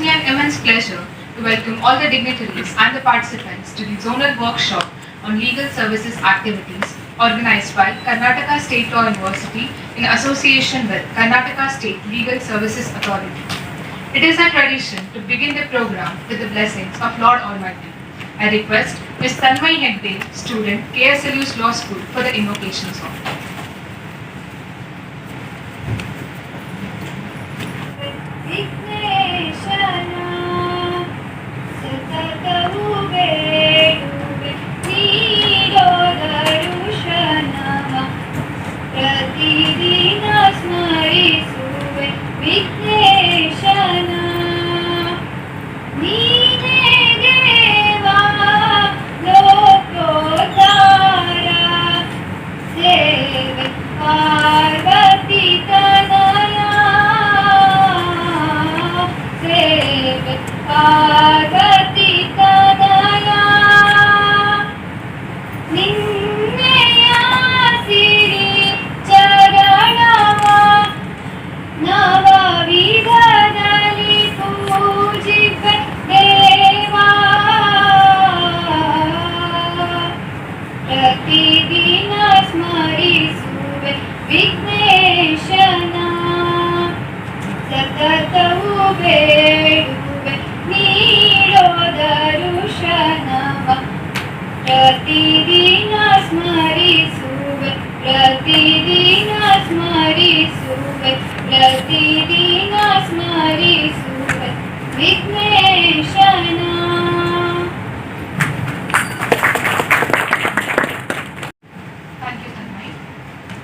me an immense pleasure to welcome all the dignitaries and the participants to the zonal workshop on legal services activities organized by Karnataka State Law University in association with Karnataka State Legal Services Authority. It is a tradition to begin the program with the blessings of Lord Almighty. I request Ms. Tanmay Hegde, student, KSLU's Law School, for the invocation song.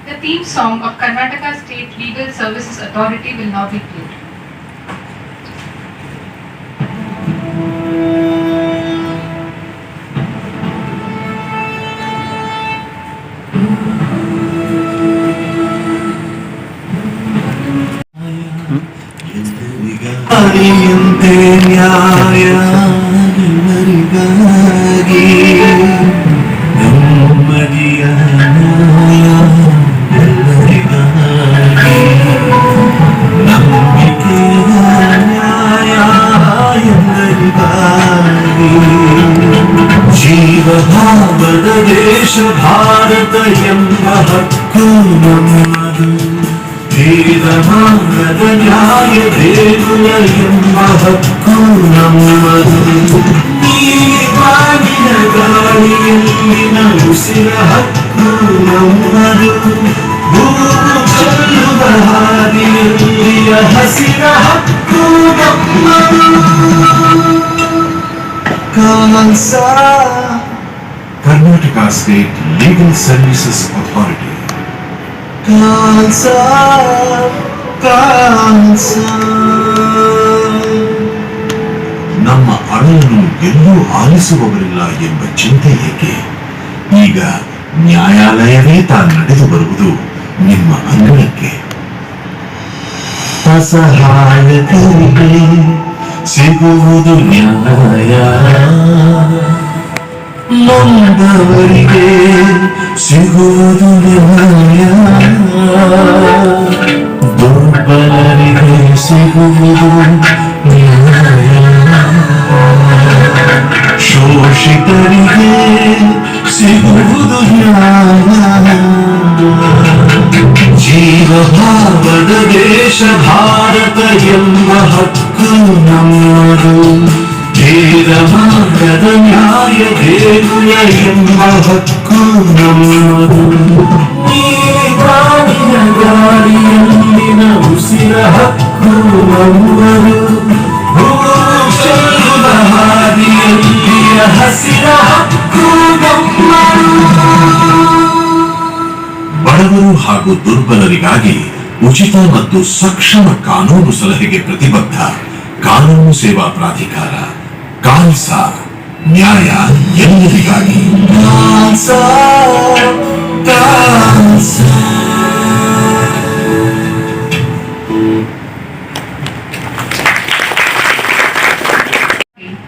The theme song of Karnataka State Legal Services Authority will now be played. ಭಾವದ ದೇಶ ಭಾರತ ಎಂಬ ಹಕ್ಕು ನಮ್ಮದು, ಭೇದ ಮಾನದ ನ್ಯಾಯ ದೇಗುಲ ಎಂಬ ಹಕ್ಕು ನಮ್ಮದು, ನೀರಿನ ಗಾಳಿಯಲ್ಲಿನ ಉಸಿರ ಹಕ್ಕು ನಮ್ಮದು, ಭೂಮಿ ಚೆಲ್ಲುವ ಹಾದಿಯಲ್ಲಿಯ ಹಸಿರ ಹಕ್ಕು ನಮ್ಮದು. Karnataka State Legal Services Authority. ನಮ್ಮ ಅಳನ್ನು ಎಲ್ಲೂ ಆಲಿಸುವವರಿಲ್ಲ ಎಂಬ ಚಿಂತೆ ಏಕೆ? ಈಗ ನ್ಯಾಯಾಲಯವೇ ನಡೆದು ಬರುವುದು ನಿಮ್ಮ ಅಂಗಳಕ್ಕೆ. ಅಸಹಾಯಕರಿಗೆ ಸಿಗುವುದು ನ್ಯಾಯ, ನೊಂದವರಿಗೆ ಸಿಗುವುದು ನ್ಯಾಯ, ದುರ್ಬಲರಿಗೆ ಸಿಗುವುದು ನ್ಯಾಯ, ಶೋಷಿತರಿಗೆ ಸಿಗುವುದು ನ್ಯಾಯ. ಜೀವಭಾವದ ದೇಶ ಭಾರತ ಎಂಬ ಹಕ್ಕು ನಮ್ಮದು, ಭೇದ ಮಾನದ ನ್ಯಾಯ ದೇಗುಲ ಎಂಬ ಹಕ್ಕು ನಮ್ಮದು, ನೀರಿನ ಗಾಳಿಯಲ್ಲಿನ ಉಸಿರ ಹಕ್ಕು ನಮ್ಮದು, ಭೂಷಣದ ಹಾದಿಯಲ್ಲಿಯ ಹಸಿರ ಹಕ್ಕು ನಮ್ಮದು. ಬಡವರು ಹಾಗೂ ದುರ್ಬಲರಿಗಾಗಿ ಉಚಿತ ಮತ್ತು ಸಕ್ಷಮ ಕಾನೂನು ಸಲಹೆಗೆ ಪ್ರತಿಬದ್ಧ ಕಾನೂನು ಸೇವಾ ಪ್ರಾಧಿಕಾರ ಕಾಲ್ಸಾ, ನ್ಯಾಯ ಎಲ್ಲರಿಗಾಗಿ.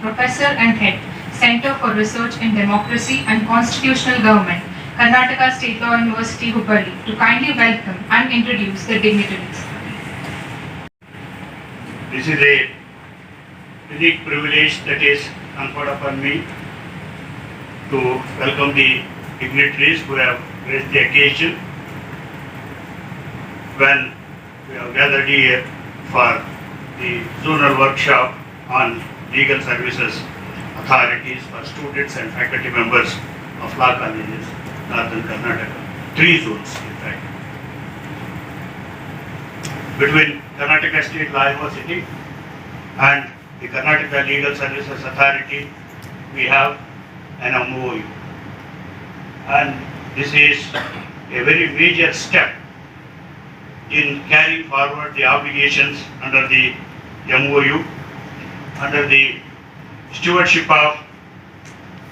Professor and Head, Center for Research in Democracy and Constitutional Government, Karnataka State Law University, Hubballi, to kindly welcome and introduce the dignitaries. This is a unique privilege that is conferred upon me to welcome the dignitaries who have graced the occasion when we have gathered here for the zonal workshop on legal services authorities for students and faculty members of law colleges, Northern Karnataka. 3 zones, in fact. Between Karnataka State Law University and the Karnataka Legal Services Authority, we have an MOU. And this is a very major step in carrying forward the obligations under the MOU, under the stewardship of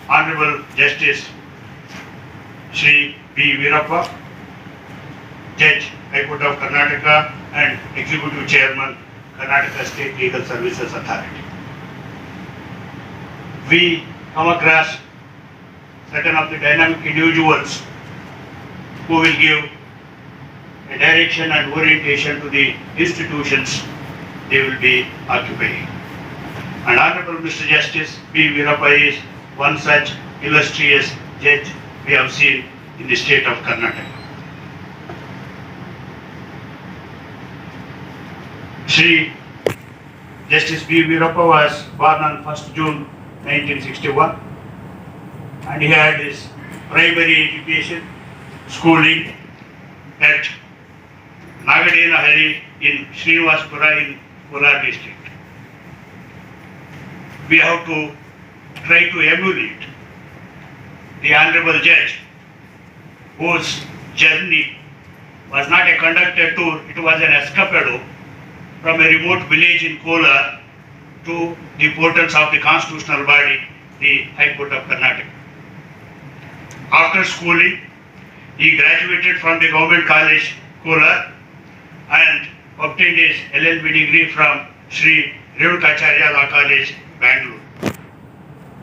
Honorable Justice Justice.B.Veerappa, Judge, High Court of Karnataka and Executive Chairman, Karnataka State Legal Services Authority. We come across certain of the dynamic individuals who will give a direction and orientation to the institutions they will be occupying. And Honorable Mr. Justice B.Veerappa is one such illustrious judge we have seen in the state of Karnataka. Shri Justice B.Veerappa was born on 1st June 1961 and he had his primary education, schooling at Nagadena in Srinivaspura in Kolar district. We have to try to emulate the Honorable Judge, whose journey was not a conducted tour, it was an escapade from a remote village in Kolar to the portals of the constitutional body, the High Court of Karnataka. After schooling, he graduated from the Government College, Kolar, and obtained his LLB degree from Sri Revukacharya Law College, Bangalore.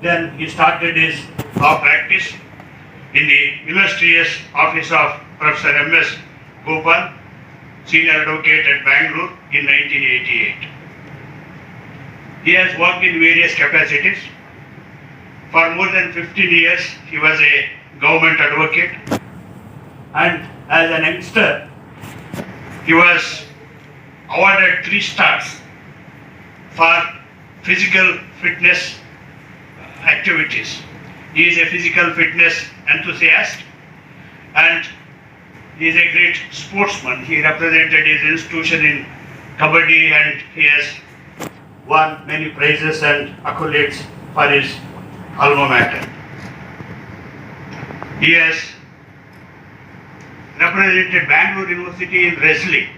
Then he started his law practice in the illustrious office of Professor M.S. Gopal, Senior Advocate at Bangalore in 1988. He has worked in various capacities. For more than 15 years, he was a government advocate, and as an youngster, he was awarded 3 stars for physical fitness activities. He is a physical fitness enthusiast and he is a great sportsman. He represented his institution in Kabaddi and he has won many prizes and accolades for his alma mater. He has represented Bangalore University in wrestling.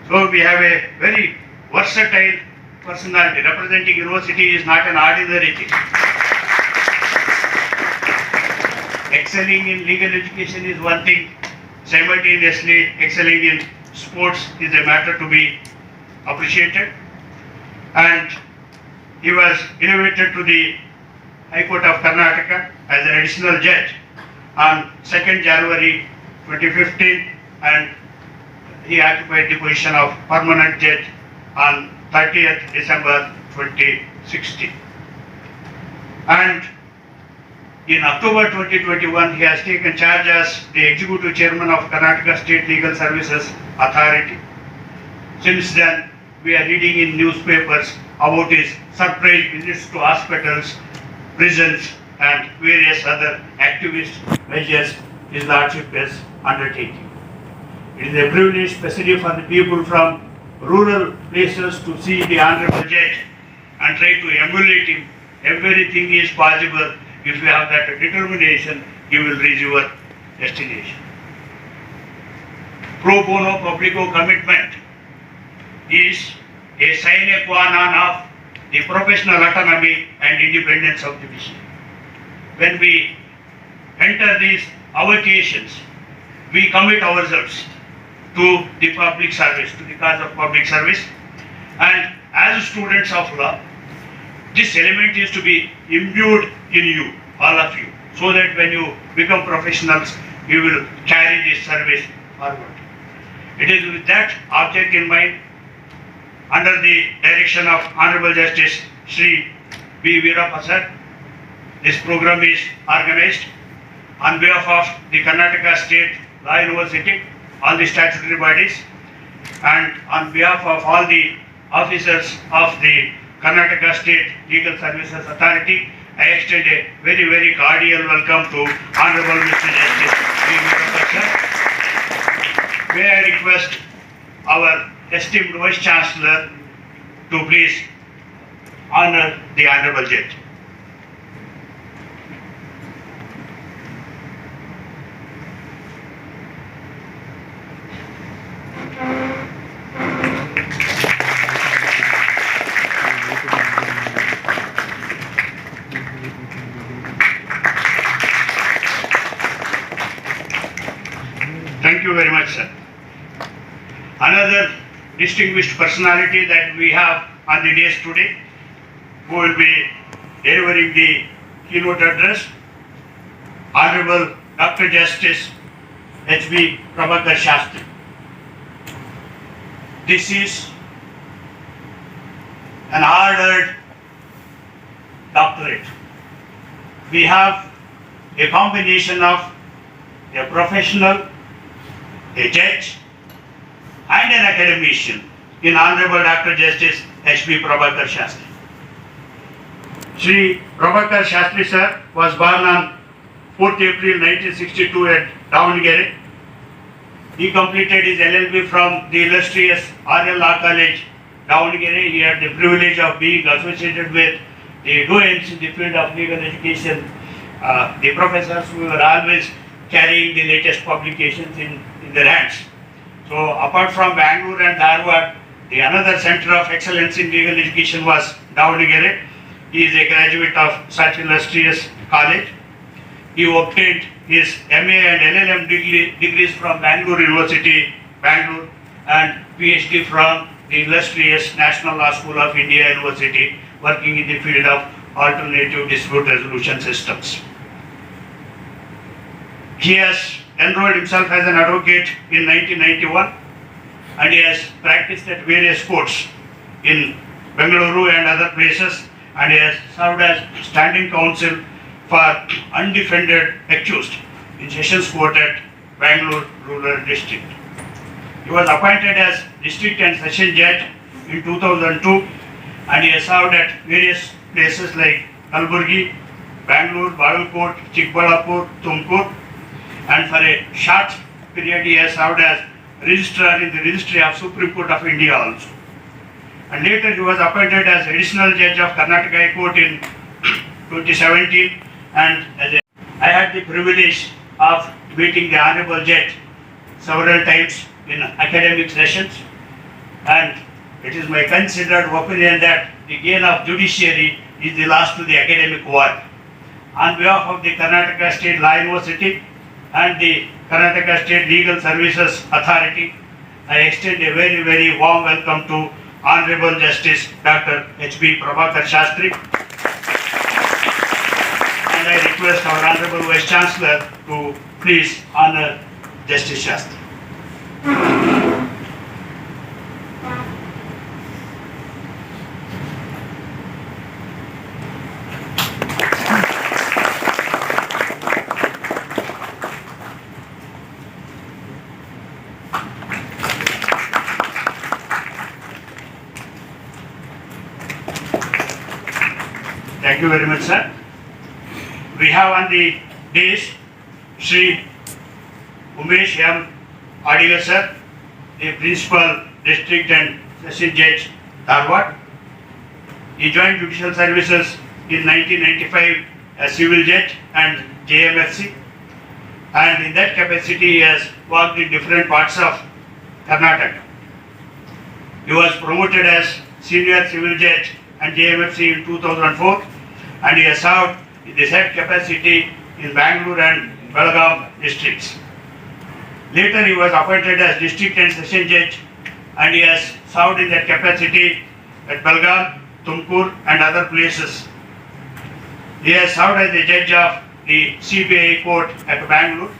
So we have a very versatile personality. Representing university is not an ordinary thing. Excelling in legal education is one thing. Simultaneously excelling in sports is a matter to be appreciated. And he was elevated to the High Court of Karnataka as an additional judge on 2nd January 2015 and he occupied the position of permanent judge on 30th December 2016. And in October 2021, he has taken charge as the Executive Chairman of Karnataka State Legal Services Authority. Since then, we are reading in newspapers about his surprise visits to hospitals, prisons and various other activist measures his Lordship is undertaking. It is a privilege, especially for the people from rural places, to see the Honorable Judge and try to emulate him. Everything is possible. If you have that determination, you will reach your destination. Pro bono publico commitment is a sine qua non of the professional autonomy and independence of judiciary. When we enter these avocations, we commit ourselves to the public service, to the cause of public service. And as students of law, this element is to be imbued in you, all of you, so that when you become professionals, you will carry this service forward. It is with that object in mind, under the direction of Honorable Justice Justice.B.Veerappa sir. This program is organized on behalf of the Karnataka State Law University, all the statutory bodies, and on behalf of all the officers of the Karnataka State Legal Services Authority. I extend a very, very cordial welcome to Honorable Mr. Justice B.Veerappa sir. May I request our esteemed Vice Chancellor to please honor the Honorable Judge. Thank you very much, sir. Another distinguished personality that we have on the days today, who will be delivering the keynote address, Honorable Dr. Justice H.B. Prabhakar Shastri. This is an hard-earned doctorate. We have a combination of a professional, a judge, and an academician in Honorable Dr. Justice H.B. Prabhakar Shastri. Sri Prabhakar Shastri sir was born on 4th April 1962 at Davangere. He completed his LLB from the illustrious R.L. Law College, Davangere. He had the privilege of being associated with the doyens in the field of legal education, the professors who were always carrying the latest publications in their hands. So apart from Bangalore and Dharwad, the another center of excellence in legal education was Davangere. He is a graduate of such illustrious college. He obtained his MA and LLM degrees from Bangalore University, Bangalore, and PhD from the illustrious National Law School of India University, working in the field of alternative dispute resolution systems. He has enrolled himself as an advocate in 1991, and he has practiced at various courts in Bengaluru and other places, and he has served as standing counsel for undefended accused in Sessions Court at Bangalore Rural District. He was appointed as District and Session Judge in 2002, and he has served at various places like Kalburgi, Bangalore, Bagalkot, Chikbalapur, Tumkur, and for a short period he has served as Registrar in the Registry of Supreme Court of India also. And later he was appointed as Additional Judge of Karnataka High Court in 2017, and I had the privilege of meeting the Honorable Judge several times in academic sessions, and it is my considered opinion that the gain of judiciary is the loss to the academic work. On behalf of the Karnataka State Law University and the Karnataka State Legal Services Authority, I extend a very, very warm welcome to Honorable Justice Dr. H.B. Prabhakar Shastri, and I request our Honorable Vice Chancellor to please honor Justice Shastri. Thank you very much, sir. We have on the days Sri Umesh M. Adiga sir, the Principal District and Session Judge, Dharwad. He joined judicial services in 1995 as Civil Judge and JMFC, and in that capacity he has worked in different parts of Karnataka. He was promoted as Senior Civil Judge and JMFC in 2004, and he has served in the said capacity in Bangalore and Belgaum districts. Later he was appointed as District and Session Judge, and he has served in that capacity at Belgaum, Tumkur and other places. He has served as the Judge of the CBI Court at Bangalore,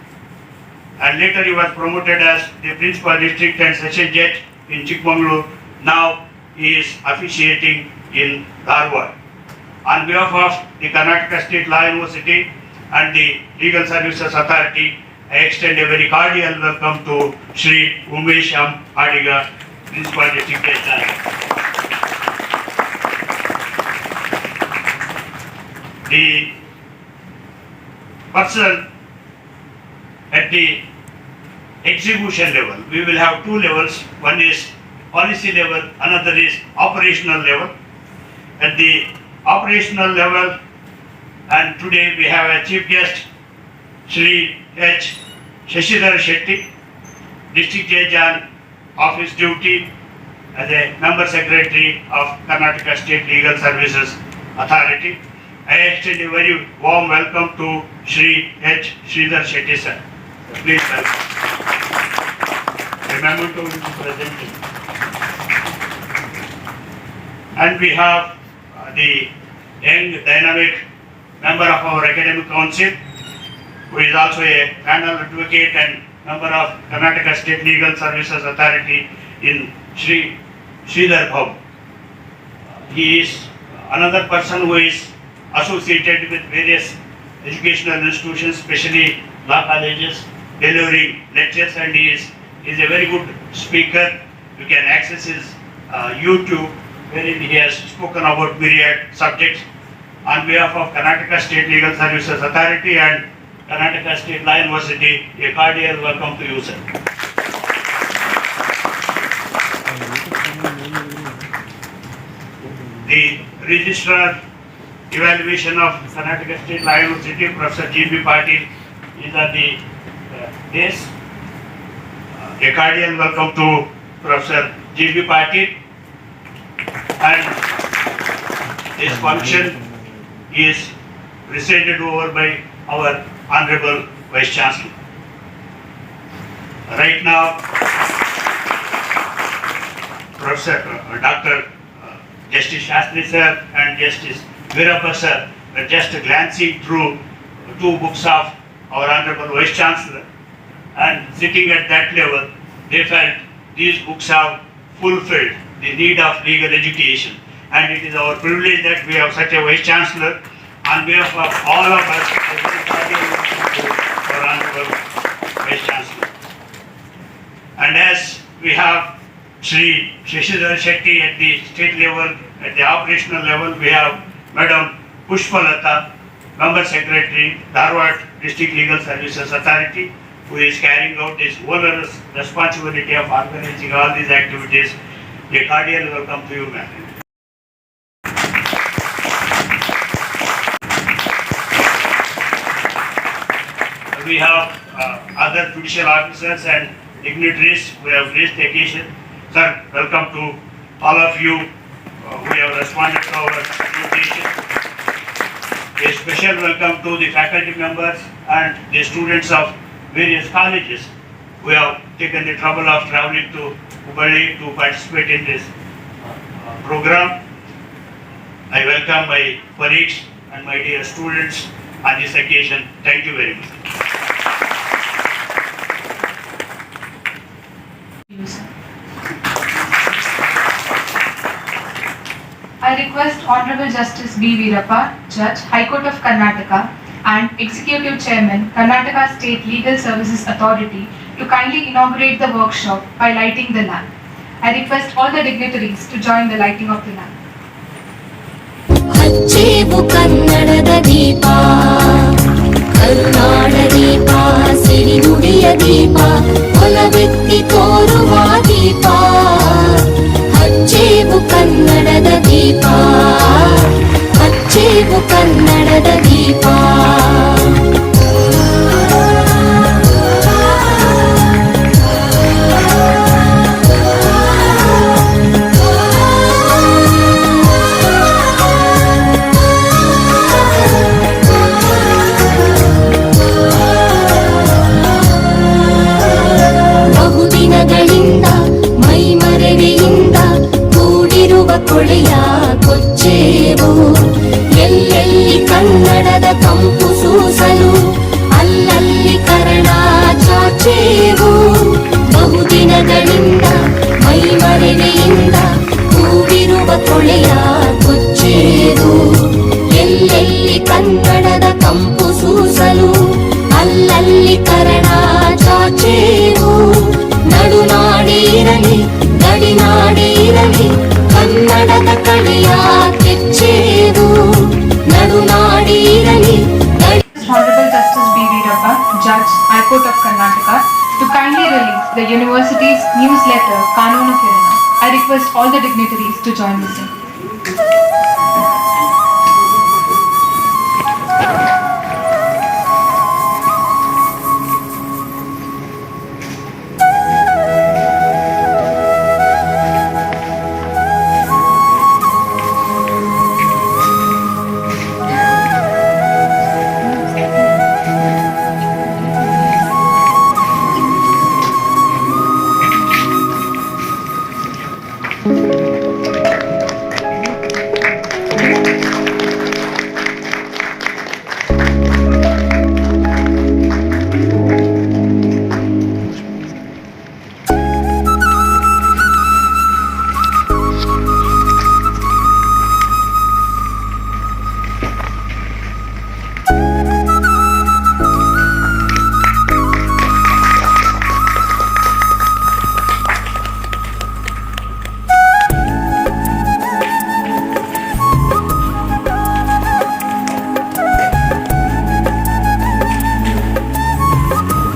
and later he was promoted as the Principal District and Session Judge in Chikmagalur, now he is officiating in Dharwad. On behalf of the Karnataka State Law University and the Legal Services Authority, I extend a very cordial welcome to Shri Umesh M. Adiga, Principal District Judge. The person at the execution level, we will have two levels. One is policy level, another is operational level. At the operational level, and today we have a chief guest, Shri H. Shashidhar Shetty, District Judge on office duty as a member secretary of Karnataka State Legal Services Authority. I extend a very warm welcome to Shri H. Shridhar Shetty sir. Please welcome. Remember to be present. And we have the young dynamic member of our academic council, who is also a panel advocate and member of Karnataka State Legal Services Authority in Shri Sridhar Bhav. He is another person who is associated with various educational institutions, especially law colleges, delivering lectures, and he is a very good speaker. You can access his YouTube, wherein he has spoken about myriad subjects. On behalf of Karnataka State Legal Services Authority and Karnataka State Law University, a cordial welcome to you, sir. The Registrar Evaluation of Karnataka State Law University, Professor G.B. Patil, is at the dais. A cordial welcome to Professor G.B. Patil. And this function is presided over by our Honorable Vice Chancellor. Right now, Professor Dr. Justice Shastri sir and Justice Veerappa sir were just glancing through two books of our Honorable Vice Chancellor, and sitting at that level, they felt these books have fulfilled the need of legal education, and it is our privilege that we have such a Vice Chancellor. On behalf of all of us, our Honorable Vice Chancellor. And as we have Shri Shashidhar Shetty at the state level, at the operational level, we have Madam Pushpalata, Member Secretary, Dharwad District Legal Services Authority, who is carrying out this onerous responsibility of organizing all these activities. A cordial welcome to you, ma'am. We have other judicial officers and dignitaries who have graced the occasion. Sir, welcome to all of you who have responded to our invitation. A special welcome to the faculty members and the students of various colleges who have taken the trouble of traveling to Hubballi to participate in this program. I welcome my colleagues and my dear students on this occasion. Thank you very much. I request Honorable Justice.B.Veerappa, Judge, High Court of Karnataka and Executive Chairman, Karnataka State Legal Services Authority to kindly inaugurate the workshop by lighting the lamp. I request all the dignitaries to join the lighting of the lamp. ಹಚ್ಚೇವು ಕನ್ನಡದ ದೀಪ ಕರುನಾಡ ದೀಪ ಸಿರಿನುಡಿಯ ದೀಪ ಒಲವೆತ್ತಿ ತೋರುವ ದೀಪ ಹಚ್ಚೇವು ಕನ್ನಡದ ದೀಪ ಹಚ್ಚೇವು ಕನ್ನಡದ ದೀಪ ಕೊಳೆಯ ಕೊಚ್ಚೇವು ಎಲ್ಲೆಲ್ಲಿ Kannada request all the dignitaries to join us in.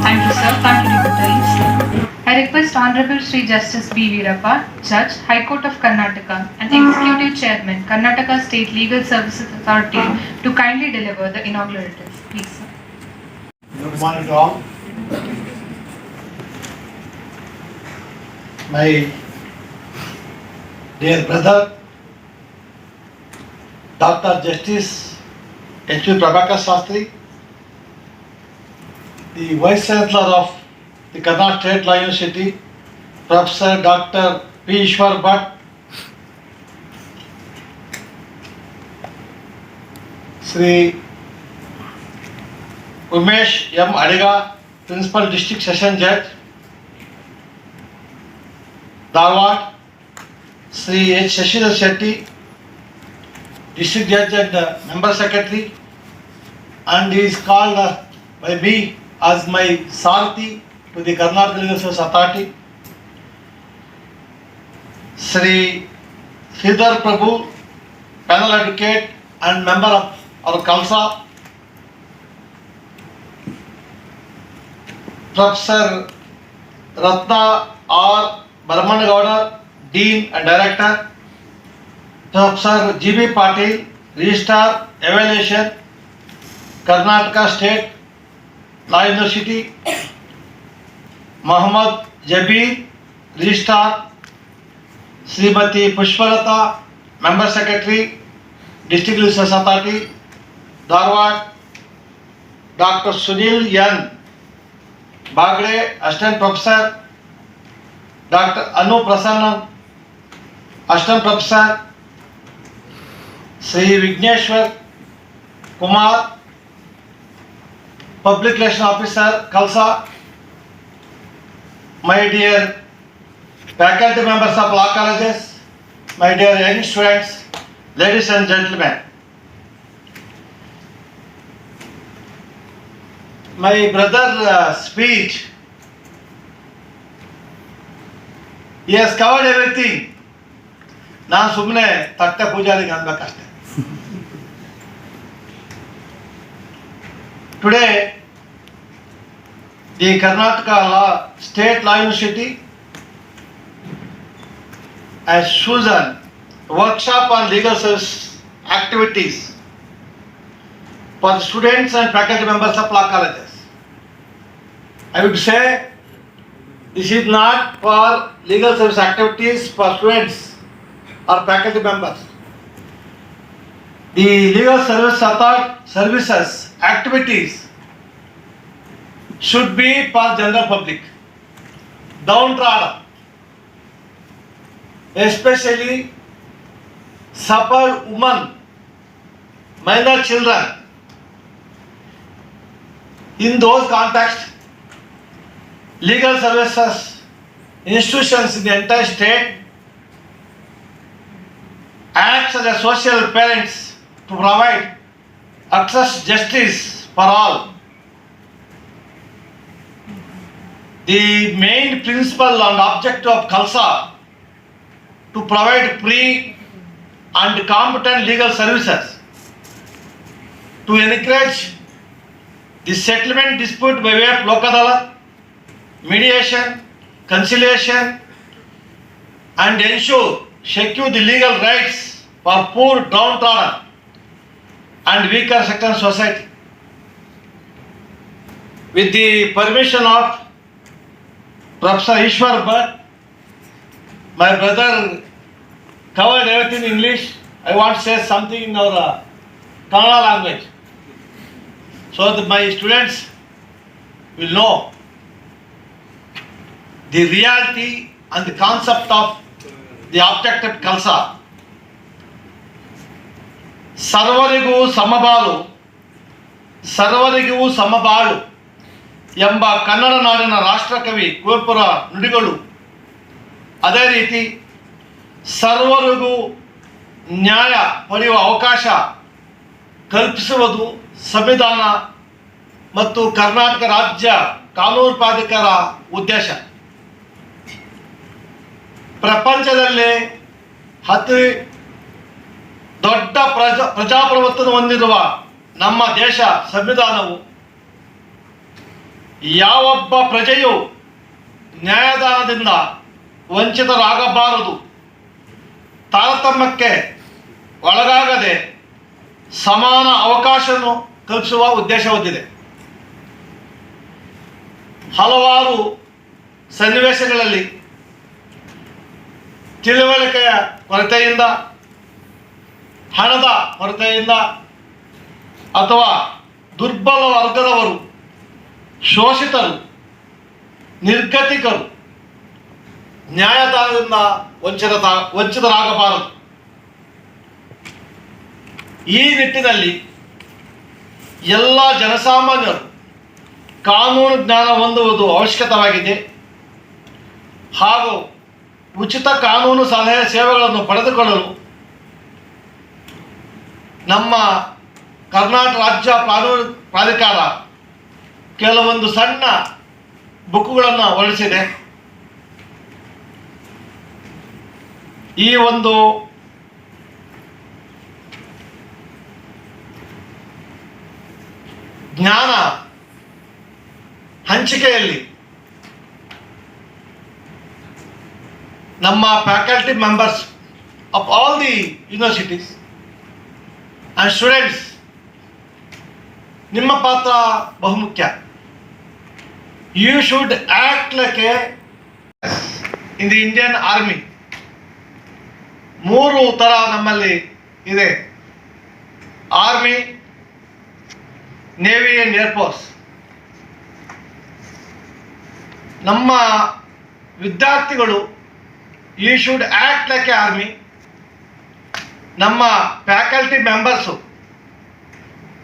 Thank you, sir. Thank you, dignitaries. I request Honorable Sri Justice.B.Veerappa, Judge, High Court of Karnataka and Executive Chairman, Karnataka State Legal Services Authority to kindly deliver the inaugural address. Please, sir. Good morning to all. My dear brother, Dr. Justice.B.Veerappa Shastri, the Vice Chancellor of the Karnataka State Law University, Professor Dr. P. Ishwar Bhatt, Sri Umesh M. Adiga, Principal District Session Judge, Dharwad, Sri H. Shashidhar Shetty, District Judge and Member Secretary, and he is called by me as my Sarthi to the Karnataka Legal Services Authority, Sri Sridhar Prabhu, Panel Advocate and Member of our Kalsa, Professor Ratna R. Baramanagowda, Dean and Director, Professor G.B. Patil, Registrar, Evaluation, Karnataka State Law University, Muhammad Jabir, Registrar, Srimati Pushpalata, Member Secretary, District Legal Services Authority, Dharwad, Dr. Sunil N. Bagre, Assistant Professor, Dr. Anu Prasannan, Assistant Professor, Sri Vigneshwar Kumar, Public Relations Officer, Kalsa, my dear faculty members of law colleges, my dear young students, ladies and gentlemen. My brother's speech, he has covered everything. ನಾನು ಸುಮ್ಮನೆ ತಟ್ಟೆ ಪೂಜಾರಿಗೆ ಅನ್ಬೇಕಷ್ಟೆ. Today, the Karnataka State Law University has chosen a workshop on legal service activities for the students and faculty members of law colleges. I would say this is not for legal service activities for students or faculty members. The legal services activities should be for general public, downtrodden, especially suffered women, minor children. In those contexts, legal services institutions in the entire state act as a social parents to provide access justice for all. The main principle and objective of Khalsa to provide free and competent legal services, to encourage the settlement dispute by way of Lok Adalat, mediation, conciliation, and secure the legal rights for poor, downtrodden and weaker sector society. With the permission of Professor Ishwar Bhatt, my brother covered everything in English. I want to say something in our Kannada language, so that my students will know the reality and the concept of the objective Kalsa. ಸರ್ವರಿಗೂ ಸಮಬಾಳು ಎಂಬ ಕನ್ನಡ ನಾಡಿನ ರಾಷ್ಟ್ರಕವಿ ಕುವೆಂಪುರ ನುಡಿಗಳು. ಅದೇ ರೀತಿ ಸರ್ವರಿಗೂ ನ್ಯಾಯ ಪಡೆಯುವ ಅವಕಾಶ ಕಲ್ಪಿಸುವುದು ಸಂವಿಧಾನ ಮತ್ತು ಕರ್ನಾಟಕ ರಾಜ್ಯ ಕಾನೂನು ಪ್ರಾಧಿಕಾರ ಉದ್ದೇಶ. ಪ್ರಪಂಚದಲ್ಲಿ ಅತಿ ದೊಡ್ಡ ಪ್ರಜಾಪ್ರಭುತ್ವ ಹೊಂದಿರುವ ನಮ್ಮ ದೇಶ ಸಂವಿಧಾನವು ಯಾವೊಬ್ಬ ಪ್ರಜೆಯು ನ್ಯಾಯದಾನದಿಂದ ವಂಚಿತರಾಗಬಾರದು, ತಾರತಮ್ಯಕ್ಕೆ ಒಳಗಾಗದೆ ಸಮಾನ ಅವಕಾಶವನ್ನು ಕಲ್ಪಿಸುವ ಉದ್ದೇಶ ಹೊಂದಿದೆ. ಹಲವಾರು ಸನ್ನಿವೇಶಗಳಲ್ಲಿ ತಿಳುವಳಿಕೆಯ ಕೊರತೆಯಿಂದ, ಹಣದ ಕೊರತೆಯಿಂದ ಅಥವಾ ದುರ್ಬಲ ವರ್ಗದವರು, ಶೋಷಿತರು, ನಿರ್ಗತಿಕರು ನ್ಯಾಯದಾನದಿಂದ ವಂಚಿತರಾಗಬಾರದು. ಈ ನಿಟ್ಟಿನಲ್ಲಿ ಎಲ್ಲ ಜನಸಾಮಾನ್ಯರು ಕಾನೂನು ಜ್ಞಾನ ಹೊಂದುವುದು ಅವಶ್ಯಕವಾಗಿದೆ ಹಾಗೂ ಉಚಿತ ಕಾನೂನು ಸಲಹೆ ಸೇವೆಗಳನ್ನು ಪಡೆದುಕೊಳ್ಳಲು ನಮ್ಮ ಕರ್ನಾಟಕ ರಾಜ್ಯ ಕಾನೂನು ಪ್ರಾಧಿಕಾರ ಕೆಲವೊಂದು ಸಣ್ಣ ಬುಕ್ಗಳನ್ನು ಹೊರಡಿಸಿದೆ. ಈ ಒಂದು ಜ್ಞಾನ ಹಂಚಿಕೆಯಲ್ಲಿ ನಮ್ಮ faculty members of all the universities and students, ನಿಮ್ಮ ಪಾತ್ರ ಬಹುಮುಖ್ಯ. You should act like a in the Indian Army. 3 ಥರ ನಮ್ಮಲ್ಲಿ ಇದೆ: ಆರ್ಮಿ, ನೇವಿ ಅಂಡ್ ಏರ್ಫೋರ್ಸ್. ನಮ್ಮ ವಿದ್ಯಾರ್ಥಿಗಳು you should act like a army. ನಮ್ಮ faculty members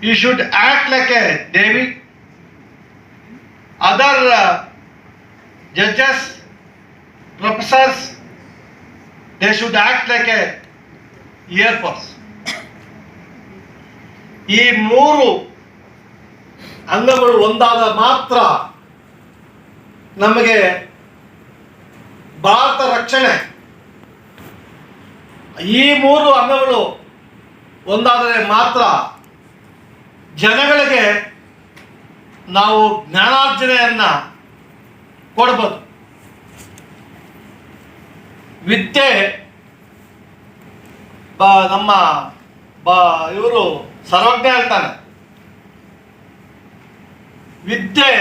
you should act like a navy. Other judges, professors, they should act like a air force. ಈ 3 ಅಂಗಗಳು ಒಂದಾದ ಮಾತ್ರ ನಮಗೆ ಭಾರತ ರಕ್ಷಣೆ. ಈ 3 ಅಂಗಗಳು ಒಂದಾದರೆ ಮಾತ್ರ ಜನಗಳಿಗೆ ನಾವು ಜ್ಞಾನಾರ್ಜನೆಯನ್ನು ಕೊಡ್ಬೋದು. ವಿದ್ಯೆ ನಮ್ಮ ಇವರು ಸರ್ವಜ್ಞ ಹೇಳ್ತಾನೆ, ವಿದ್ಯೆ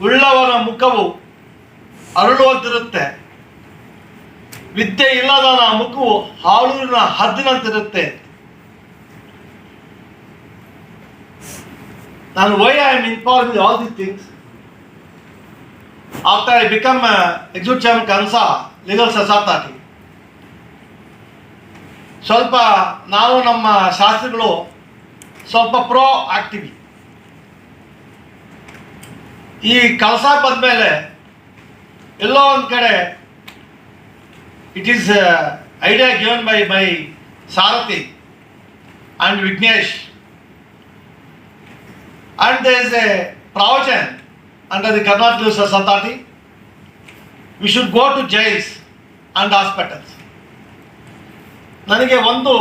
ಉಳ್ಳವನ ಮುಖವು ಅರಳುವಂತಿರುತ್ತೆ, ವಿದ್ಯೆ ಇಲ್ಲದವನ ಮುಖವು ಹಾಳೂರಿನ ಹದ್ದಿನಂತಿರುತ್ತೆ. ನಾನು why I am informing all these things after I become executive chairman ಕನ್ಸಾ ಲೀಗಲ್ ಸೊಸೈಟಿ. ಸ್ವಲ್ಪ ನಾವು ನಮ್ಮ ಶಾಸ್ತ್ರಿಗಳು ಸ್ವಲ್ಪ ಪ್ರೋ ಆಕ್ಟಿವ್. ಈ ಕೆಲಸ ಬಂದಮೇಲೆ ಎಲ್ಲೋ ಒಂದು ಕಡೆ it is idea given by my Sarathi and Vignesh, and there is a provision under the Karnataka Legal Society. We should go to jails and hospitals. ನನಗೆ ಒಂದು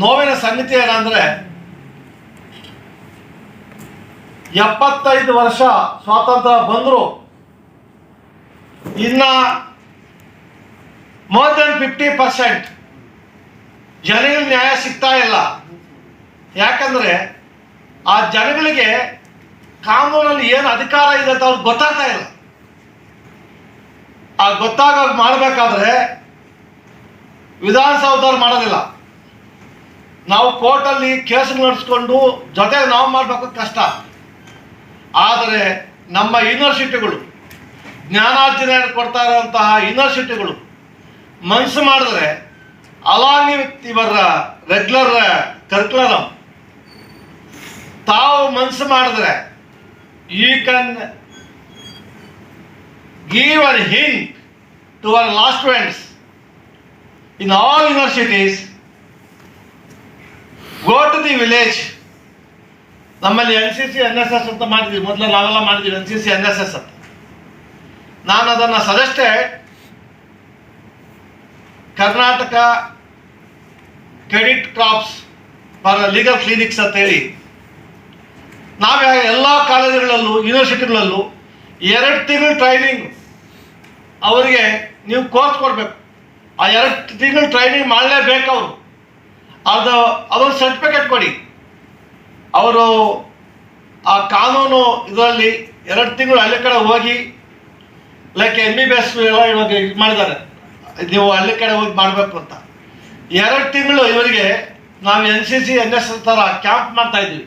ನೋವಿನ ಸಂಗತಿ ಏನಂದರೆ, 75 ವರ್ಷ ಸ್ವಾತಂತ್ರ್ಯ ಬಂದರೂ ಇನ್ನು ಮೋರ್ ದೆನ್ 50% ಜನಗಳಿಗೆ ನ್ಯಾಯ ಸಿಗ್ತಾ ಇಲ್ಲ. ಯಾಕಂದ್ರೆ ಆ ಜನಗಳಿಗೆ ಕಾನೂನಲ್ಲಿ ಏನು ಅಧಿಕಾರ ಇದೆ ಅಂತ ಅವ್ರಿಗೆ ಗೊತ್ತಾಗ್ತಾ ಇಲ್ಲ. ಆ ಗೊತ್ತಾಗೋದು ಮಾಡಬೇಕಾದ್ರೆ ವಿಧಾನಸೌಧವ್ರು ಮಾಡೋದಿಲ್ಲ. ನಾವು ಕೋರ್ಟಲ್ಲಿ ಕೇಸ್ ನಡೆಸ್ಕೊಂಡು ಜೊತೆಗೆ ನಾವು ಮಾಡಬೇಕು ಕಷ್ಟ. ಆದರೆ ನಮ್ಮ ಯೂನಿವರ್ಸಿಟಿಗಳು, ಜ್ಞಾನಾರ್ಜನೆ ಕೊಡ್ತಾ ಇರುವಂತಹ ಯೂನಿವರ್ಸಿಟಿಗಳು ಮನಸ್ಸು ಮಾಡಿದ್ರೆ ಅಲಾಂಗ್ ವಿತ್ ಇವರ ರೆಗ್ಯುಲರ್ ಕರಿಕ್ಯುಲಮ್ ತಾವು ಮನಸ್ಸು ಮಾಡಿದ್ರೆ you can give a hint to our law students in all universities. Go to the village. ನಮ್ಮಲ್ಲಿ NCC NSS ಅಂತ ಮಾಡಿದ್ವಿ, ಮೊದಲು ನಾವೆಲ್ಲ ಮಾಡಿದ್ವಿ NCC NSS ಅಂತ. ನಾನು ಅದನ್ನು suggested Karnataka credit crops for legal clinics ಅಂತೇಳಿ ನಾವೇ ಎಲ್ಲ ಕಾಲೇಜುಗಳಲ್ಲೂ ಯೂನಿವರ್ಸಿಟಿಗಳಲ್ಲೂ 2 ತಿಂಗಳು ಟ್ರೈನಿಂಗ್ ಅವರಿಗೆ ನೀವು ಕೋರ್ಸ್ ಕೊಡಬೇಕು. ಆ 2 ತಿಂಗಳು ಟ್ರೈನಿಂಗ್ ಮಾಡಲೇಬೇಕು ಅವರು. ಅದೊಂದು ಸರ್ಟಿಫಿಕೇಟ್ ಕೊಡಿ. ಅವರು ಆ ಕಾನೂನು ಇದರಲ್ಲಿ 2 ತಿಂಗಳು ಹಳ್ಳಿ ಕಡೆ ಹೋಗಿ ಲೈಕ್ MBBS ಎಲ್ಲ ಇವಾಗ ಇದು ಮಾಡಿದ್ದಾರೆ, ನೀವು ಹಳ್ಳಿ ಕಡೆ ಹೋಗಿ ಮಾಡಬೇಕು ಅಂತ. 2 ತಿಂಗಳು ಇವರಿಗೆ ನಾವು NCC NSS ಥರ ಕ್ಯಾಂಪ್ ಮಾಡ್ತಾ ಇದ್ವಿ.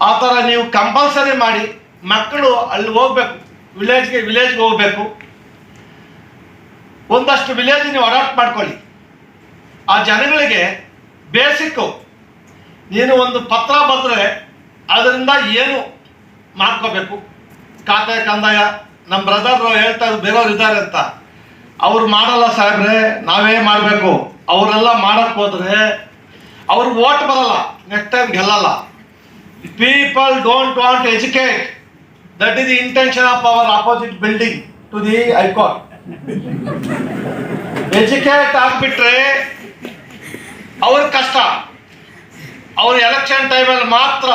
ಆ ಥರ ನೀವು ಕಂಪಲ್ಸರಿ ಮಾಡಿ ಮಕ್ಕಳು ಅಲ್ಲಿ ಹೋಗ್ಬೇಕು, ವಿಲೇಜ್ಗೆ ಹೋಗಬೇಕು. ಒಂದಷ್ಟು ವಿಲೇಜ್ ನೀವು ಅಡಾಪ್ಟ್ ಮಾಡ್ಕೊಳ್ಳಿ. ಆ ಜನಗಳಿಗೆ ಬೇಸಿಕ್ಕು ನೀನು ಒಂದು ಪತ್ರ ಬರೆದ್ರೆ ಅದರಿಂದ ಏನು ಮಾಡ್ಕೋಬೇಕು, ಖಾತೆ ಕಂದಾಯ. ನಮ್ಮ ಬ್ರದರ್ ಹೇಳ್ತಾರೆ ಬೇರೆಯವ್ರು ಇದ್ದಾರೆ ಅಂತ, ಅವ್ರು ಮಾಡಲ್ಲ ಸಾಹೇಬ್ರೆ, ನಾವೇ ಮಾಡಬೇಕು. ಅವರೆಲ್ಲ ಮಾಡಕ್ಕೆ ಹೋದ್ರೆ ಅವ್ರಿಗೆ ಓಟ್ ಬರಲ್ಲ, ನೆಕ್ಸ್ಟ್ ಟೈಮ್ ಗೆಲ್ಲಲ್ಲ. People don't want educate. That is the intention of our opposite building to the high court. Educate ಆಗಿಬಿಟ್ರೆ ಅವ್ರ ಕಷ್ಟ. ಅವ್ರ ಎಲೆಕ್ಷನ್ ಟೈಮಲ್ಲಿ ಮಾತ್ರ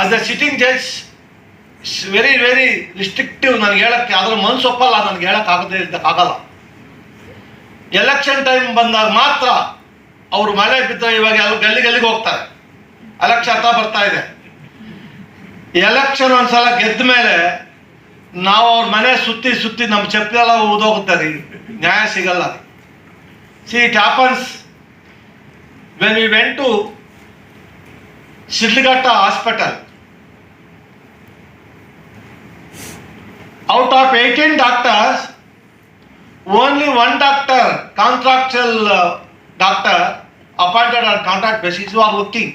as a sitting judge very very restrictive. ನನಗೆ ಹೇಳಕ್ಕೆ ಅದ್ರ ಮನಸ್ಸು ಒಪ್ಪಲ್ಲ, ನನಗೆ ಹೇಳಕ್ಕೆ ಆಗಲ್ಲ. ಎಲೆಕ್ಷನ್ ಟೈಮ್ ಬಂದಾಗ ಮಾತ್ರ ಅವರು ಮಳೆ ಬಿದ್ದರೆ, ಇವಾಗ ಗಲ್ಲಿಗೆ ಹೋಗ್ತಾರೆ. ಎಲೆಕ್ಷನ್ ಹತ್ರ ಬರ್ತಾ ಇದೆ. ಎಲೆಕ್ಷನ್ ಒಂದ್ಸಲ ಗೆದ್ದ ಮೇಲೆ ನಾವು ಅವ್ರ ಮನೆ ಸುತ್ತಿ ನಮ್ಮ ಚಪ್ಪಲೆಲ್ಲ ಊದೋಗುತ್ತೆ ರೀ, ನ್ಯಾಯ ಸಿಗಲ್ಲ ರೀ. See it happens when we went to Shidlaghatta hospital. Out of 18 doctors, only 1 doctor, contractual doctor, appointed on contract basis, who are working.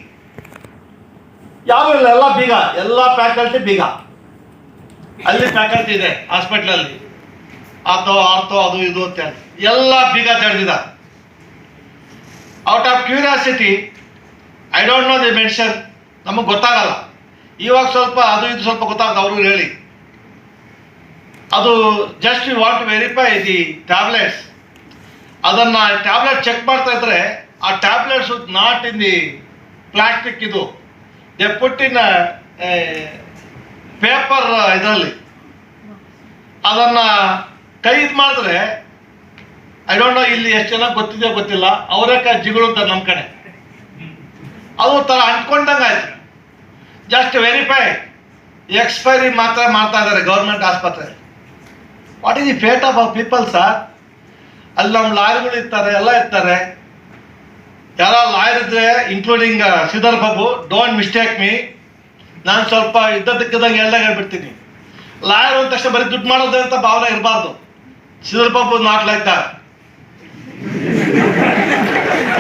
ಯಾರು ಇಲ್ಲ, ಎಲ್ಲ ಬೀಗ, ಎಲ್ಲ ಫ್ಯಾಕಲ್ಟಿ ಬೀಗ. ಅಲ್ಲಿ ಫ್ಯಾಕಲ್ಟಿ ಇದೆ ಹಾಸ್ಪಿಟ್ಲಲ್ಲಿ, ಆರ್ಥೋ ಅದು ಇದು ಅಂತ ಹೇಳಿ ಎಲ್ಲ ಬೀಗ ತೆಗೆದಿದ. Out of curiosity, I don't know the mention, ನಮಗೆ ಗೊತ್ತಾಗಲ್ಲ. ಇವಾಗ ಸ್ವಲ್ಪ ಅದು ಇದು ಸ್ವಲ್ಪ ಗೊತ್ತಾಗುತ್ತೆ, ಅವ್ರಿಗೆ ಹೇಳಿ. ಅದು just you want to verify the tablets. ಅದನ್ನು ಟ್ಯಾಬ್ಲೆಟ್ ಚೆಕ್ ಮಾಡ್ತಾ ಇದ್ರೆ ಆ tablets not in the plastic, ಇದು ದೇ ಪುಟ್ ಇನ್ ಪೇಪರ್ ಇದರಲ್ಲಿ. ಅದನ್ನು ಕೈ ಇದು ಮಾಡಿದ್ರೆ ಐ ಡೋಂಟ್ ನೋ ಇಲ್ಲಿ ಎಷ್ಟು ಜನ ಗೊತ್ತಿದೆಯೋ ಗೊತ್ತಿಲ್ಲ, ಅವರೇ ಜಿಗಳು ಅಂತ ನಮ್ಮ ಕಡೆ ಅದು ಥರ ಅಂಟ್ಕೊಂಡಂಗೆ ಆಯ್ತು. ಜಸ್ಟ್ ವೆರಿಫೈ, ಎಕ್ಸ್ಪೈರಿ ಮಾತ್ರ ಮಾಡ್ತಾ ಇದ್ದಾರೆ ಗೌರ್ಮೆಂಟ್ ಆಸ್ಪತ್ರೆ. What is the fate of our people sir? ಅಲ್ಲಿ ನಮ್ಮ ಲಾಯರ್ಗಳು ಇರ್ತಾರೆ, ಎಲ್ಲ ಇರ್ತಾರೆ. ಯಾರೋ ಲಾಯರ್ ಇದ್ರೆ including Shridhar Babu, don't mistake me, ನಾನು ಸ್ವಲ್ಪ ಇದ್ದಕ್ಕಿದ್ದಂಗೆ ಹೇಳ್ಬಿಡ್ತೀನಿ. ಲಾಯರ್ ಅಂದ ತಕ್ಷಣ ಬರೀ ದುಡ್ಡು ಮಾಡೋದು ಅಂತ ಭಾವನೆ ಇರಬಾರ್ದು. Shridhar Babu not like that.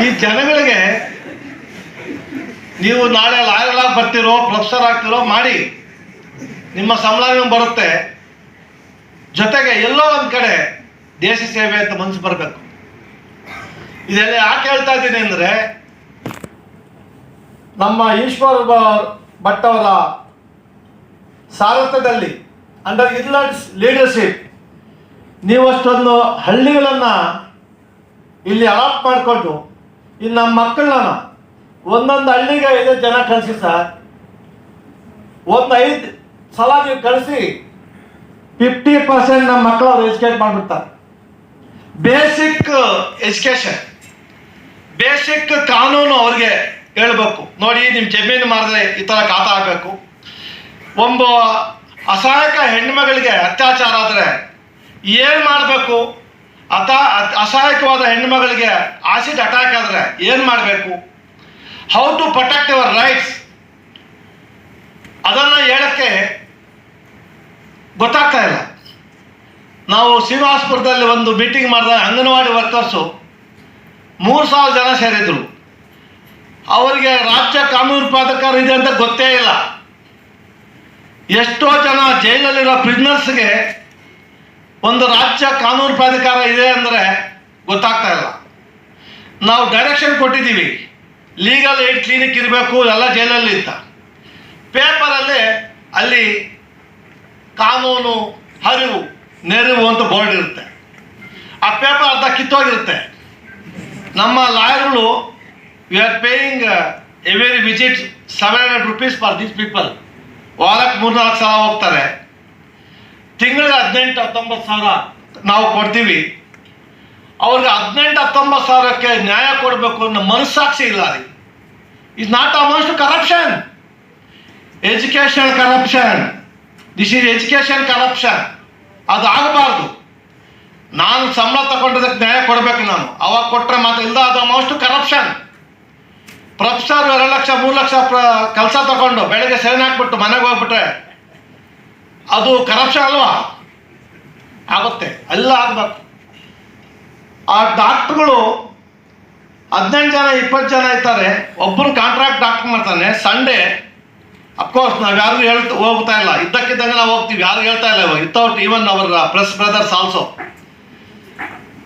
ಈ ಜನಗಳಿಗೆ ನೀವು ನಾಳೆ ಲಾಯರ್ ಆಗಿ ಬರ್ತಿರೋ, ಪ್ರೊಫೆಸರ್ ಆಗ್ತಿರೋ ಮಾಡಿ, ನಿಮ್ಮ ಸಂಬಳ ಬರುತ್ತೆ. ಜೊತೆಗೆ ಎಲ್ಲೋ ಒಂದು ಕಡೆ ದೇಶ ಸೇವೆ ಅಂತ ಮನಸ್ಸು ಬರಬೇಕು. ಇದೆಲ್ಲ ಯಾಕೆ ಹೇಳ್ತಾ ಇದ್ದೀನಿ ಅಂದರೆ, ನಮ್ಮ ಈಶ್ವರ್ ಭಟ್ ಅವರ ಸಾರಥ್ಯದಲ್ಲಿ ಅಂಡರ್ ಇರ್ಲೆಟ್ಸ್ ಲೀಡರ್ಶಿಪ್ ನೀವು ಅಷ್ಟೊಂದು ಹಳ್ಳಿಗಳನ್ನು ಇಲ್ಲಿ ಅಡಾಪ್ಟ್ ಮಾಡಿಕೊಂಡು ಇನ್ನು ನಮ್ಮ ಮಕ್ಕಳನ್ನ ಒಂದೊಂದು ಹಳ್ಳಿಗೆ 5 ಜನ ಕಳಿಸಿ ಸರ್. ಒಂದು 5 ಸಲ ನೀವು ಕಳಿಸಿ 50% ನಮ್ಮ ಮಕ್ಕಳು ಅವ್ರು ಎಜುಕೇಟ್ ಮಾಡಿಬಿಡ್ತಾರೆ. ಬೇಸಿಕ್ ಎಜುಕೇಶನ್, ಬೇಸಿಕ್ ಕಾನೂನು ಅವ್ರಿಗೆ ಹೇಳ್ಬೇಕು. ನೋಡಿ, ನಿಮ್ಮ ಜಮೀನು ಮಾರಿದ್ರೆ ಈ ಥರ ಖಾತಾ ಆಗಬೇಕು. ಒಬ್ಬ ಅಸಹಾಯಕ ಹೆಣ್ಮಗಳಿಗೆ ಅತ್ಯಾಚಾರ ಆದರೆ ಏನು ಮಾಡಬೇಕು, ಅಸಹಾಯಕವಾದ ಹೆಣ್ಮಗಳಿಗೆ ಆಸಿಡ್ ಅಟ್ಯಾಕ್ ಆದರೆ ಏನು ಮಾಡಬೇಕು, how to protect your rights, ಅದನ್ನು ಹೇಳೋಕ್ಕೆ ಗೊತ್ತಾಗ್ತಾ ಇಲ್ಲ. ನಾವು ಶ್ರೀನಿವಾಸಪುರದಲ್ಲಿ ಒಂದು ಮೀಟಿಂಗ್ ಮಾಡಿದಾಗ ಅಂಗನವಾಡಿ ವರ್ಕರ್ಸು 3,000 ಜನ ಸೇರಿದ್ರು. ಅವರಿಗೆ ರಾಜ್ಯ ಕಾನೂನು ಪ್ರಾಧಿಕಾರ ಇದೆ ಅಂತ ಗೊತ್ತೇ ಇಲ್ಲ. ಎಷ್ಟೋ ಜನ ಜೈಲಲ್ಲಿರೋ ಪ್ರಿಸ್ನರ್ಸ್ಗೆ ಒಂದು ರಾಜ್ಯ ಕಾನೂನು ಪ್ರಾಧಿಕಾರ ಇದೆ ಅಂದರೆ ಗೊತ್ತಾಗ್ತಾ ಇಲ್ಲ. ನಾವು ಡೈರೆಕ್ಷನ್ ಕೊಟ್ಟಿದ್ದೀವಿ, ಲೀಗಲ್ ಏಡ್ ಕ್ಲಿನಿಕ್ ಇರಬೇಕು ಎಲ್ಲ ಜೈಲಲ್ಲಿ ಅಂತ. ಪೇಪರಲ್ಲಿ ಅಲ್ಲಿ ಕಾನೂನು ಹರಿವು ನೆರವು ಅಂತ ಬೋರ್ಡ್ ಇರುತ್ತೆ. ಆ ಪೇಪರ್ ಅರ್ಧ ಕಿತ್ತೋಗಿರುತ್ತೆ. ನಮ್ಮ ಲಾಯರ್ಗಳು we are paying every visit 700 rupees for these people. ವಾರಕ್ಕೆ 3-4 ಸಲ ಹೋಗ್ತಾರೆ. ತಿಂಗಳಿಗೆ 18-19 ಸಾವಿರ ನಾವು ಕೊಡ್ತೀವಿ. ಅವ್ರಿಗೆ 18-19 ಸಾವಿರಕ್ಕೆ ನ್ಯಾಯ ಕೊಡಬೇಕು ಅನ್ನೋ ಮನಸ್ಸಾಕ್ಷಿ ಇಲ್ಲ ರೀ. Is not amount to corruption, education corruption. This is education corruption. ಅದು ಆಗಬಾರ್ದು. ನಾನು ಸಂಬಳ ತಗೊಂಡಿದ್ದಕ್ಕೆ ನ್ಯಾಯ ಕೊಡಬೇಕು ನಾನು, ಅವಾಗ ಕೊಟ್ಟರೆ ಮಾತ್ರ. ಇಲ್ಲ, ಅದು ಅಮೌಸ್ಟ್ ಕರಪ್ಷನ್. ಪ್ರೊಫೆಸರ್ 2 ಲಕ್ಷ 3 ಲಕ್ಷ ಕೆಲಸ ತಗೊಂಡು ಬೆಳಗ್ಗೆ ಸೈನ್ ಹಾಕ್ಬಿಟ್ಟು ಮನೆಗೆ ಹೋಗ್ಬಿಟ್ರೆ ಅದು ಕರಪ್ಷನ್ ಅಲ್ವಾ? ಆಗುತ್ತೆ, ಎಲ್ಲ ಆಗಬೇಕು. ಆ ಡಾಕ್ಟ್ರುಗಳು 18 ಜನ 20 ಜನ ಇರ್ತಾರೆ. ಒಬ್ಬರು ಕಾಂಟ್ರಾಕ್ಟ್ ಡಾಕ್ಟರ್ ಮಾಡ್ತಾನೆ. ಸಂಡೇ ಅಫ್ಕೋರ್ಸ್ ನಾವು ಯಾರಿಗೂ ಹೋಗ್ತಾ ಇಲ್ಲ, ಇದ್ದಕ್ಕಿದ್ದಂಗೆ ನಾವು ಹೋಗ್ತೀವಿ, ಯಾರು ಹೇಳ್ತಾ ಇಲ್ಲ ಇವಾಗ, without even our press brothers also.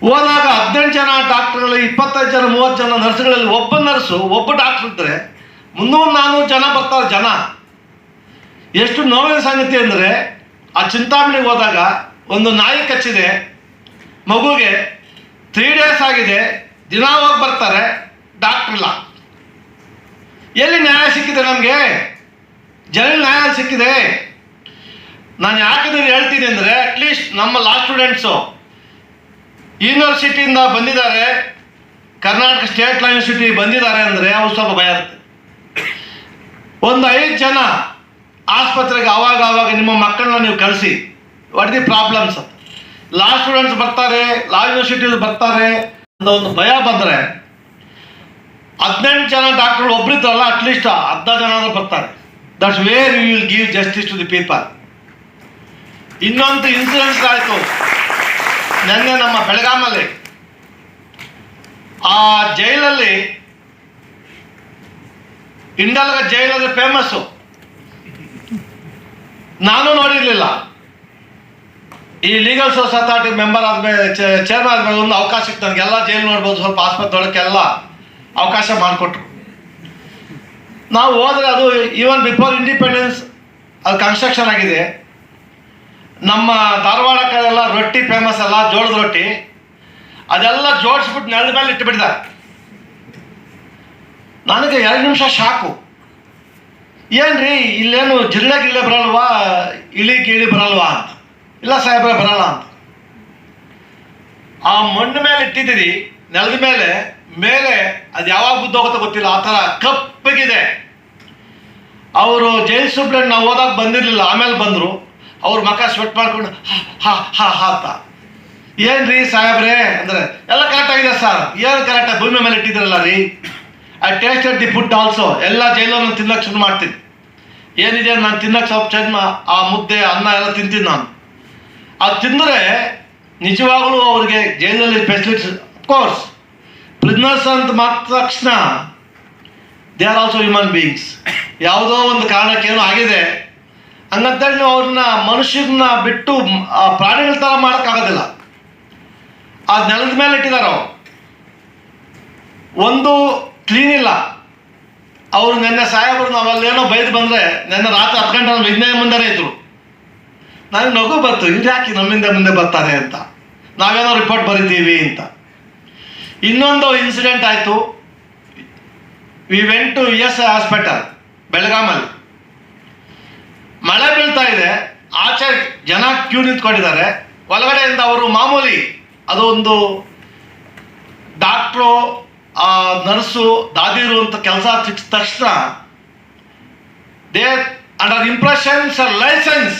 ಹೋದಾಗ 18 ಜನ ಡಾಕ್ಟರ್ಗಳು, 25 ಜನ 30 ಜನ ನರ್ಸ್ಗಳಲ್ಲಿ ಒಬ್ಬ ನರ್ಸು ಒಬ್ಬ ಡಾಕ್ಟರ್ ಇದ್ದರೆ 300-400 ಜನ ಬರ್ತಾರೆ ಜನ. ಎಷ್ಟು ನೋವಿನ ಸಂಗತಿ ಅಂದರೆ, ಆ ಚಿಂತಾಮಣಿಗೆ ಹೋದಾಗ ಒಂದು ನಾಯಿ ಕಚ್ಚಿದೆ ಮಗುಗೆ, 3 days ಆಗಿದೆ, ದಿನ ಹೋಗಿ ಬರ್ತಾರೆ, ಡಾಕ್ಟ್ರ್ ಇಲ್ಲ. ಎಲ್ಲಿ ನ್ಯಾಯ ಸಿಕ್ಕಿದೆ ನಮಗೆ? ಜೈಲ್ ನ್ಯಾಯ ಸಿಕ್ಕಿದೆ. ನಾನು ಯಾಕಿದ್ರೆ ಹೇಳ್ತೀನಿ ಅಂದರೆ, ಅಟ್ಲೀಸ್ಟ್ ನಮ್ಮ ಲಾ ಸ್ಟೂಡೆಂಟ್ಸು ಯೂನಿವರ್ಸಿಟಿಯಿಂದ ಬಂದಿದ್ದಾರೆ, ಕರ್ನಾಟಕ ಸ್ಟೇಟ್ ಲಾ ಯೂನಿವರ್ಸಿಟಿ ಬಂದಿದ್ದಾರೆ ಅಂದರೆ ಅವ್ರು ಸ್ವಲ್ಪ ಭಯ ಇರುತ್ತೆ. ಒಂದು 5 ಜನ ಆಸ್ಪತ್ರೆಗೆ ಆವಾಗ ನಿಮ್ಮ ಮಕ್ಕಳನ್ನ ನೀವು ಕಳಿಸಿ, what the problems. Law students ಬರ್ತಾರೆ, ಲಾ ಯೂನಿವರ್ಸಿಟಿಲಿ ಬರ್ತಾರೆ ಅಂತ ಒಂದು ಭಯ ಬಂದರೆ 18 ಜನ ಡಾಕ್ಟರ್ಗಳು ಒಬ್ಬರಿದ್ದಾರಲ್ಲ, ಅಟ್ಲೀಸ್ಟ್ 10 ಜನ ಬರ್ತಾರೆ. That's where you will give justice to the people. ಇನ್ನೊಂದು ಇನ್ಸಿಡೆನ್ಸ್ ಆಯಿತು ನಿನ್ನೆ ನಮ್ಮ ಬೆಳಗಾಮಲ್ಲಿ. ಆ ಜೈಲಲ್ಲಿ, ಇಂಡಲ್ಗ ಜೈಲಲ್ಲಿ ಫೇಮಸ್ಸು, ನಾನು ನೋಡಿರಲಿಲ್ಲ. ಈ ಲೀಗಲ್ ಸೋರ್ಸ್ ಅಥಾರಿಟಿ ಮೆಂಬರ್ ಆದಮೇಲೆ, ಚೇರ್ಮನ್ ಆದಮೇಲೆ ಒಂದು ಅವಕಾಶ ಸಿಕ್ತು ನನಗೆ. ಎಲ್ಲ ಜೈಲು ನೋಡ್ಬೋದು, ಸ್ವಲ್ಪ ಆಸ್ಪತ್ರೆ ಒಳಕ್ಕೆಲ್ಲ ಅವಕಾಶ ಮಾಡಿಕೊಟ್ರು. ನಾವು ಹೋದರೆ ಅದು ಈವನ್ ಬಿಫೋರ್ ಇಂಡಿಪೆಂಡೆನ್ಸ್ ಅದು ಕನ್ಸ್ಟ್ರಕ್ಷನ್ ಆಗಿದೆ. ನಮ್ಮ ಧಾರವಾಡ ಕಡೆಲ್ಲ ರೊಟ್ಟಿ ಫೇಮಸ್ ಅಲ್ಲ, ಜೋಳದ ರೊಟ್ಟಿ, ಅದೆಲ್ಲ ಜೋಡಿಸ್ಬಿಟ್ಟು ನೆಲದ ಮೇಲೆ ಇಟ್ಟುಬಿಟ್ಟಿದ್ದಾರೆ. ನನಗೆ 2 ನಿಮಿಷ ಶಾಕು. ಏನ್ರಿ ಇಲ್ಲೇನು ಜಿಲ್ಲೆ ಬರಲ್ವಾ, ಇಳಿ ಬರಲ್ವಾ ಅಂತ. ಇಲ್ಲ ಸಾಹೇಬ್ರೆ ಬರಲ್ಲ ಅಂತ. ಆ ಮಣ್ಣು ಮೇಲೆ ಇಟ್ಟಿದ್ದೀರಿ, ನೆಲದ ಮೇಲೆ ಅದು ಯಾವಾಗ ಬುದ್ಧೋಗುತ್ತೋ ಗೊತ್ತಿಲ್ಲ, ಆ ಥರ ಕಪ್ಪಗಿದೆ. ಅವರು ಜೈಲ್ ಸೂಪ್ರೆಂಟ್ ನಾವು ಹೋದಾಗ ಬಂದಿರಲಿಲ್ಲ, ಆಮೇಲೆ ಬಂದರು. ಅವ್ರ ಮಕ್ಕ ಸ್ವೆಟ್ ಮಾಡ್ಕೊಂಡು ಹಾ ಅಂತ. ಏನ್ರಿ ಸಾಹೇಬ್ರೆ ಅಂದರೆ, ಎಲ್ಲ ಕರೆಕ್ಟಾಗಿದೆ ಸರ್. ಏನು ಕರೆಕ್ಟಾಗಿ ಭೂಮಿ ಮೇಲೆ ಇಟ್ಟಿದ್ದೀರಲ್ಲ ರೀ. I tasted the food also. ಎಲ್ಲ ಜೈಲನ್ನು ತಿನ್ನಕ್ಕೆ ಶುರು ಮಾಡ್ತೀನಿ. ಏನಿದೆ ನಾನು ತಿನ್ನಕ್ಕೆ ಸ್ವಲ್ಪ ಚೆನ್ನ, ಆ ಮುದ್ದೆ ಅನ್ನ ಎಲ್ಲ ತಿಂತೀನಿ ನಾನು. ಅದು ತಿಂದರೆ ನಿಜವಾಗ್ಲೂ ಅವ್ರಿಗೆ ಜೈಲಲ್ಲಿ ಫೆಸಿಲಿಟೀಸ್, ಅಫ್ಕೋರ್ಸ್ ಪ್ರಿಸ್ನರ್ಸ್ ಅಂತ ಮಾತ್ರ ತಕ್ಷಣ they are also human beings. ಯಾವುದೋ ಒಂದು ಕಾರಣಕ್ಕೇನೋ ಆಗಿದೆ ಹಂಗಂತೇಳಿ ನೀವು ಅವ್ರನ್ನ ಮನುಷ್ಯರನ್ನ ಬಿಟ್ಟು ಪ್ರಾಣಿಗಳ ಥರ ಮಾಡೋಕ್ಕಾಗೋದಿಲ್ಲ. ಆ ನೆಲದ ಮೇಲೆ ಇಟ್ಟಿದ್ದಾರೆ. ಒಂದು ಕ್ಲೀನ್ ಇಲ್ಲ. ಅವರು ನಿನ್ನೆ ಸಾಹೇಬರು ನಾವಲ್ಲೇನೋ ಬೈದು ಬಂದರೆ, ನಿನ್ನೆ ರಾತ್ರಿ 10 ಗಂಟೆ ವಿಜ್ಞಾನ ಮುಂದೆನೇ ಇದ್ರು. ನನಗೆ ನಗು ಬರ್ತು, ಇವ್ರು ಯಾಕೆ ನಮ್ಮಿಂದ ಮುಂದೆ ಬರ್ತಾರೆ ಅಂತ, ನಾವೇನೋ ರಿಪೋರ್ಟ್ ಬರಿತೀವಿ ಅಂತ. ಇನ್ನೊಂದು ಇನ್ಸಿಡೆಂಟ್ ಆಯಿತು. We went to ESI hospital ಬೆಳಗಾಮಲ್ಲಿ. ಮಳೆ ಬೀಳ್ತಾ ಇದೆ, ಆಚೆ ಜನ ಕ್ಯೂ ನಿಂತ್ಕೊಂಡಿದ್ದಾರೆ. ಒಳಗಡೆಯಿಂದ ಅವರು ಮಾಮೂಲಿ ಅದೊಂದು ಡಾಕ್ಟ್ರು, ನರ್ಸು, ದಾದಿರು ಅಂತ ಕೆಲಸ ಸಿಕ್ಕ ತಕ್ಷಣ they under impressions are license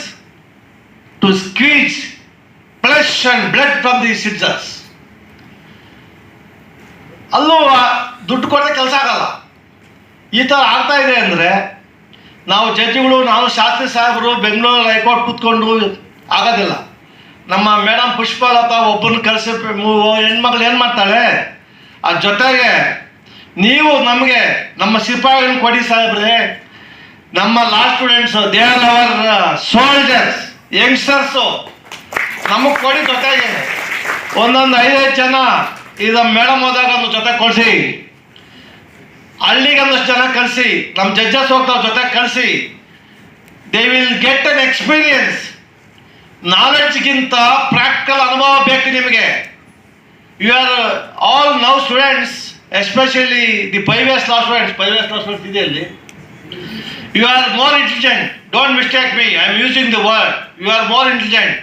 to squeeze flesh and blood from the citizens. ಅಲ್ಲೂ ದುಡ್ಡು ಕೊಟ್ಟರೆ ಕೆಲಸ ಆಗಲ್ಲ. ಈ ಥರ ಆಗ್ತಾ ಇದೆ ಅಂದರೆ ನಾವು ಜಡ್ಜಿಗಳು, ನಾವು ಶಾಸ್ತ್ರಿ ಸಾಹೇಬರು ಬೆಂಗಳೂರಲ್ಲಿ ಹೈಕೋರ್ಟ್ ಕೂತ್ಕೊಂಡು ಆಗೋದಿಲ್ಲ. ನಮ್ಮ ಮೇಡಮ್ ಪುಷ್ಪಲತಾ ಒಬ್ಬನ ಕಳಿಸಿ ಹೆಣ್ಮಕ್ಳು ಏನು ಮಾಡ್ತಾಳೆ, ಆ ಜೊತೆಗೆ ನೀವು ನಮಗೆ ನಮ್ಮ ಸಿಪಾಯಿಗಳನ್ನ ಕೊಡಿ ಸಾಹೇಬ್ರೆ, ನಮ್ಮ law students, they are our soldiers, youngsters, ನಮಗೆ ಕೊಡಿ. ಜೊತೆಗೆ ಒಂದೊಂದು 5-5 ಜನ ಈಗ ಮೇಡಮ್ ಹೋದಾಗ ಒಂದು ಜೊತೆ ಕಳಿಸಿ, ಹಳ್ಳಿಗೆ ಒಂದಷ್ಟು ಜನ ಕಳಿಸಿ, ನಮ್ಮ ಜಡ್ಜಸ್ ಹೋಗ್ತಾವ ಜೊತೆ ಕಳಿಸಿ. They will get an experience. ನಾಲೆಡ್ಜ್ಗಿಂತ ಪ್ರಾಕ್ಟಿಕಲ್ ಅನುಭವ ಬೇಕು ನಿಮಗೆ. You are all now students, especially the 5 years law students, 5 years law students ಇದೆ ಅಲ್ಲಿ. You are more intelligent, don't mistake me, I am using the word. You are more intelligent.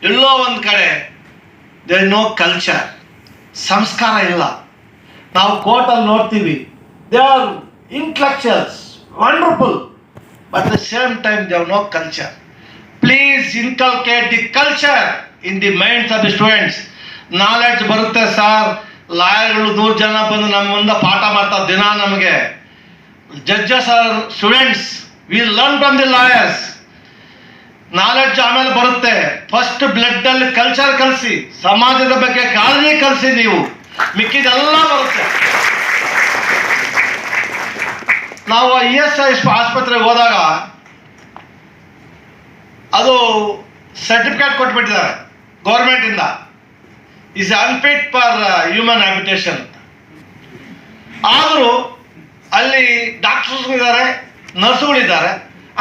ಎಲ್ಲೋ ಒಂದು ಕಡೆ there no culture, ಸಂಸ್ಕಾರ ಇಲ್ಲ. ನಾವು ಕೋರ್ಟಲ್ಲಿ ನೋಡ್ತೀವಿ, they are intellectuals, wonderful, but at the same time they have no culture. Please inculcate the culture in the minds of the students. Knowledge ಬರುತ್ತೆ sir. ಲಾಯರ್ಗಳು 100 ಜನ ಬಂದು ನಮ್ಮ ಮುಂದೆ ಪಾಠ ಮಾಡ್ತಾರೆ ದಿನ. ನಮಗೆ judges are students, will learn from the lawyers. Knowledge ಆಮೇಲೆ ಬರುತ್ತೆ. ಫಸ್ಟ್ ಬ್ಲಡ್ ಅಲ್ಲಿ ಕಲ್ಚರ್ ಕಲಿಸಿ, ಸಮಾಜದ ಬಗ್ಗೆ ಕಾಳಜಿ ಕಲಿಸಿ, ನೀವು ಮಿಕ್ಕಿದೆಲ್ಲ ಬರುತ್ತೆ. ನಾವು ESI ಆಸ್ಪತ್ರೆಗೆ ಹೋದಾಗ ಅದು ಸರ್ಟಿಫಿಕೇಟ್ ಕೊಟ್ಬಿಟ್ಟಿದ್ದಾರೆ ಗೌರ್ಮೆಂಟಿಂದ, is unfit for human habitation. ಆದರೂ ಅಲ್ಲಿ ಡಾಕ್ಟರ್ಸ್ಗಳಿದ್ದಾರೆ, ನರ್ಸ್ಗಳಿದ್ದಾರೆ.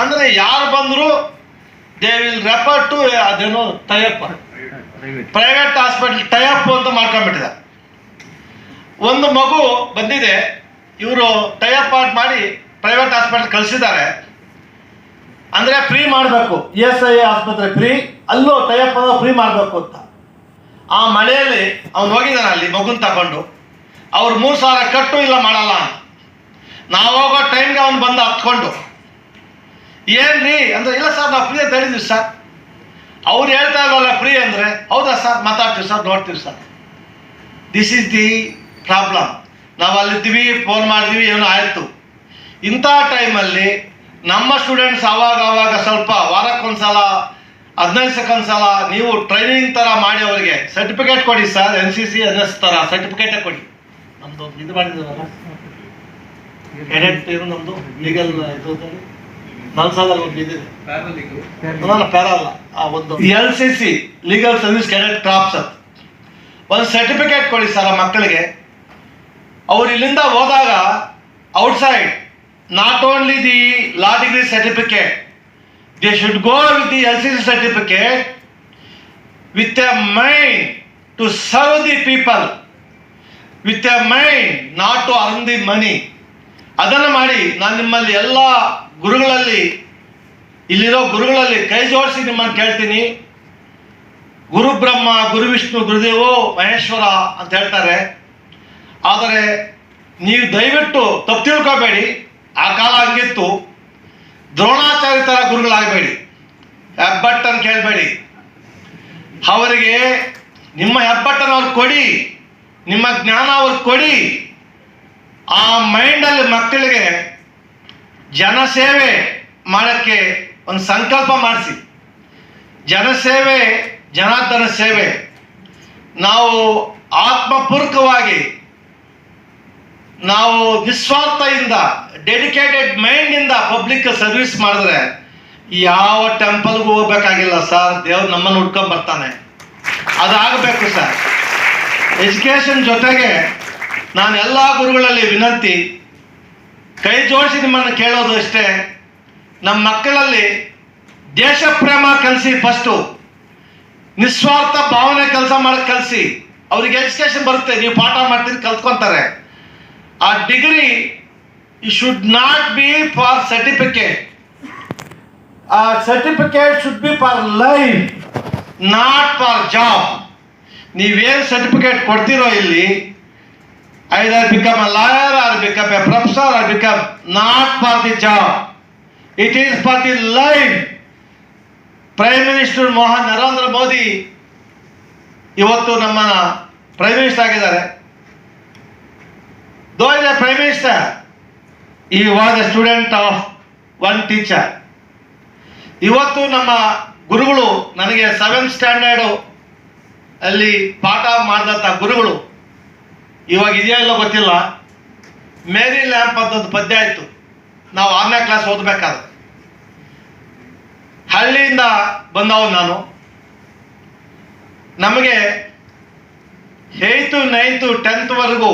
ಅಂದರೆ ಯಾರು ಬಂದರೂ ದೇ ವಿಲ್ ರೆಫರ್ ಟು ಅದೇನೋ ಟೈಅಪ್, ಪ್ರೈವೇಟ್ ಹಾಸ್ಪಿಟಲ್ ಟೈಅಪ್ ಅಂತ ಮಾಡ್ಕೊಂಡ್ಬಿಟ್ಟಿದ್ದಾರೆ. ಒಂದು ಮಗು ಬಂದಿದೆ, ಇವರು ಟೈಅಪ್ ಮಾಡಿ ಪ್ರೈವೇಟ್ ಹಾಸ್ಪಿಟಲ್ ಕಳಿಸಿದ್ದಾರೆ. ಅಂದರೆ ಫ್ರೀ ಮಾಡಬೇಕು, ESI ಆಸ್ಪತ್ರೆ ಫ್ರೀ, ಅಲ್ಲೂ ಟೈಅಪ್ ಫ್ರೀ ಮಾಡಬೇಕು ಅಂತ. ಆ ಮಳೆಯಲ್ಲಿ ಅವ್ನು ಹೋಗಿದ್ದಾನೆ ಅಲ್ಲಿ ಮಗುನ ತಗೊಂಡು. ಅವ್ರು 3,000 ಕಟ್ಟು ಇಲ್ಲ ಮಾಡಲ್ಲ ಅಂತ. ನಾವು ಹೋಗೋ ಟೈಮ್ಗೆ ಅವ್ನು ಬಂದು ಹತ್ಕೊಂಡು, ಏನ್ರಿ ಅಂದರೆ, ಇಲ್ಲ ಸರ್ ನಾವು ಫ್ರೀ ಅಂತ ಹೇಳಿದ್ವಿ ಸರ್. ಅವ್ರು ಹೇಳ್ತಾ ಇಲ್ವಲ್ಲ ಫ್ರೀ ಅಂದರೆ, ಹೌದಾ ಸರ್, ಮಾತಾಡ್ತೀವಿ ಸರ್, ನೋಡ್ತೀವಿ sir. This is the problem. ನಾವು ಅಲ್ಲಿದ್ದೀವಿ, ಫೋನ್ ಮಾಡಿದ್ವಿ, ಏನೋ ಆಯಿತು. ಇಂಥ ಟೈಮಲ್ಲಿ ನಮ್ಮ ಸ್ಟೂಡೆಂಟ್ಸ್ ಆವಾಗ ಸ್ವಲ್ಪ ವಾರಕ್ಕೊಂದ್ಸಲ, 15 ಸೆಕೆಂಡ್ಸಲ ನೀವು ಟ್ರೈನಿಂಗ್ ಥರ ಮಾಡಿ ಅವರಿಗೆ ಸರ್ಟಿಫಿಕೇಟ್ ಕೊಡಿ ಸರ್. NCC NS ಥರ ಸರ್ಟಿಫಿಕೇಟೇ ಕೊಡಿ. ನಮ್ಮದು ಇದು ಮಾಡಿದ್ದೀವಲ್ಲ ಎಡೆಟ್, ಇದು ನಮ್ಮದು ಲೀಗಲ್ ಇದು ನಲ್ಸಾದಲ್ಲಿ ಒಂದು ಇದಿದೆ, ನಾನು ಪ್ಯಾರ ಅಲ್ಲ, ಒಂದು LCC legal service cadet crops ಅಂತ ಒಂದು ಸರ್ಟಿಫಿಕೇಟ್ ಕೊಡಿ ಸರ್ ಆ ಮಕ್ಕಳಿಗೆ. ಅವ್ರು ಇಲ್ಲಿಂದ ಹೋದಾಗ outside not only the law degree certificate, they should go with the LCC certificate with a mind to serve the people, with a mind not to earn the money. ಅದನ್ನು ಮಾಡಿ ನಾನು ನಿಮ್ಮಲ್ಲಿ ಎಲ್ಲ ಗುರುಗಳಲ್ಲಿ, ಇಲ್ಲಿರೋ ಗುರುಗಳಲ್ಲಿ ಕೈ ಜೋಡಿಸಿ ನಿಮ್ಮನ್ನು ಕೇಳ್ತೀನಿ. ಗುರು ಬ್ರಹ್ಮ, ಗುರು ವಿಷ್ಣು, ಗುರುದೇವೋ ಮಹೇಶ್ವರ ಅಂತ ಹೇಳ್ತಾರೆ. ಆದರೆ ನೀವು ದಯವಿಟ್ಟು ತಪ್ಪು ತಿಳ್ಕೋಬೇಡಿ, ಆ ಕಾಲ ಹಂಗಿತ್ತು. ದ್ರೋಣಾಚಾರ್ಯ ಥರ ಗುರುಗಳಾಗಬೇಡಿ, ಹೆಬ್ಬಟ್ಟನ್ನು ಕೇಳಬೇಡಿ. ಅವರಿಗೆ ನಿಮ್ಮ ಹೆಬ್ಬಟ್ಟನ್ನು ಅವ್ರಿಗೆ ಕೊಡಿ, ನಿಮ್ಮ ಜ್ಞಾನ ಅವ್ರಿಗೆ ಕೊಡಿ. ಆ ಮೈಂಡಲ್ಲಿ ಮಕ್ಕಳಿಗೆ ಜನಸೇವೆ ಮಾಡೋಕ್ಕೆ ಒಂದು ಸಂಕಲ್ಪ ಮಾಡಿಸಿ. ಜನಸೇವೆ, ಜನಾರ್ದನ ಸೇವೆ. ನಾವು ಆತ್ಮಪೂರ್ವಕವಾಗಿ, ನಾವು ನಿಸ್ವಾರ್ಥದಿಂದ, ಡೆಡಿಕೇಟೆಡ್ ಮೈಂಡಿಂದ ಪಬ್ಲಿಕ್ ಸರ್ವಿಸ್ ಮಾಡಿದ್ರೆ ಯಾವ ಟೆಂಪಲ್ಗೂ ಹೋಗ್ಬೇಕಾಗಿಲ್ಲ ಸರ್. ದೇವ್ರು ನಮ್ಮನ್ನು ಹುಡ್ಕೊಂಡ್ ಬರ್ತಾನೆ. ಅದಾಗಬೇಕು ಸರ್. ಎಜುಕೇಷನ್ ಜೊತೆಗೆ ನಾನು ಎಲ್ಲ ಗುರುಗಳಲ್ಲಿ ವಿನಂತಿ, ಕೈ ಜೋಡಿಸಿ ನಿಮ್ಮನ್ನು ಕೇಳೋದು ಅಷ್ಟೇ, ನಮ್ಮ ಮಕ್ಕಳಲ್ಲಿ ದೇಶ ಪ್ರೇಮ ಕಲಿಸಿ. ಫಸ್ಟು ನಿಸ್ವಾರ್ಥ ಭಾವನೆ ಕೆಲಸ ಮಾಡೋಕ್ಕೆ ಕಲಿಸಿ. ಅವ್ರಿಗೆ ಎಜುಕೇಷನ್ ಬರುತ್ತೆ, ನೀವು ಪಾಠ ಮಾಡ್ತೀರಿ, ಕಲ್ತ್ಕೊಂತಾರೆ. ಆ degree should not be for certificate. ಆ certificate should be for life, not for job. ನೀವೇನು ಸರ್ಟಿಫಿಕೇಟ್ ಕೊಡ್ತೀರೋ ಇಲ್ಲಿ, either become a lawyer or become a professor or become not for the job, it is for the life. Prime minister Narendra Modi ಇವತ್ತು ನಮ್ಮ prime minister ಆಗಿದ್ದಾರೆ. Though is a prime minister, he was a student of one teacher. ಇವತ್ತು ನಮ್ಮ ಗುರುಗಳು, ನನಗೆ 7th standard ಅಲ್ಲಿ ಪಾಠ ಮಾಡಿದಂಥ ಗುರುಗಳು ಇವಾಗ ಇದೆಯೋ ಇಲ್ಲೋ ಗೊತ್ತಿಲ್ಲ, ಮೇರಿ ಲ್ಯಾಂಪ್ ಅಂತ ಒಂದು ಪದ್ಯ ಆಯಿತು, ನಾವು 6ನೇ ಕ್ಲಾಸ್ ಓದಬೇಕಾದ್ರೆ. ಹಳ್ಳಿಯಿಂದ ಬಂದವ ನಾನು. ನಮಗೆ 8th 9th 10th ವರೆಗೂ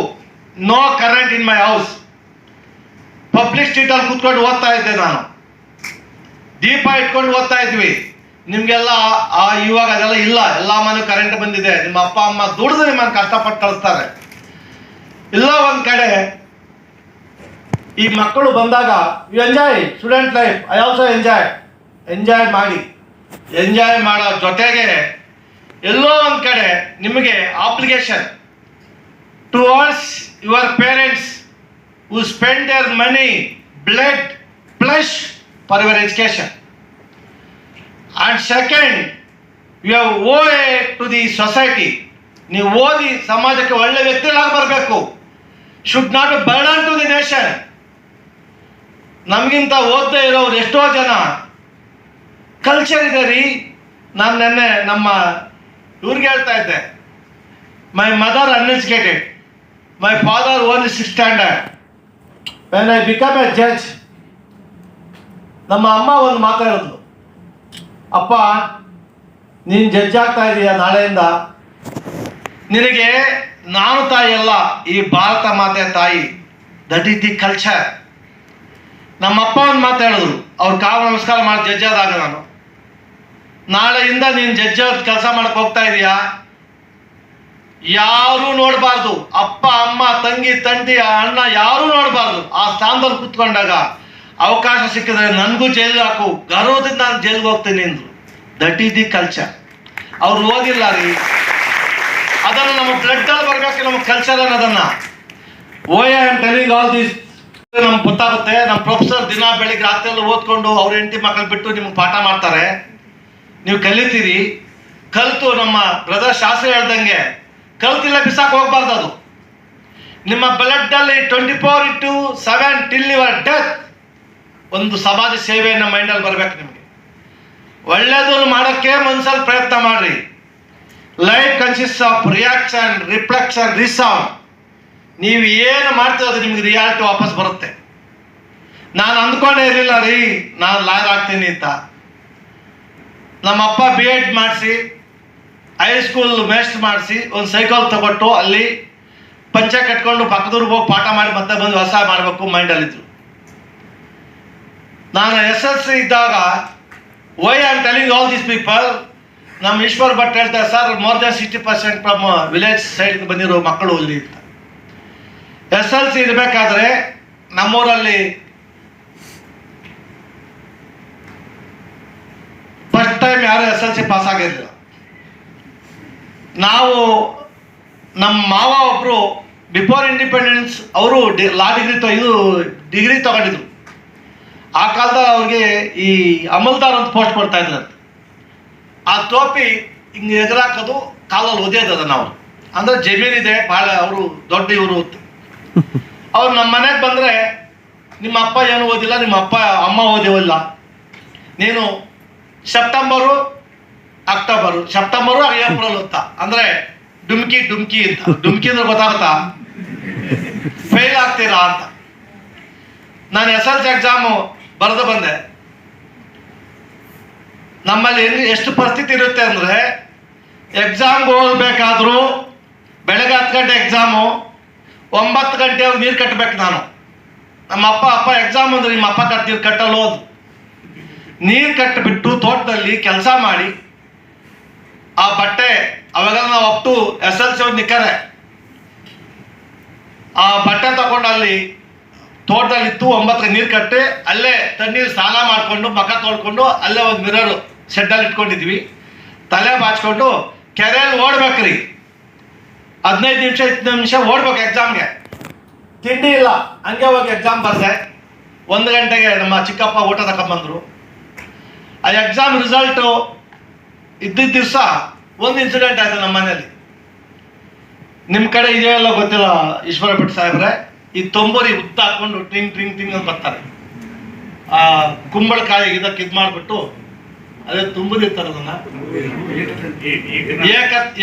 no current in my house. Public ಸ್ಟ್ರೀಟಲ್ಲಿ ಕೂತ್ಕೊಂಡು ಓದ್ತಾ ಇದ್ದೆ ನಾನು, ದೀಪ ಇಟ್ಕೊಂಡು ಓದ್ತಾ ಇದ್ವಿ. ನಿಮಗೆಲ್ಲ ಇವಾಗ ಅದೆಲ್ಲ ಇಲ್ಲ, ಎಲ್ಲ ಮನೆ ಕರೆಂಟ್ ಬಂದಿದೆ. ನಿಮ್ಮ ಅಪ್ಪ ಅಮ್ಮ ದುಡಿದು ನಿಮ್ಮನ್ನು ಕಷ್ಟಪಟ್ಟು ಕಳಿಸ್ತಾರೆ. ಇಲ್ಲ ಒಂದು ಕಡೆ ಈ ಮಕ್ಕಳು ಬಂದಾಗ you enjoy student life, I also enjoy ಮಾಡಿ, ಎಂಜಾಯ್ ಮಾಡೋ ಜೊತೆಗೆ ಎಲ್ಲೋ ಒಂದು ಕಡೆ ನಿಮಗೆ obligation towards your parents who spend their money, blood, flesh for your education. And second, you have owed to the society. ನೀವು ಓದಿ ಸಮಾಜಕ್ಕೆ ಒಳ್ಳೆ ವ್ಯಕ್ತಿಗಳಾಗಿ ಬರಬೇಕು. Should not burden to the nation. ನಮಗಿಂತ ಓದದೇ ಇರೋರು ಎಷ್ಟೋ ಜನ ಕಲ್ಚರ್ ಇದೆ ರೀ. ನಾನು ನೆನ್ನೆ ನಮ್ಮ ಇವ್ರಿಗೆ ಹೇಳ್ತಾ ಇದ್ದೆ, my mother uneducated, my father only 6th standard. When I become A judge, ನಮ್ಮ ಅಮ್ಮ ಒಂದು ಮಾತಾಡಿದ್ಲು, ಅಪ್ಪ ನೀನು ಜಡ್ಜ್ ಆಗ್ತಾ ಇದೀಯ ನಾಳೆಯಿಂದ, ನಿನಗೆ ನಾನು ತಾಯಿ ಅಲ್ಲ, ಈ ಭಾರತ ಮಾತೆ ತಾಯಿ. That is the culture. ನಮ್ಮಪ್ಪ ಒಂದು ಮಾತು ಹೇಳಿದ್ರು, ಅವ್ರ ಕಾಲು ನಮಸ್ಕಾರ ಮಾಡಿ ಜಡ್ಜ್ ಆದಾಗ ನಾನು, ನಾಳೆಯಿಂದ ನೀನು ಜಡ್ಜ್ ಕೆಲಸ ಮಾಡಕ್ಕೆ ಹೋಗ್ತಾ ಇದೀಯಾ, ಯಾರೂ ನೋಡಬಾರ್ದು, ಅಪ್ಪ ಅಮ್ಮ ತಂಗಿ ತಂದಿ ಅಣ್ಣ ಯಾರೂ ನೋಡಬಾರ್ದು. ಆ ಸ್ಥಾನದಲ್ಲಿ ಕೂತ್ಕೊಂಡಾಗ ಅವಕಾಶ ಸಿಕ್ಕಿದ್ರೆ ನನಗೂ ಜೈಲಿಗೆ ಹಾಕು, ಗರ್ವದಿಂದ ನಾನು ಜೈಲಿಗೆ ಹೋಗ್ತೀನಿ ಅಂದರು. That is the culture. ಅವ್ರು ಓದಿಲ್ಲ ರೀ, ಅದನ್ನು ನಮ್ಮ ಬ್ಲಡ್ಡಲ್ಲಿ ಬರಬೇಕು, ನಮ್ಮ ಕಲ್ಚರ್ ಅನ್ನೋದನ್ನು. I am telling all this. ನಮ್ಗೆ ಗೊತ್ತಾಗುತ್ತೆ, ನಮ್ಮ ಪ್ರೊಫೆಸರ್ ದಿನ ಬೆಳಿಗ್ಗೆ ರಾತ್ರಿಯಲ್ಲಿ ಓದ್ಕೊಂಡು ಅವ್ರ ಹೆಂಡತಿ ಮಕ್ಕಳು ಬಿಟ್ಟು ನಿಮ್ಗೆ ಪಾಠ ಮಾಡ್ತಾರೆ, ನೀವು ಕಲಿತೀರಿ. ಕಲಿತು ನಮ್ಮ ಬ್ರದರ್ ಶಾಸ್ತ್ರಿ ಹೇಳ್ದಂಗೆ ಕಲ್ತಿಲ್ಲ ಬಿಸಾಕ್ ಹೋಗ್ಬಾರ್ದು. ಅದು ನಿಮ್ಮ ಬ್ಲಡ್ಡಲ್ಲಿ 24/7 ಟಿಲ್ ಯುವರ್ ಡೆತ್ ಒಂದು ಸಮಾಜ ಸೇವೆಯನ್ನು ಮೈಂಡಲ್ಲಿ ಬರಬೇಕು ನಿಮಗೆ. ಒಳ್ಳೆಯದನ್ನು ಮಾಡೋಕ್ಕೆ ಮನಸ್ಸಲ್ಲಿ ಪ್ರಯತ್ನ ಮಾಡಿರಿ. Life consist of reaction, reflection, resound. ನೀವು ಏನು ಮಾಡ್ತೀರೋ ಅದು ನಿಮ್ಗೆ ರಿಯಾಲಿಟಿ ವಾಪಸ್ ಬರುತ್ತೆ. ನಾನು ಅಂದ್ಕೊಂಡೇ ಇರಲಿಲ್ಲ ರೀ ನಾನು ಲಾಯರ್ ಆಗ್ತೀನಿ ಅಂತ. ನಮ್ಮಪ್ಪ B.Ed ಮಾಡಿಸಿ, ಹೈಸ್ಕೂಲ್ ಮೇಸ್ಟ್ ಮಾಡಿಸಿ, ಒಂದು ಸೈಕಲ್ ತಗೊಟ್ಟು ಅಲ್ಲಿ ಪಂಚೆ ಕಟ್ಕೊಂಡು ಪಕ್ಕದೂರ್ಗೆ ಹೋಗಿ ಪಾಠ ಮಾಡಿ ಮತ್ತೆ ಬಂದು ವ್ಯವಸಾಯ ಮಾಡಬೇಕು ಮೈಂಡಲ್ಲಿದ್ರು. ನಾನು SSC ಇದ್ದಾಗ Y I am telling all these people, ನಮ್ಮ ಈಶ್ವರ್ ಭಟ್ ಹೇಳ್ತಾರೆ, sir more than 60% from village side ಬಂದಿರೋ ಮಕ್ಕಳು ಇಲ್ಲಿ ಅಂತ. SLC ಇರಬೇಕಾದ್ರೆ ನಮ್ಮೂರಲ್ಲಿ ಫಸ್ಟ್ ಟೈಮ್ ಯಾರು SLC ಪಾಸ್ ಆಗಿರಲಿಲ್ಲ. ನಾವು ನಮ್ಮ ಮಾವ ಒಬ್ಬರು ಬಿಫೋರ್ ಇಂಡಿಪೆಂಡೆನ್ಸ್ ಅವರು ಲಾ ಡಿಗ್ರಿ ತಗೊಂಡಿದ್ರು. ಆ ಕಾಲದಲ್ಲಿ ಅವ್ರಿಗೆ ಈ ಅಮಲ್ದಾರ್ ಅಂತ ಪೋಸ್ಟ್ ಕೊಡ್ತಾ ಇದ್ರಂತೆ. ಆ ಟೋಪಿ ಹಿಂಗೆ ಎದುರಾಕೋದು, ಕಾಲಲ್ಲಿ ಒದೆಯೋದು ಅದನ್ನು ಅವರು. ಅಂದರೆ ಜಮೀನಿದೆ ಭಾಳ, ಅವರು ದೊಡ್ಡ ಇವರು. ಅವ್ರು ನಮ್ಮ ಮನೆಗೆ ಬಂದರೆ, ನಿಮ್ಮ ಅಪ್ಪ ಏನು ಓದಿಲ್ಲ, ನಿಮ್ಮ ಅಮ್ಮ ಓದಿವಲ್ಲ, ನೀನು ಸೆಪ್ಟೆಂಬರು ಏಪ್ರಿಲ್ ಅಂತ ಅಂದರೆ ಡುಮ್ಕಿ ಅಂತ. ಡುಮ್ಕಿ ಅಂದ್ರೆ ಗೊತ್ತಾಗುತ್ತಾ, ಫೇಲ್ ಆಗ್ತೀರಾ ಅಂತ. ನಾನು SLC ಎಕ್ಸಾಮು ಬರೆದು ಬಂದೆ. ನಮ್ಮಲ್ಲಿ ಎಷ್ಟು ಪರಿಸ್ಥಿತಿ ಇರುತ್ತೆ ಅಂದರೆ, ಎಕ್ಸಾಮ್ಗೆ ಹೋಗ್ಬೇಕಾದ್ರೂ ಬೆಳಗ್ಗೆ 10 ಗಂಟೆ ಎಕ್ಸಾಮು, 9 ಗಂಟೆಗೆ ನೀರು ಕಟ್ಟಬೇಕು ನಾನು. ನಮ್ಮ ಅಪ್ಪ ಎಕ್ಸಾಮ್ ಅಂದ್ರೆ ನಿಮ್ಮ ಅಪ್ಪ ಕಟ್ಟಲ್ಲ ಹೋದು. ನೀರು ಕಟ್ಟಿಬಿಟ್ಟು ತೋಟದಲ್ಲಿ ಕೆಲಸ ಮಾಡಿ, ಆ ಬಟ್ಟೆ ಅವಾಗ ನಾವು ಅಪ್ ಟು SLC ಒಂದು ನಿಕ್ಕರೆ, ಆ ಬಟ್ಟೆ ತಗೊಂಡು ಅಲ್ಲಿ ತೋಟದಲ್ಲಿತ್ತು, 9ಕ್ಕೆ ನೀರು ಕಟ್ಟಿ ಅಲ್ಲೇ ತಣ್ಣೀರು ಸ್ನಾನ ಮಾಡಿಕೊಂಡು ಮಖ ತೊಳ್ಕೊಂಡು ಅಲ್ಲೇ ಒಂದು ಮಿರರು ಶೆಡ್ಡಲ್ಲಿ ಇಟ್ಕೊಂಡಿದ್ವಿ. ತಲೆ ಬಾಚ್ಕೊಂಡು ಕೆರೆಯಲ್ಲಿ ಓಡ್ಬೇಕ್ರಿ. 15 ನಿಮಿಷ 20 ನಿಮಿಷ ಓಡ್ಬೇಕು ಎಕ್ಸಾಮ್ಗೆ. ತಿಂಡಿ ಇಲ್ಲ, ಹಂಗೆ ಹೋಗಿ ಎಕ್ಸಾಮ್ ಬರೆದೆ. 1 ಗಂಟೆಗೆ ನಮ್ಮ ಚಿಕ್ಕಪ್ಪ ಊಟ ತಗೊಂಡ್ಬಂದರು. ಆ ಎಕ್ಸಾಮ್ ರಿಸಲ್ಟು ಇದ್ದಿದ್ದ ದಿವಸ ಒಂದು ಇನ್ಸಿಡೆಂಟ್ ಆಯಿತು ನಮ್ಮ ಮನೇಲಿ. ನಿಮ್ಮ ಕಡೆ ಇದೆಯಲ್ಲ ಗೊತ್ತಿಲ್ಲ ಈಶ್ವರ ಭಟ್ ಸಾಹೇಬ್ರೆ, ಈ ತೊಂಬರಿ ಉದ್ದ ಹಾಕೊಂಡು ಟಿಂಗ್ ಟಿಂಗ್ ಟಿಂಗ್ ಅಂತ ಬರ್ತಾರೆ. ಆ ಕುಂಬಳಕಾಯಿ ಇದಕ್ಕೆ ಇದು ಮಾಡಿಬಿಟ್ಟು ಅದೇ ತುಂಬಿರ್ತಾರೆ ಅದನ್ನ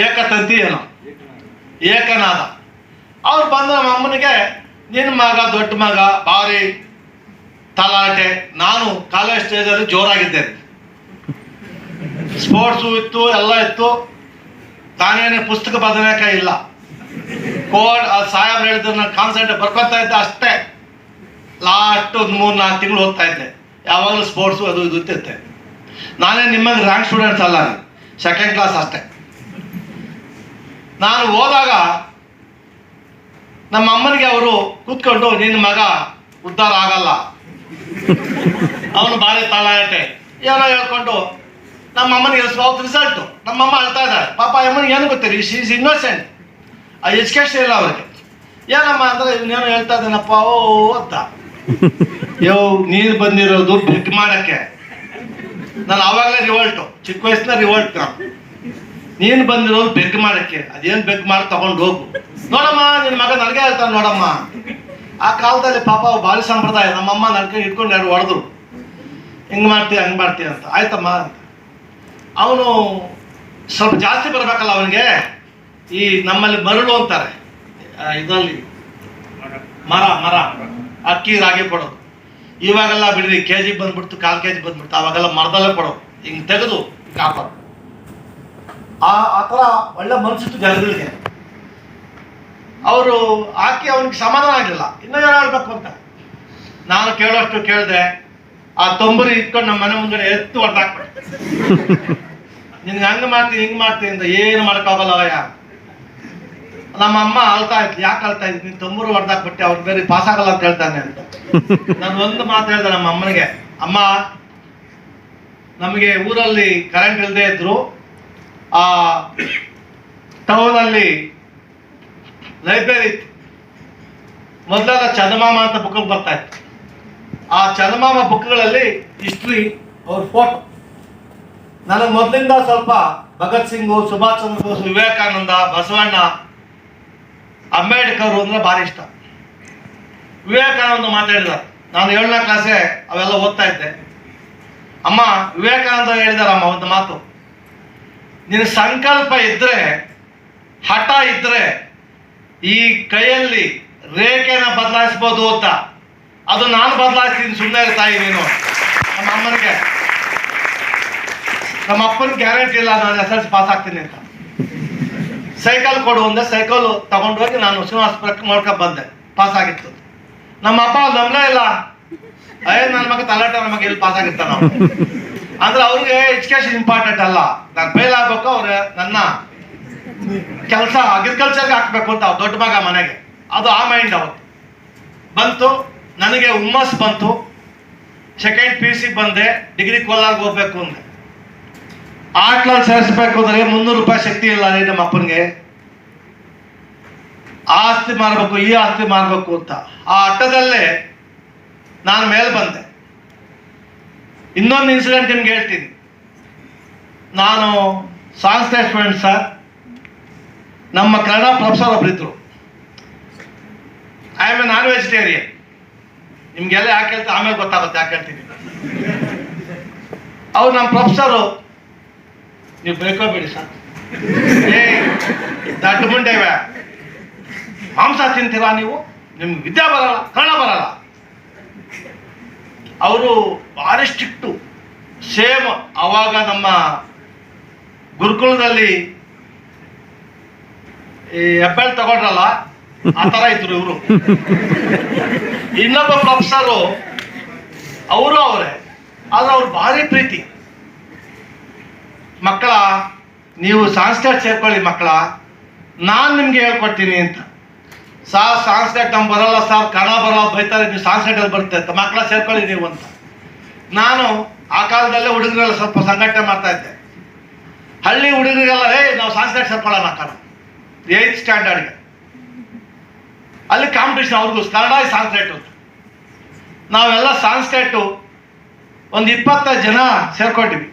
ಏಕತಂತಿ ಏನೋ ಏಕನಾದ. ಅವ್ರು ಬಂದು ನಮ್ಮ ಅಮ್ಮನಿಗೆ, ನಿನ್ನ ಮಗ ದೊಡ್ಡ ಮಗ ಭಾರಿ ತಲಾಟೆ. ನಾನು ಕಾಲೇಜ್ ಸ್ಟೇಜಲ್ಲಿ ಜೋರಾಗಿದ್ದೇನೆ, ಸ್ಪೋರ್ಟ್ಸು ಇತ್ತು, ಎಲ್ಲ ಇತ್ತು. ತಾನೇನು ಪುಸ್ತಕ ಬದನೆಕಾಯಿ ಇಲ್ಲ. ಕೋಡ್ ಸಾಹೇಬ್ರು ಹೇಳಿದ್ರು, ನಾನು ಕಾನ್ಸಂಟ್ರೇಟ್ ಬರ್ಕೊತಾ ಇದ್ದೆ ಅಷ್ಟೇ. ಲಾಸ್ಟ್ ಒಂದು 3-4 ತಿಂಗಳು ಹೋಗ್ತಾ ಇದ್ದೆ. ಯಾವಾಗಲೂ ಸ್ಪೋರ್ಟ್ಸು ಅದು ಇದು ಇರ್ತಿತ್ತೆ. ನಾನೇ ನಿಮಗೆ ರ್ಯಾಂಕ್ ಸ್ಟೂಡೆಂಟ್ಸ್ ಅಲ್ಲ, ಸೆಕೆಂಡ್ ಕ್ಲಾಸ್ ಅಷ್ಟೇ. ನಾನು ಹೋದಾಗ ನಮ್ಮ ಅಮ್ಮನಿಗೆ ಅವರು ಕೂತ್ಕೊಂಡು, ನಿನ್ನ ಮಗ ಉದ್ಧಾರ ಆಗಲ್ಲ, ಅವನು ಭಾರಿ ತಲಾಟೆ ಏನೋ ಹೇಳ್ಕೊಂಡು ನಮ್ಮ ಅಮ್ಮನಿಗೆ ಸ್ವಲ್ಪ ರಿಸಲ್ಟು. ನಮ್ಮಮ್ಮ ಅಳ್ತಾ ಇದ್ದಾರೆ. ಪಾಪ ಅಮ್ಮನಿಗೆ ಏನು ಗೊತ್ತಿರಿ, ಶಿ ಈಸ್ ಇನ್ನೋಸೆಂಟ್. ಆ ಎಜುಕೇಶನ್ ಇಲ್ಲ ಅವ್ರಿಗೆ. ಏನಮ್ಮ ಅಂದರೆ ಇನ್ನೇನು ಹೇಳ್ತಾ ಇದ್ದೇನಪ್ಪ ಓ ಅಂತ. ನೀರು ಬಂದಿರೋದು ಬೆಗ್ ಮಾಡೋಕ್ಕೆ. ನಾನು ಆವಾಗಲೇ ರಿವೋಲ್ಟು, ಚಿಕ್ಕ ವಯಸ್ಸಿನ ರಿವೋಲ್ಟ್. ನೀನು ಬಂದಿರೋದು ಬೆಗ್ ಮಾಡೋಕ್ಕೆ. ಅದೇನು ಬೆಗ್ ಮಾಡಿ ತಗೊಂಡು ಹೋಗು. ನೋಡಮ್ಮ ನಿನ್ನ ಮಗ ನನಗೆ ಹೇಳ್ತಾನೆ ನೋಡಮ್ಮ. ಆ ಕಾಲದಲ್ಲಿ ಪಾಪ ಭಾರಿ ಸಂಪ್ರದಾಯ. ನಮ್ಮಮ್ಮ ನನ್ಗೆ ಇಟ್ಕೊಂಡು 2 ಹೊಡೆದ್ರು, ಹಿಂಗೆ ಮಾಡ್ತೀಯ ಹಂಗೆ ಮಾಡ್ತೀಯ ಅಂತ. ಆಯ್ತಮ್ಮ ಅಂತ. ಅವನು ಸ್ವಲ್ಪ ಜಾಸ್ತಿ ಬರಬೇಕಲ್ಲ ಅವನಿಗೆ. ಈ ನಮ್ಮಲ್ಲಿ ಮರಳು ಅಂತಾರೆ, ಇದರಲ್ಲಿ ಮರ ಅಕ್ಕಿ ರಾಗಿ ಕೊಡೋದು. ಇವಾಗೆಲ್ಲ ಬಿಡ್ರಿ, KG ಬಂದ್ಬಿಡ್ತು, 1/4 kg ಬಂದ್ಬಿಡ್ತು. ಅವಾಗೆಲ್ಲ ಮರದಲ್ಲೇ ಕೊಡೋದು, ಹಿಂಗೆ ತೆಗೆದು ಕಾಪಾಡು. ಆ ಥರ ಒಳ್ಳೆ ಮನಸ್ಸಿತ್ತು ಜನಗಳಿಗೆ. ಅವರು ಹಾಕಿ ಅವನಿಗೆ ಸಮಾಧಾನ ಆಗಲಿಲ್ಲ, ಇನ್ನೂ ಏನು ಹೇಳ್ಬೇಕು ಅಂತ. ನಾನು ಕೇಳೋಷ್ಟು ಕೇಳಿದೆ. ಆ ತೊಂಬರಿ ಇಟ್ಕೊಂಡು ನಮ್ಮ ಮನೆ ಮುಂದೆ ಎತ್ತು ಹೊಡೆದಾಕ್ಬಿಟ್ಟೆ. ನಿನ್ಗೆ ಹಂಗೆ ಮಾಡ್ತೀನಿ ಹಿಂಗೆ ಮಾಡ್ತೀನಿ ಅಂತ ಏನು ಮಾಡೋಕ್ಕಾಗಲ್ಲ ಅವಯ್ಯ. ನಮ್ಮ ಅಮ್ಮ ಅಳ್ತಾ ಇತ್ತು. ಯಾಕೆ ಅಳ್ತಾ ಇದ್ವಿ, ನೀನು ತೊಂಬರು ಹೊಡೆದಾಕ್ಬಿಟ್ಟೆ, ಅವ್ರು ಬೇರೆ ಪಾಸ್ ಆಗಲ್ಲ ಅಂತ ಹೇಳ್ತಾನೆ ಅಂತ. ನಾನು ಒಂದು ಮಾತು ಹೇಳಿದೆ ನಮ್ಮ ಅಮ್ಮನಿಗೆ, ಅಮ್ಮ ನಮಗೆ ಊರಲ್ಲಿ ಕರೆಂಟ್ ಇಲ್ಲದೆ ಇದ್ರು, ಆ ಟೌನಲ್ಲಿ ಲೈಬ್ರರಿ ಇತ್ತು. ಮೊದಲೆಲ್ಲ ಚಂದಮಾಮ ಅಂತ ಬುಕ್ ಬರ್ತಾ ಇತ್ತು. ಆ ಚಂದಮಾಮ ಬುಕ್ಗಳಲ್ಲಿ ಹಿಸ್ಟ್ರಿ, ಅವ್ರ ಫೋಟೋ. ನನಗೆ ಮೊದಲಿಂದ ಸ್ವಲ್ಪ ಭಗತ್ ಸಿಂಗು, ಸುಭಾಷ್ ಚಂದ್ರ ಬೋಸ್, ವಿವೇಕಾನಂದ, ಬಸವಣ್ಣ, ಅಂಬೇಡ್ಕರ್ ಅಂದರೆ ಭಾರಿ ಇಷ್ಟ. ವಿವೇಕಾನಂದ ಮಾತಾಡಿದ್ದಾರೆ. ನಾನು 7ನೇ ಕ್ಲಾಸೇ ಅವೆಲ್ಲ ಓದ್ತಾ ಇದ್ದೆ. ಅಮ್ಮ ವಿವೇಕಾನಂದ ಹೇಳಿದಾರಮ್ಮ ಒಂದು ಮಾತು, ನಿನ್ನ ಸಂಕಲ್ಪ ಇದ್ದರೆ, ಹಠ ಇದ್ದರೆ ಈ ಕೈಯಲ್ಲಿ ರೇಖೆನ ಬದಲಾಯಿಸ್ಬೋದು ಅಂತ. ಅದು ನಾನು ಬದಲಾಯಿಸ್ತೀನಿ, ಸುಮ್ಮನೆ ಇರ್ತಾಯಿ ನೀನು. ನಮ್ಮ ಅಮ್ಮನಿಗೆ, ನಮ್ಮ ಅಪ್ಪನಿಗೆ ಗ್ಯಾರಂಟಿ ಇಲ್ಲ ನಾನು SSLC ಪಾಸ್ ಆಗ್ತೀನಿ ಅಂತ. ಸೈಕಲ್ ಕೊಡು ಅಂದೆ, ಸೈಕಲ್ ತಗೊಂಡೋಗಿ ನಾನು ಶ್ರೀನಿವಾಸಪುರಕ್ಕೆ ಮಾಡ್ಕೊಂಡು ಬಂದೆ. ಪಾಸ್ ಆಗಿತ್ತು. ನಮ್ಮ ಅಪ್ಪ ನಂಬಲೇ ಇಲ್ಲ. ನನ್ನ ಮಗ ತಲಾಟೆ, ನಮ್ಮ ಮಗ ಎಲ್ಲಿ ಪಾಸ್ ಆಗಿರ್ತಾನ ನಾವು ಅಂದ್ರೆ ಅವ್ರಿಗೆ ಎಜುಕೇಶನ್ ಇಂಪಾರ್ಟೆಂಟ್ ಅಲ್ಲ. ನಾನು ಫೇಲ್ ಆಗ್ಬೇಕು, ಅವ್ರು ನನ್ನ ಕೆಲಸ ಅಗ್ರಿಕಲ್ಚರ್ಗೆ ಹಾಕ್ಬೇಕು ಅಂತ ಅವ್ರು ದೊಡ್ಡ ಮಗ ಮನೆಗೆ. ಅದು ಆ ಮೈಂಡ್ ಅವತ್ತು ಬಂತು. ನನಗೆ ಹುಮ್ಮಸ್ ಬಂತು. ಸೆಕೆಂಡ್ PUC ಬಂದೆ. ಡಿಗ್ರಿ ಕೋಲಾರ್ಗೆ ಹೋಗ್ಬೇಕು ಅಂದೆ. ಆಟ್ಲಲ್ಲಿ ಸೇರಿಸ್ಬೇಕು ಅಂದರೆ 300 ರೂಪಾಯಿ ಶಕ್ತಿ ಇಲ್ಲ ರೀ ನಮ್ಮ ಅಪ್ಪನಿಗೆ. ಆಸ್ತಿ ಮಾರಬೇಕು, ಈ ಆಸ್ತಿ ಮಾರಬೇಕು ಅಂತ. ಆ ಹಠದಲ್ಲೇ ನಾನು ಮೇಲೆ ಬಂದೆ. ಇನ್ನೊಂದು ಇನ್ಸಿಡೆಂಟ್ ನಿಮ್ಗೆ ಹೇಳ್ತೀನಿ. ನಾನು ಸಾಂಸ್ಕ್ರಿಟ್ ಸ್ಟೂಡೆಂಟ್ ಸರ್. ನಮ್ಮ ಕನ್ನಡ ಪ್ರೊಫೆಸರ್ ಒಬ್ಬರಿದ್ರು. I am a non vegetarian. ನಿಮ್ಗೆಲ್ಲ ಯಾಕೆ ಹೇಳ್ತಾ ಆಮೇಲೆ ಗೊತ್ತಾಗುತ್ತೆ ಯಾಕೆ ಹೇಳ್ತೀನಿ. ಅವ್ರು ನಮ್ಮ ಪ್ರೊಫೆಸರು, ನೀವು ಬೇಕೋಬೇಡಿ ಸರ್, ದಡ್ಡ ಮುಂಡೆವೆ, ಮಾಂಸ ತಿಂತೀರಾ ನೀವು, ನಿಮ್ಗೆ ವಿದ್ಯಾ ಬರಲ್ಲ, ಕನ್ನಡ ಬರಲ್ಲ. ಅವರು ಭಾರಿ ಸ್ಟ್ರಿಕ್ಟು. ಸೇಮ್ ಅವಾಗ ನಮ್ಮ ಗುರುಕುಲದಲ್ಲಿ ಈ ಹೆಬ್ಬೆಳ್ ತಗೊಂಡ್ರಲ್ಲ, ಆ ಥರ ಇದ್ರು ಇವರು. ಇನ್ನೊಬ್ಬ ಪ್ರೊಫೆಸರು ಅವರು ಅವರೇ, ಆದ್ರೆ ಅವ್ರು ಭಾರಿ ಪ್ರೀತಿ. ಮಕ್ಕಳ, ನೀವು ಸಾಂಸ್ಕ್ರಿಟ್ ಸೇರ್ಕೊಳ್ಳಿ ಮಕ್ಕಳ, ನಾನು ನಿಮ್ಗೆ ಹೇಳ್ಕೊಡ್ತೀನಿ ಅಂತ. ಸಾಂಸ್ಕ್ರಿಟ್ ನಮ್ಗೆ ಬರಲ್ಲ ಸರ್, ಕನ್ನಡ ಬರಲ್ಲ, ಬೈತಾರೆ, ನೀವು ಸಾಂಸ್ಕ್ರಿಟಲ್ಲಿ ಬರುತ್ತೆ ಅಂತ. ಮಕ್ಕಳ ಸೇರ್ಕೊಳ್ಳಿ ನೀವು ಅಂತ. ನಾನು ಆ ಕಾಲದಲ್ಲೇ ಹುಡುಗರೆಲ್ಲ ಸ್ವಲ್ಪ ಸಂಘಟನೆ ಮಾಡ್ತಾ ಇದ್ದೆ. ಹಳ್ಳಿ ಹುಡುಗರಿಗೆಲ್ಲ ನಾವು ಸಾಂಸ್ಕ್ರಿಟ್ ಸೇರ್ಕೊಳ್ಳೋಣ ಕಣ, 8th ಸ್ಟ್ಯಾಂಡರ್ಡ್ಗೆ. ಅಲ್ಲಿ ಕಾಂಪಿಟೇಷನ್ ಅವ್ರಿಗೂ ಕನ್ನಡ ಸಾನ್ಸ್ಕ್ರಿಟ್ ಅಂತ. ನಾವೆಲ್ಲ ಸಾನ್ಸ್ಕ್ರಿಟು ಒಂದು 25 ಜನ ಸೇರ್ಕೊಂಡಿವಿ.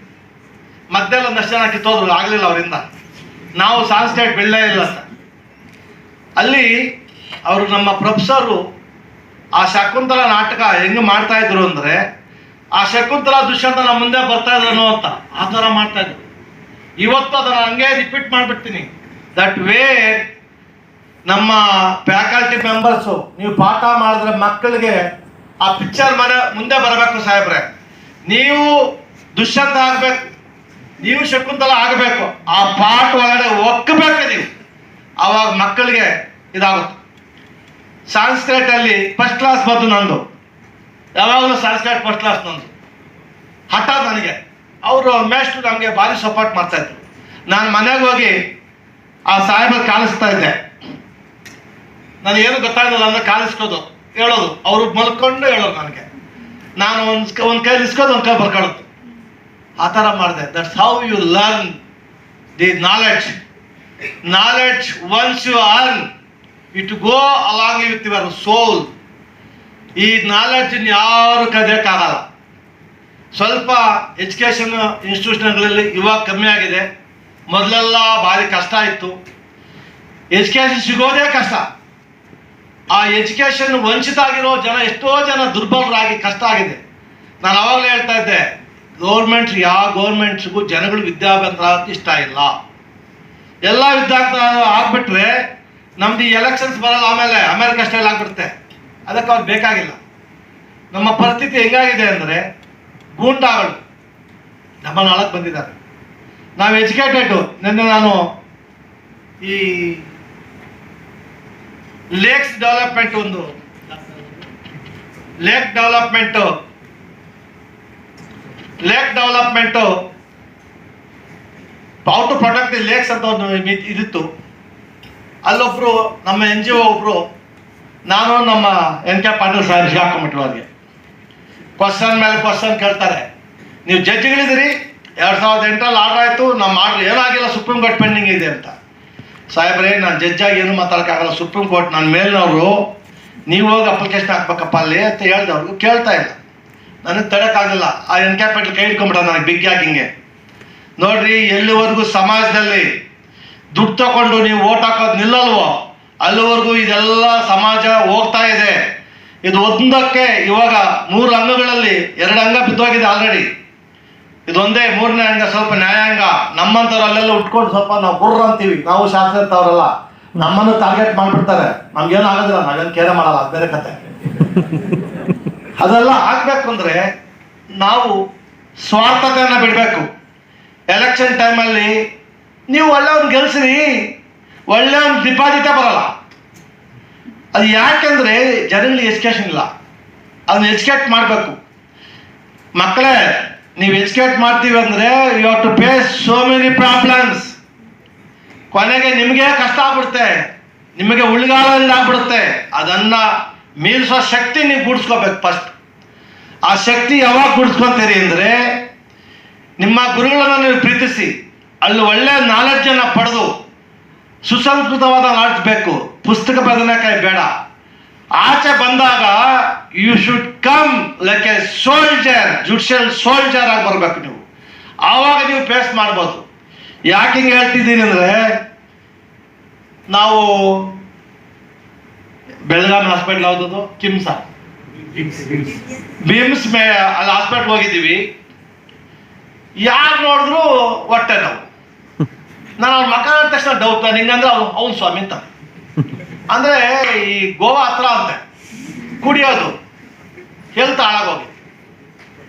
ಮಧ್ಯದಲ್ಲಿ ಒಂದಷ್ಟು ಜನ ಕಿತ್ತೋದ್ರು, ಆಗಲಿಲ್ಲ ಅವರಿಂದ. ನಾವು ಸಾನ್ಸ್ಕ್ರಿಟ್ ಬೆಳ್ಳೇ ಇಲ್ಲ ಅಂತ. ಅಲ್ಲಿ ಅವರು ನಮ್ಮ ಪ್ರೊಫೆಸರು ಆ ಶಕುಂತಲ ನಾಟಕ ಹೆಂಗೆ ಮಾಡ್ತಾ ಇದ್ರು ಅಂದರೆ, ಆ ಶಕುಂತಲ ದುಷ್ಯಂತ ನಮ್ಮ ಮುಂದೆ ಬರ್ತಾ ಇದ್ರು ಅಂತ ಆ ಥರ ಮಾಡ್ತಾ ಇದ್ರು. ಇವತ್ತು ಅದನ್ನು ಹಂಗೆ ರಿಪೀಟ್ ಮಾಡಿಬಿಡ್ತೀನಿ. ದಟ್ ವೇ ನಮ್ಮ ಫ್ಯಾಕಲ್ಟಿ ಮೆಂಬರ್ಸು ನೀವು ಪಾಠ ಮಾಡಿದ್ರೆ ಮಕ್ಕಳಿಗೆ ಆ ಪಿಕ್ಚರ್ ಮುಂದೆ ಬರಬೇಕು ಸಾಹೇಬ್ರೆ. ನೀವು ದುಷ್ಯಂತ ಆಗಬೇಕು, ನೀವು ಶಕುಂತಲ ಆಗಬೇಕು, ಆ ಪಾಠ ಒಳಗಡೆ ಒಕ್ಕಬೇಕು ನೀವು. ಆವಾಗ ಮಕ್ಕಳಿಗೆ ಇದಾಗುತ್ತೆ. ಸಾನ್ಸ್ಕ್ರಿಟಲ್ಲಿ ಫಸ್ಟ್ ಕ್ಲಾಸ್ ಬಂದು ನಂದು, ಯಾವಾಗಲೂ ಸಾನ್ಸ್ಕ್ರಿಟ್ ಫಸ್ಟ್ ಕ್ಲಾಸ್ ನಂದು. ಹಠ ನನಗೆ. ಅವರು ಮೇಷ್ಟ್ರು ನಮಗೆ ಭಾರಿ ಸಪೋರ್ಟ್ ಮಾಡ್ತಾಯಿದ್ರು. ನಾನು ಮನೆಗೆ ಹೋಗಿ ಆ ಸಾಹೇಬ ಕಾಲಿಸ್ತಾ ಇದ್ದೆ. ನನಗೇನು ಗೊತ್ತಾಗಲಿಲ್ಲ ಅಂದರೆ ಕಾಲಿಸ್ಕೋದು, ಹೇಳೋದು, ಅವರು ಮಲ್ಕೊಂಡು ಹೇಳೋರು ನನಗೆ. ನಾನು ಒಂದು ಕೈ ಇಸ್ಕೋದು, ಒಂದು ಕೈ ಬರ್ಕೊಳ್ಳೋದು, ಆ ಥರ ಮಾಡಿದೆ. That's how you learn the knowledge. Knowledge once you earn it go along with your soul. ಈ ನಾಲೆಡ್ಜನ್ನು ಯಾರು ಕದಿಯೋಕ್ಕಾಗಲ್ಲ. ಸ್ವಲ್ಪ ಎಜುಕೇಷನ್ ಇನ್ಸ್ಟಿಟ್ಯೂಷನ್ಗಳಲ್ಲಿ ಇವಾಗ ಕಮ್ಮಿ ಆಗಿದೆ. ಮೊದಲೆಲ್ಲ ಭಾರಿ ಕಷ್ಟ ಇತ್ತು. ಎಜುಕೇಷನ್ ಸಿಗೋದೇ ಕಷ್ಟ. ಆ ಎಜುಕೇಷನ್ ವಂಚಿತ ಆಗಿರೋ ಜನ ಎಷ್ಟೋ ಜನ ದುರ್ಬಲರಾಗಿ ಕಷ್ಟ ಆಗಿದೆ. ನಾನು ಅವಾಗಲೇ ಹೇಳ್ತಾ ಇದ್ದೆ, ಯಾವ ಗೌರ್ಮೆಂಟ್ಸ್ಗೂ ಜನಗಳು ವಿದ್ಯಾಭ್ಯಾಸ ಇಷ್ಟ ಇಲ್ಲ. ಎಲ್ಲ ವಿದ್ಯಾಭ್ಯಾಸ ಆಗ್ಬಿಟ್ರೆ ನಮ್ದು ಈ ಎಲೆಕ್ಷನ್ಸ್ ಬರಲ್ಲ, ಆಮೇಲೆ ಅಮೆರಿಕ ಸ್ಟೈಲ್ ಆಗ್ಬಿಡುತ್ತೆ. ಅದಕ್ಕೆ ಅವ್ರು ಬೇಕಾಗಿಲ್ಲ. ನಮ್ಮ ಪರಿಸ್ಥಿತಿ ಹೆಂಗಾಗಿದೆ ಅಂದರೆ, ಗೂಂಡಾಗಳು ನಮ್ಮ ನಾಳಕ್ಕೆ ಬಂದಿದ್ದಾರೆ. ನಾವು ಎಜುಕೇಟೆಡ್. ನಿನ್ನೆ ನಾನು ಈ lake development how to protect the lakes ಅಂತ ಒಂದು ಇದಿತ್ತು. ಅಲ್ಲೊಬ್ರು ನಮ್ಮ NGO ಒಬ್ರು, ನಾನು ನಮ್ಮ NK ಪಾಟೀಲ್ ಸಾಹೇಬ್ ಹಾಕೊಂಡ್ಬಿಟ್ರು. ಅವ್ರಿಗೆ ಕ್ವಶನ್ ಮೇಲೆ ಕ್ವಶನ್ ಕೇಳ್ತಾರೆ. ನೀವು ಜಡ್ಜ್ಗಳಿದ್ದೀರಿ, 2008 ಆರ್ಡರ್ ಆಯಿತು, ನಮ್ಮ ಆರ್ಡರ್ ಏನಾಗಿಲ್ಲ, ಸುಪ್ರೀಂ ಕೋರ್ಟ್ ಪೆಂಡಿಂಗ್ ಇದೆ ಅಂತ. ಸಾಹೇಬ್ರೆ, ನಾನು ಜಡ್ಜಾಗಿ ಏನು ಮಾತಾಡೋಕ್ಕಾಗಲ್ಲ, ಸುಪ್ರೀಂ ಕೋರ್ಟ್ ನನ್ನ ಮೇಲಿನವರು, ನೀವು ಹೋಗಿ ಅಪ್ಲಿಕೇಶನ್ ಹಾಕ್ಬೇಕಪ್ಪ ಅಲ್ಲಿ ಅಂತ ಹೇಳ್ದೆ. ಅವ್ರಿಗೂ ಕೇಳ್ತಾ ಇಲ್ಲ. ನನಗೆ ತಡಕ್ಕಾಗಲಿಲ್ಲ. ಆ NK ಪಾಟೀಲ್ ಕೈ ಹಿಡ್ಕೊಂಡ್ಬಿಟ್ಟ ನನಗೆ ಬಿಗ್ಗಿ ಹಿಂಗೆ. ನೋಡ್ರಿ, ಎಲ್ಲಿವರೆಗೂ ಸಮಾಜದಲ್ಲಿ ದುಡ್ಡು ತಗೊಂಡು ನೀವು ಓಟ್ ಹಾಕೋದು ನಿಲ್ಲಲ್ವೋ ಅಲ್ಲಿವರೆಗೂ ಇದೆಲ್ಲ ಸಮಾಜ ಹೋಗ್ತಾ ಇದೆ. ಇದು ಒಂದಕ್ಕೆ ಇವಾಗ 3 ಅಂಗಗಳಲ್ಲಿ 2 ಅಂಗ ಬಿದ್ದೋಗಿದೆ ಆಲ್ರೆಡಿ. ಇದೊಂದೇ 3ನೇ ಅಂಗ ಸ್ವಲ್ಪ ನ್ಯಾಯಾಂಗ. ನಮ್ಮಂಥವ್ರು ಅಲ್ಲೆಲ್ಲ ಉಟ್ಕೊಂಡು ಸ್ವಲ್ಪ ನಾವು ಗುರ್ರ ಅಂತೀವಿ, ನಾವು ಶಾಸ್ತ್ರದವ್ರಲ್ಲ. ನಮ್ಮನ್ನು ಟಾರ್ಗೆಟ್ ಮಾಡಿಬಿಡ್ತಾರೆ. ನಮ್ಗೇನು ಆಗೋದಿಲ್ಲ, ನಾವೇನು ಕೇರೆ ಮಾಡಲ್ಲ, ಬೇರೆ ಕತೆ. ಅದೆಲ್ಲ ಆಗ್ಬೇಕು ಅಂದರೆ ನಾವು ಸ್ವಾರ್ಥತೆಯನ್ನು ಬಿಡಬೇಕು. ಎಲೆಕ್ಷನ್ ಟೈಮಲ್ಲಿ ನೀವು ಒಳ್ಳೆಯವ್ರನ್ನ ಗೆಲ್ಸಿರಿ, ಒಳ್ಳೆಯವ್ನ ಡಿಪಾಸಿಟೇ ಬರಲ್ಲ. ಅದು ಯಾಕೆಂದರೆ ಜನಗಳಿಗೆ ಎಜುಕೇಷನ್ ಇಲ್ಲ. ಅದನ್ನ ಎಜುಕೇಟ್ ಮಾಡಬೇಕು. ಮಕ್ಕಳೇ, ನೀವು ಎಜುಕೇಟ್ ಮಾಡ್ತೀವಿ ಅಂದರೆ you have to face so many problems. ಕೊನೆಗೆ ನಿಮಗೆ ಕಷ್ಟ ಆಗ್ಬಿಡುತ್ತೆ, ನಿಮಗೆ ಉಳಿಗಾಲದಿಂದ ಆಗ್ಬಿಡುತ್ತೆ. ಅದನ್ನು ಮೀರಿಸೋ ಶಕ್ತಿ ನೀವು ಗೂಡಿಸ್ಕೋಬೇಕು ಫಸ್ಟ್. ಆ ಶಕ್ತಿ ಯಾವಾಗ ಗೂಡಿಸ್ಕೊತೀರಿ ಅಂದರೆ, ನಿಮ್ಮ ಗುರುಗಳನ್ನು ನೀವು ಪ್ರೀತಿಸಿ, ಅಲ್ಲಿ ಒಳ್ಳೆಯ ನಾಲೆಡ್ಜನ್ನು ಪಡೆದು ಸುಸಂಸ್ಕೃತವಾದ ನಾಲೆಡ್ಜ್ ಬೇಕು. ಪುಸ್ತಕ ಬದನೆಕಾಯಿ ಬೇಡ. ಆಚೆ ಬಂದಾಗ you should come like a soldier, judicial soldier ಆಗಿ ಬರಬೇಕು ನೀವು. ಆವಾಗ ನೀವು ಫೇಸ್ ಮಾಡ್ಬೋದು. ಯಾಕೆ ಹಿಂಗೆ ಹೇಳ್ತಿದ್ದೀನಿ ಅಂದರೆ, ನಾವು ಬೆಳಗಾವಿ ಹಾಸ್ಪಿಟ್ಲ್ ಯಾವುದದು, ಬಿಮ್ಸ್ ಅಲ್ಲಿ ಹಾಸ್ಪಿಟ್ಲ್ ಹೋಗಿದ್ದೀವಿ. ಯಾರು ನೋಡಿದ್ರು ಹೊಟ್ಟೆ ನಾವು. ನಾನು ಅವ್ರ ಮಕ್ಕ ಅಂದ ತಕ್ಷಣ ಡೌಟ್, ಹಿಂಗಂದ್ರೆ ಅವ್ನು ಸ್ವಾಮಿ ಅಂತ. ಅಂದರೆ ಈ ಗೋವಾ ಹತ್ರ ಅಂತೆ ಕುಡಿಯೋದು, ಹೆಲ್ತ್ ಹಾಳಾಗೋಗಿ.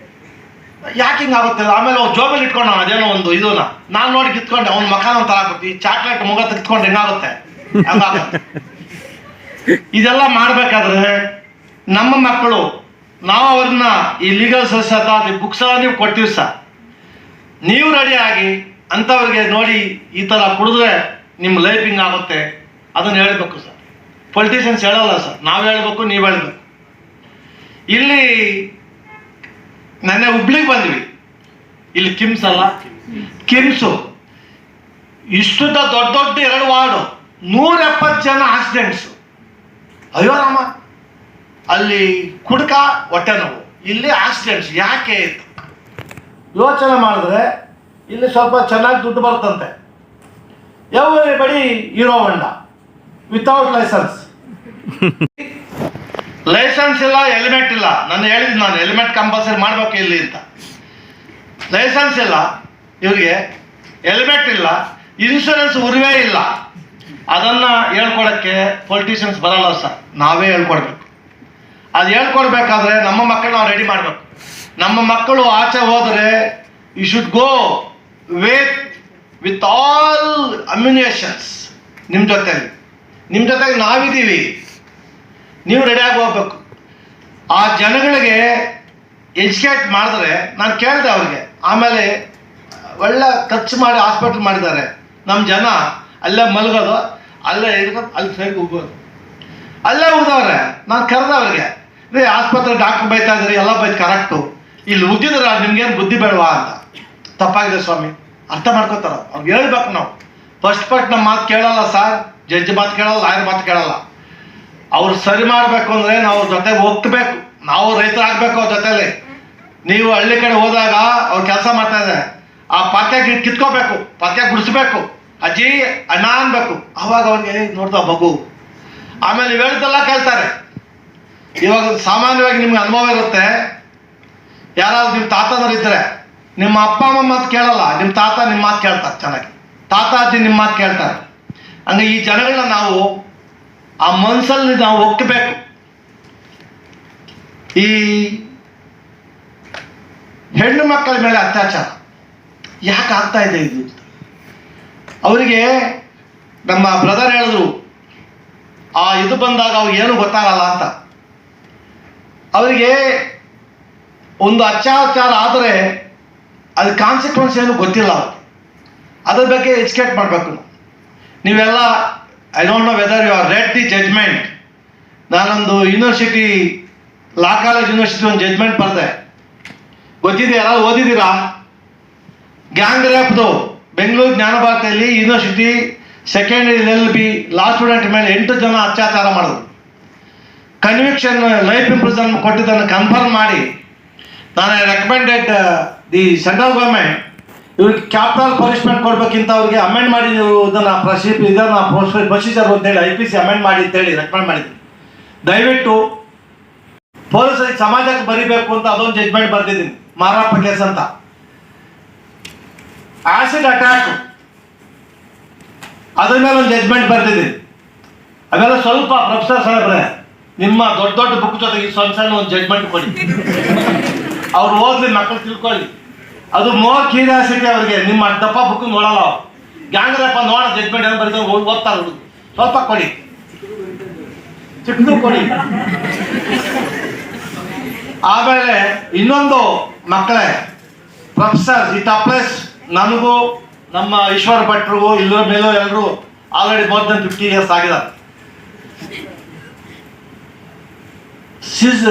ಯಾಕೆ ಹಿಂಗಾಗುತ್ತೆ? ಆಮೇಲೆ ಅವ್ನು ಜೋಬಲ್ಲಿ ಇಟ್ಕೊಂಡು ಅದೇನೋ ಒಂದು ಇದನ್ನ ನಾನು ನೋಡಿ ಕಿತ್ಕೊಂಡೆ, ಅವ್ನ ಮಕಾನ ಅಂತ ಹಾಕುತ್ತೆ. ಈ ಚಾಕ್ಲೇಟ್ ಮುಗ ಕಿತ್ಕೊಂಡು ಹೆಂಗಾಗುತ್ತೆ, ಹಂಗಾಗುತ್ತೆ. ಇದೆಲ್ಲ ಮಾಡಬೇಕಾದ್ರೆ ನಮ್ಮ ಮಕ್ಕಳು, ನಾವು ಅವ್ರನ್ನ ಈ ಲೀಗಲ್ ಸರ್ವಿಸ್ ಅಥವಾ ಬುಕ್ಸ್ ಎಲ್ಲ ನೀವು ಕೊಡ್ತೀವಿ ಸರ್, ನೀವು ರೆಡಿಯಾಗಿ ಅಂಥವ್ರಿಗೆ ನೋಡಿ ಈ ಥರ ಕುಡಿದ್ರೆ ನಿಮ್ಮ ಲೈಫ್ ಹಿಂಗೆ ಆಗುತ್ತೆ ಅದನ್ನು ಹೇಳಬೇಕು ಸರ್. ಪೊಲಿಟಿಷಿಯನ್ಸ್ ಹೇಳಲ್ಲ ಸರ್, ನಾವು ಹೇಳಬೇಕು, ನೀವು ಹೇಳಬೇಕು. ಇಲ್ಲಿ ನೆನ್ನೆ ಹುಬ್ಳಿಗೆ ಬಂದ್ವಿ. ಇಲ್ಲಿ ಕಿಮ್ಸ್ ಅಲ್ಲ, ಕಿಮ್ಸು ಇಷ್ಟು ದೊಡ್ಡ 2 ವಾರ್ಡು 170 ಜನ ಆಕ್ಸಿಡೆಂಟ್ಸು. ಅಯ್ಯೋ ರಾಮ, ಅಲ್ಲಿ ಕುಡ್ಕ ಹೊಟ್ಟೆ ನೋವು, ಇಲ್ಲಿ ಆಕ್ಸಿಡೆಂಟ್ಸ್ ಯಾಕೆ? ಯೋಚನೆ ಮಾಡಿದ್ರೆ ಇಲ್ಲಿ ಸ್ವಲ್ಪ ಚೆನ್ನಾಗಿ ದುಡ್ಡು ಬರ್ತಂತೆ. ಬಡಿ ಹೀರೋ ಹೊಂಡ ವಿತೌಟ್ ಲೈಸೆನ್ಸ್. ಲೈಸೆನ್ಸ್ ಇಲ್ಲ, ಹೆಲ್ಮೆಟ್ ಇಲ್ಲ. ನಾನು ಹೆಲ್ಮೆಟ್ ಕಂಪಲ್ಸರಿ ಮಾಡ್ಬೇಕು ಇಲ್ಲಿ ಅಂತ. ಲೈಸೆನ್ಸ್ ಇಲ್ಲ ಇವ್ರಿಗೆ, ಹೆಲ್ಮೆಟ್ ಇಲ್ಲ, ಇನ್ಶೂರೆನ್ಸ್ ಉರಿವೇ ಇಲ್ಲ. ಅದನ್ನು ಹೇಳ್ಕೊಡೋಕ್ಕೆ ಪೊಲಿಟಿಷಿಯನ್ಸ್ ಬರಲ್ಲ ಸರ್, ನಾವೇ ಹೇಳ್ಕೊಡ್ಬೇಕು. ಅದು ಹೇಳ್ಕೊಡ್ಬೇಕಾದ್ರೆ ನಮ್ಮ ಮಕ್ಕಳು ನಾವು ರೆಡಿ ಮಾಡಬೇಕು. ನಮ್ಮ ಮಕ್ಕಳು ಆಚೆ ಹೋದರೆ you should go with all ammunitions. ನಿಮ್ಮ ಜೊತೆಗೆ ನಾವಿದ್ದೀವಿ, ನೀವು ರೆಡಿಯಾಗಿ ಹೋಗ್ಬೇಕು. ಆ ಜನಗಳಿಗೆ ಎಜುಕೇಟ್ ಮಾಡಿದ್ರೆ, ನಾನು ಕೇಳಿದೆ ಅವ್ರಿಗೆ, ಆಮೇಲೆ ಒಳ್ಳೆ ಖರ್ಚು ಮಾಡಿ ಹಾಸ್ಪಿಟ್ಲ್ ಮಾಡಿದ್ದಾರೆ. ನಮ್ಮ ಜನ ಅಲ್ಲೇ ಮಲಗೋದು, ಅಲ್ಲೇ ಇರ್ಬೋದು, ಅಲ್ಲಿ ಸೈಡ್ ಹೋಗೋದು, ಅಲ್ಲೇ ಹೋದವ್ರೆ. ನಾನು ಕರೆದೆ ಅವ್ರಿಗೆ, ರೀ ಆಸ್ಪತ್ರೆ ಡಾಕ್ಟ್ರ್ ಬೈತಾ ಇದ್ರಿ, ಎಲ್ಲ ಬೈದು ಕರೆಕ್ಟು, ಇಲ್ಲಿ ಉದ್ದಿದ್ರೆ ನಿಮ್ಗೇನು ಬುದ್ಧಿ ಬೇಡವಾ ಅಂತ. ತಪ್ಪಾಗಿದೆ ಸ್ವಾಮಿ, ಅರ್ಥ ಮಾಡ್ಕೋತಾರ. ಅವ್ರಿಗೆ ಹೇಳ್ಬೇಕು ನಾವು. ಫಸ್ಟ್ ನಮ್ಮ ಮಾತು ಕೇಳಲ್ಲ ಸರ್, ಜಡ್ಜ್ ಮಾತು ಕೇಳಲ್ಲ, ಲಾಯರ್ ಮಾತು ಕೇಳಲ್ಲ. ಅವ್ರು ಸರಿ ಮಾಡಬೇಕು ಅಂದರೆ ನಾವು ಜೊತೆಗೆ ಹೋಗ್ಬೇಕು. ನಾವು ರೈತರಾಗಬೇಕು ಅವ್ರ ಜೊತೆಲಿ. ನೀವು ಹಳ್ಳಿ ಕಡೆ ಹೋದಾಗ ಅವ್ರು ಕೆಲಸ ಮಾಡ್ತಾ ಇದ್ದಾರೆ, ಆ ಪಾತ್ಯ ಕಿತ್ಕೋಬೇಕು, ಪಾತ್ಯ ಗುಡಿಸ್ಬೇಕು, ಅಜ್ಜಿ ಅಣ್ಣ ಅನ್ಬೇಕು. ಅವಾಗ ಅವ್ರಿಗೆ ನೋಡ್ತಾ ಮಗು. ಆಮೇಲೆ ನೀವು ಹೇಳ್ದೆಲ್ಲ ಕೇಳ್ತಾರೆ. ಇವಾಗ ಸಾಮಾನ್ಯವಾಗಿ ನಿಮ್ಗೆ ಅನುಭವ ಇರುತ್ತೆ, ಯಾರಾದ್ರು ನಿಮ್ಮ ತಾತನವರಿದ್ದರೆ ನಿಮ್ಮ ಅಪ್ಪ ಅಮ್ಮ ಮಾತು ಕೇಳಲ್ಲ, ನಿಮ್ಮ ತಾತ ನಿಮ್ಮ ಮಾತು ಕೇಳ್ತಾರೆ ಚೆನ್ನಾಗಿ, ತಾತ ಅಜ್ಜಿ ನಿಮ್ಮ ಮಾತು ಕೇಳ್ತಾರೆ. ಹಂಗೆ ಈ ಜನಗಳನ್ನ ನಾವು ಆ ಮನಸ್ಸಲ್ಲಿ ನಾವು ಒಕ್ಕಬೇಕು. ಈ ಹೆಣ್ಣು ಮಕ್ಕಳ ಮೇಲೆ ಅತ್ಯಾಚಾರ ಯಾಕೆ ಆಗ್ತಾ ಇದೆ ಇದು? ಅವರಿಗೆ ನಮ್ಮ ಬ್ರದರ್ ಹೇಳಿದ್ರು, ಆ ಇದು ಬಂದಾಗ ಅವ್ರಿಗೆ ಏನು ಗೊತ್ತಾಗಲ್ಲ ಅಂತ. ಅವರಿಗೆ ಒಂದು ಅತ್ಯಾಚಾರ ಆದರೆ ಅದು ಕಾನ್ಸಿಕ್ವೆನ್ಸ್ ಏನು ಗೊತ್ತಿಲ್ಲ ಅವ್ರಿಗೆ. ಅದ್ರ ಬಗ್ಗೆ ಎಜುಕೇಟ್ ಮಾಡಬೇಕು. ನೀವೆಲ್ಲ I don't know whether you are read the judgement. ನಾನೊಂದು ಯೂನಿವರ್ಸಿಟಿ, ಲಾ ಕಾಲೇಜ್ ಯೂನಿವರ್ಸಿಟಿ ಒಂದು ಜಡ್ಜ್ಮೆಂಟ್ ಬರೆದೆ, ಗೊತ್ತಿದೆ? ಯಾರು ಓದಿದ್ದೀರಾ? ಗ್ಯಾಂಗ್ ರೇಪ್ದು ಬೆಂಗಳೂರು ಜ್ಞಾನಭಾರತಿಯಲ್ಲಿ university second LLB law student ಮೇಲೆ 8 ಜನ ಅತ್ಯಾಚಾರ ಮಾಡಿದ್ರು. ಕನ್ವಿಕ್ಷನ್ ಲೈಫ್ ಇಂಪ್ರಿಸನ್ ಕೊಟ್ಟಿದ್ದನ್ನು ಕನ್ಫರ್ಮ್ ಮಾಡಿ ನಾನು ರೆಕಮೆಂಡೆಡ್ ದಿ ಸೆಂಟ್ರಲ್ ಗೌರ್ಮೆಂಟ್ ಇವ್ರಿಗೆ ಕ್ಯಾಪಿಟಲ್ ಪನಿಷ್ಮೆಂಟ್ ಕೊಡ್ಬೇಕಿಂತ ಅವ್ರಿಗೆ ಅಮೆಂಡ್ ಮಾಡಿ ನೀವು ಇದನ್ನು ಪ್ರೊಸೀಜರ್ ಅಂತೇಳಿ IPC ಅಮೆಂಡ್ ಮಾಡಿ ಅಂತೇಳಿ ರೆಕಮೆಂಡ್ ಮಾಡಿದ್ದೀನಿ. ದಯವಿಟ್ಟು ಪೊಲೀಸರಿಗೆ ಸಮಾಜಕ್ಕೆ ಬರೀಬೇಕು ಅಂತ ಅದೊಂದು ಜಡ್ಜ್ಮೆಂಟ್ ಬರ್ತಿದ್ದೀನಿ. ಮಾರಪ್ಪ ಕೇಸ್ ಅಂತ, ಆಸಿಡ್ ಅಟ್ಯಾಕ್, ಅದ್ರ ಮೇಲೆ ಒಂದು ಜಡ್ಜ್ಮೆಂಟ್ ಬರ್ತಿದ್ದೀನಿ. ಅವೆಲ್ಲ ಸ್ವಲ್ಪ ಪ್ರೊಫೆಸರ್ ಸಾಹೇಬ್ರೆ ನಿಮ್ಮ ದೊಡ್ಡ ದೊಡ್ಡ ಬುಕ್ ಜೊತೆಗೆ ಸಣ್ಣ ಒಂದು ಜಡ್ಜ್ಮೆಂಟ್ ಕೊಡಿ, ಅವ್ರು ಓದ್ಲಿ, ಮಕ್ಕಳು ತಿಳ್ಕೊಳ್ಳಿ. ಅದು ಮೋರ್ ಕ್ಯೂರಿಯಾಸಿಟಿ ಅವ್ರಿಗೆ. ನಿಮ್ಮ ದಪ್ಪ ಬುಕ್ ನೋಡಲ್ಲ ಅವ್ರು. ಗ್ಯಾಂಗ್ ರೇಪ್ ನೋಡೋ ಜಡ್ಜ್ಮೆಂಟ್ ಏನು ಬರೀತಾರೆ, ಓದ್ತಾರೆ ಹುಡುಗ. ಸ್ವಲ್ಪ ಕೊಡಿ, ಚಿಕ್ಕದು ಕೊಡಿ. ಆಮೇಲೆ ಇನ್ನೊಂದು ಮಕ್ಕಳೇ, ಪ್ರೊಫೆಸರ್ ಇಟ್ ಅಪ್ಲೈಸ್ ನನಗೂ ನಮ್ಮ ಈಶ್ವರ ಭಟ್ರಿಗೂ ಇಲ್ಲರ ಮೇಲೂ ಎಲ್ಲರೂ ಆಲ್ರೆಡಿ ಮೋರ್ ದೆನ್ 50 years ಆಗಿದ್ದಾರೆ.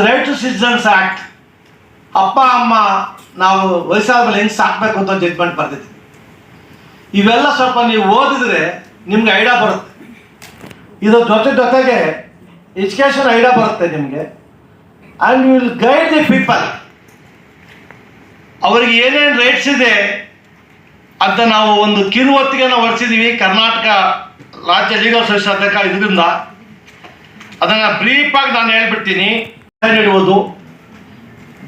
ರೈಟ್ ಟು ಸಿಟಿಸನ್ಸ್ ಆಕ್ಟ್, ಅಪ್ಪ ಅಮ್ಮ ನಾವು ವಯಸ್ಸಾದ ಮೇಲೆ ಹೆಂಗೆ ಸಾಕಬೇಕು ಅಂತ ಜಡ್ಜ್ಮೆಂಟ್ ಬರ್ತಿದ್ವಿ. ಇವೆಲ್ಲ ಸ್ವಲ್ಪ ನೀವು ಓದಿದ್ರೆ ನಿಮ್ಗೆ ಐಡಿಯಾ ಬರುತ್ತೆ. ಇದ್ರ ಜೊತೆಗೆ ಎಜುಕೇಷನ್ ಐಡಿಯಾ ಬರುತ್ತೆ ನಿಮಗೆ. And you will guide the people. ಅವರಿಗೆ ಏನೇನು ರೈಟ್ಸ್ ಇದೆ ಅಂತ ನಾವು ಒಂದು ಕಿರುವತ್ತಿಗೆ ನಾವು ಹೊರಡಿಸಿದ್ದೀವಿ ಕರ್ನಾಟಕ ರಾಜ್ಯ ಲೀಗಲ್ ಸರ್ವಿಸ್ ಅಧ್ಯಕ್ಷ. ಇದರಿಂದ ಅದನ್ನು ಬ್ರೀಫಾಗಿ ನಾನು ಹೇಳ್ಬಿಡ್ತೀನಿ. ನೀಡುವುದು,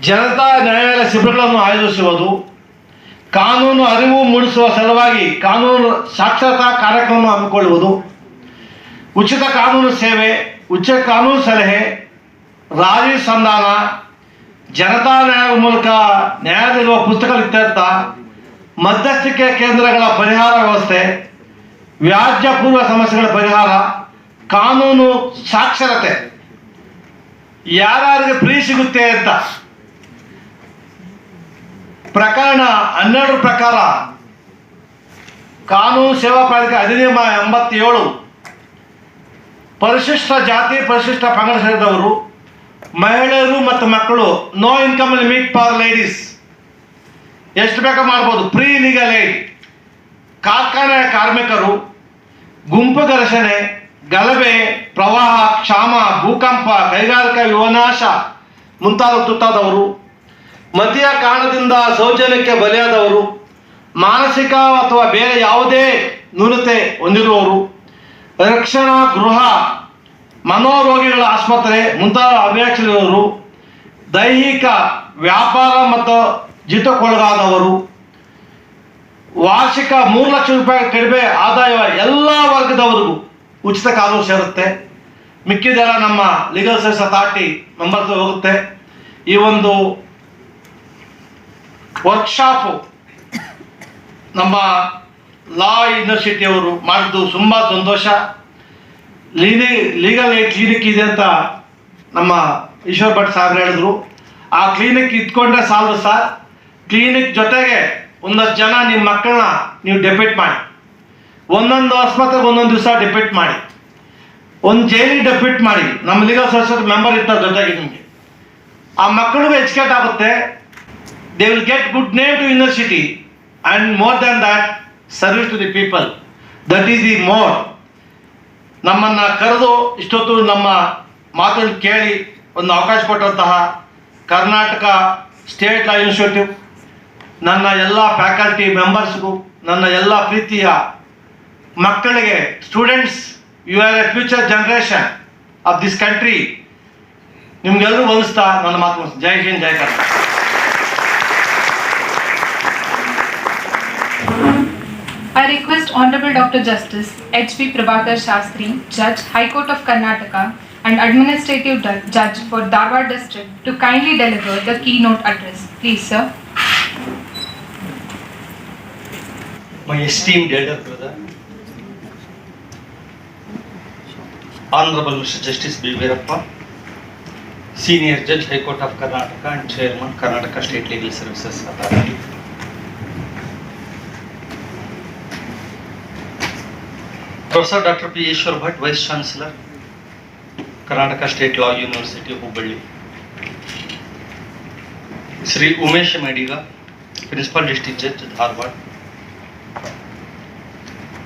ಜನತಾ ನ್ಯಾಯಾಲಯ ಶಿಬಿರಗಳನ್ನು ಆಯೋಜಿಸುವುದು, ಕಾನೂನು ಅರಿವು ಮೂಡಿಸುವ ಸಲುವಾಗಿ ಕಾನೂನು ಸಾಕ್ಷರತಾ ಕಾರ್ಯಕ್ರಮ ಹಮ್ಮಿಕೊಳ್ಳುವುದು, ಉಚಿತ ಕಾನೂನು ಸೇವೆ, ಉಚಿತ ಕಾನೂನು ಸಲಹೆ, ರಾಜಿ ಸಂಧಾನ, ಜನತಾ ನ್ಯಾಯದ ಮೂಲಕ ನ್ಯಾಯದಲ್ಲಿರುವ ಪುಸ್ತಕ ಇತ್ಯರ್ಥ, ಮಧ್ಯಸ್ಥಿಕೆ ಕೇಂದ್ರಗಳ ಪರಿಹಾರ ವ್ಯವಸ್ಥೆ, ವ್ಯಾಜ್ಯ ಪೂರ್ವ ಸಮಸ್ಯೆಗಳ ಪರಿಹಾರ, ಕಾನೂನು ಸಾಕ್ಷರತೆ, ಯಾರ್ಯಾರಿಗೆ ಫ್ರೀ ಸಿಗುತ್ತೆ ಅಂತ. ಪ್ರಕರಣ 12 ಪ್ರಕಾರ ಕಾನೂನು ಸೇವಾ ಪ್ರಾಧಿಕಾರ ಅಧಿನಿಯಮ 87 ಪರಿಶಿಷ್ಟ ಜಾತಿ ಪರಿಶಿಷ್ಟ ಪಂಗಡ ಸೇರಿದವರು, ಮಹಿಳೆಯರು ಮತ್ತು ಮಕ್ಕಳು, no income limit for ladies, ಎಷ್ಟು ಬೇಕಾ ಮಾಡ್ಬೋದು, ಫ್ರೀ ಲೀಗಲ್ ಏಡ್, ಕಾರ್ಖಾನೆ ಕಾರ್ಮಿಕರು, ಗುಂಪು ಘರ್ಷಣೆ, ಗಲಭೆ, ಪ್ರವಾಹ, ಕ್ಷಾಮ, ಭೂಕಂಪ, ಕೈಗಾರಿಕಾ ವಿನಾಶ ಮುಂತಾದವರು, ಮತೀಯ ಕಾರಣದಿಂದ ಶೌಚಾಲಯಕ್ಕೆ ಬಲಿಯಾದವರು, ಮಾನಸಿಕ ಅಥವಾ ಬೇರೆ ಯಾವುದೇ ನ್ಯೂನತೆ ಹೊಂದಿರುವವರು, ರಕ್ಷಣಾ ಗೃಹ, ಮನೋರೋಗಿಗಳ ಆಸ್ಪತ್ರೆ ಮುಂತಾದ ಅಭ್ಯಾಸದವರು, ದೈಹಿಕ ವ್ಯಾಪಾರ ಮತ್ತು ಜಿತಕ್ಕೊಳಗಾದವರು, ವಾರ್ಷಿಕ 3 ಲಕ್ಷ ರೂಪಾಯಿ ಕಡಿಮೆ ಆದಾಯ ಎಲ್ಲ ವರ್ಗದವರಿಗೂ ಉಚಿತ ಕಾನೂನು ಸೇರುತ್ತೆ. ಮಿಕ್ಕಿದೆಲ್ಲ ನಮ್ಮ ಲೀಗಲ್ ಸರ್ವಿಸ್ ಅಥಾರಿಟಿ ಮೆಂಬರ್ಸ್ ಹೋಗುತ್ತೆ. ಈ ಒಂದು ವರ್ಕ್ಶಾಪು ನಮ್ಮ ಲಾ ಯೂನಿವರ್ಸಿಟಿಯವರು ಮಾಡಿದ್ದು ತುಂಬ ಸಂತೋಷ. ಲೀಗಲ್ ಏಡ್ ಕ್ಲಿನಿಕ್ ಇದೆ ಅಂತ ನಮ್ಮ ಈಶ್ವರ್ ಭಟ್ ಸಾಹೇಬ್ರು ಹೇಳಿದ್ರು. ಆ ಕ್ಲಿನಿಕ್ ಇಟ್ಕೊಂಡ್ರೆ ಸಾಲದು ಸರ್. ಕ್ಲಿನಿಕ್ ಜೊತೆಗೆ ಒಂದಷ್ಟು ಜನ ನಿಮ್ಮ ಮಕ್ಕಳನ್ನ ನೀವು ಡೆಪ್ಯೂಟ್ ಮಾಡಿ, ಒಂದೊಂದು ಆಸ್ಪತ್ರೆಗೆ ಒಂದೊಂದು ದಿವಸ ಡೆಪ್ಯೂಟ್ ಮಾಡಿ, ಒಂದು ಜೈಲಿಗೆ ಡೆಪ್ಯೂಟ್ ಮಾಡಿ. ನಮ್ಮ ಲೀಗಲ್ ಸರ್ವಿಸ್ ಮೆಂಬರ್ ಇರ್ತಾರೆ ಜೊತೆಗೆ. ನಿಮಗೆ ಆ ಮಕ್ಕಳಿಗೂ ಎಜುಕೇಟ್ ಆಗುತ್ತೆ. They will get good name to university and more than that service to the people. That is the more. ನಮ್ಮನ್ನು ಕರೆದು ಇಷ್ಟೊತ್ತು ನಮ್ಮ ಮಾತನ್ನು ಕೇಳಿ ಒಂದು ಅವಕಾಶ ಕೊಟ್ಟಂತಹ ಕರ್ನಾಟಕ ಸ್ಟೇಟ್ ಲಾ ಇನ್ಸ್ಟಿಟ್ಯೂಟ್, ನನ್ನ ಎಲ್ಲ ಫ್ಯಾಕಲ್ಟಿ ಮೆಂಬರ್ಸ್ಗೂ, ನನ್ನ ಎಲ್ಲ ಪ್ರೀತಿಯ ಮಕ್ಕಳಿಗೆ, students, you are a future generation of this country. ನಿಮ್ಗೆಲ್ಲರೂ ವಂದಿಸ್ತಾ ನನ್ನ ಮಾತು. ಜೈ ಹಿಂದ್, ಜೈ Karnataka. I request Honorable Dr. Justice H.B.Veerappa Shastri, Judge, High Court of Karnataka and Administrative Judge for Dharwad District to kindly deliver the keynote address. Please, sir. My esteemed elder brother, Honorable Mr. Justice.B.Veerappa, Senior Judge, High Court of Karnataka and Chairman, Karnataka State Legal Services Authority. Professor Dr. P. Ishwar Bhatt, Vice Chancellor, Karnataka State Law University, Hubballi. Sri Umesh Mediga, Principal District Judge, Dharwad.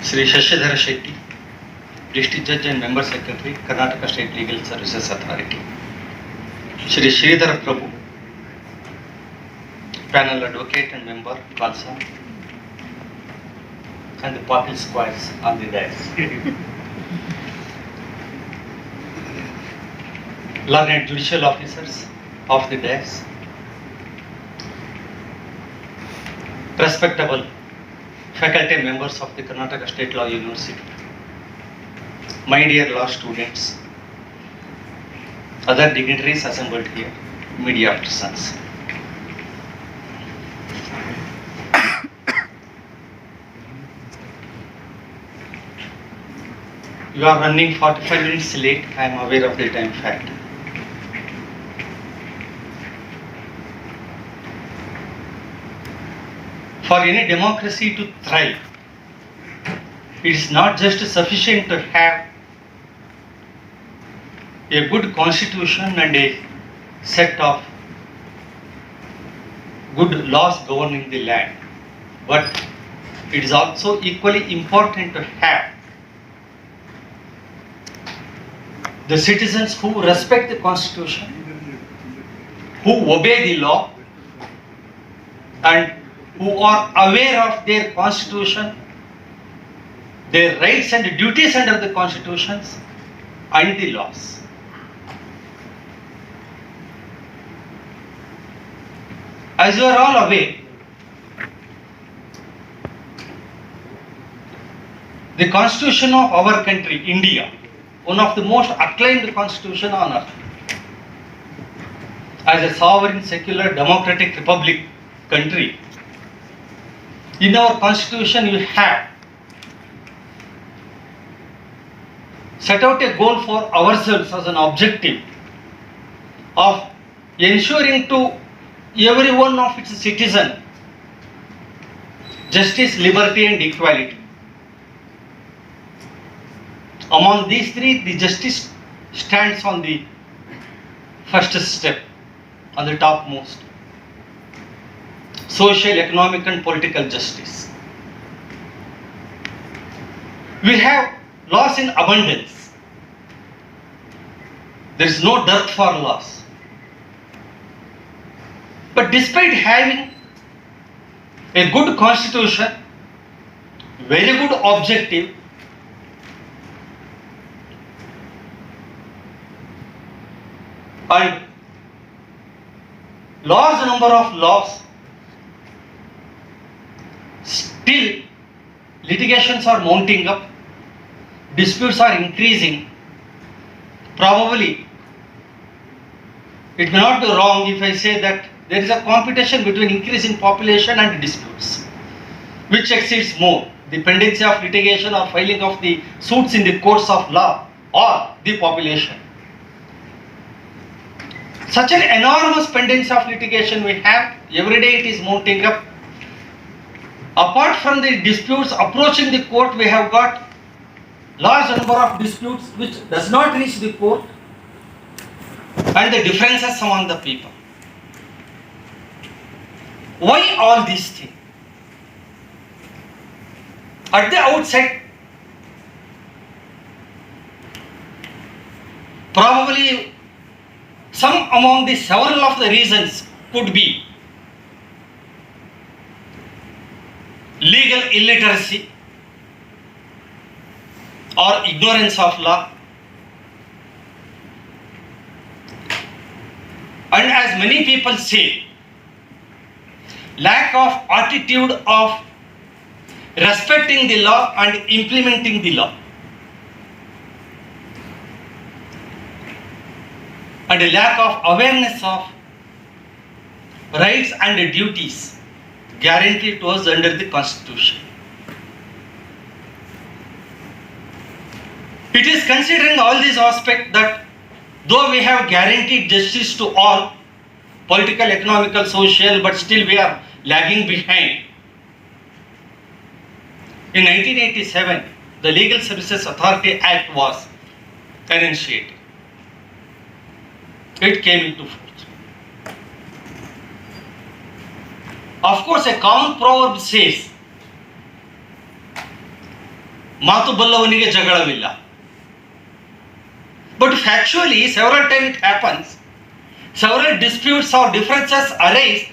Sri Shashidhara Shetty, District Judge and Member Secretary, Karnataka State Legal Services Authority. Sri Sridhar Prabhu, Panel Advocate and Member, Khalsa. And the party squads on the dais. Learned judicial officers of the dais, respectable faculty members of the Karnataka State Law University, my dear law students, other dignitaries assembled here, media persons. You are running 45 minutes late. I am aware of the time fact. For any democracy to thrive, it is not just sufficient to have a good constitution and a set of good laws governing the land, but it is also equally important to have the citizens who respect the constitution, who obey the law, and who are aware of their constitution, their rights and duties under the constitutions and the laws. As you are all aware, the constitution of our country, India, one of the most acclaimed constitution on earth, as a sovereign, secular, democratic republic country, in our constitution you have set out a goal for ourselves as an objective of ensuring to every one of its citizen justice, liberty and equality. Among these three, the justice stands on the first step, on the topmost. Social, economic and political justice. We have laws in abundance. There is no dearth for laws. But despite having a good constitution, very good objective, and large number of laws, still litigations are mounting up, disputes are increasing. Probably it may not be wrong if I say that there is a competition between increase in population and disputes. Which exceeds more, the pendency of litigation or filing of the suits in the courts of law or the population? Such an enormous pendency of litigation we have, every day it is mounting up. Apart from the disputes approaching the court, we have got large number of disputes which does not reach the court, and the differences among the people. Why all these things? At the outset, probably some among the several of the reasons could be legal illiteracy or ignorance of law, and as many people say, lack of attitude of respecting the law and implementing the law, and a lack of awareness of rights and duties guaranteed to us under the Constitution. It is considering all these aspects that though we have guaranteed justice to all, political, economical, social, but still we are lagging behind. In 1987, the Legal Services Authority Act was enunciated. It came into force. Of course, a common proverb says, "Matu ballavaniಗೆ ಜಗಳವಿಲ್ಲ." But factually, several times it happens, several disputes or differences arise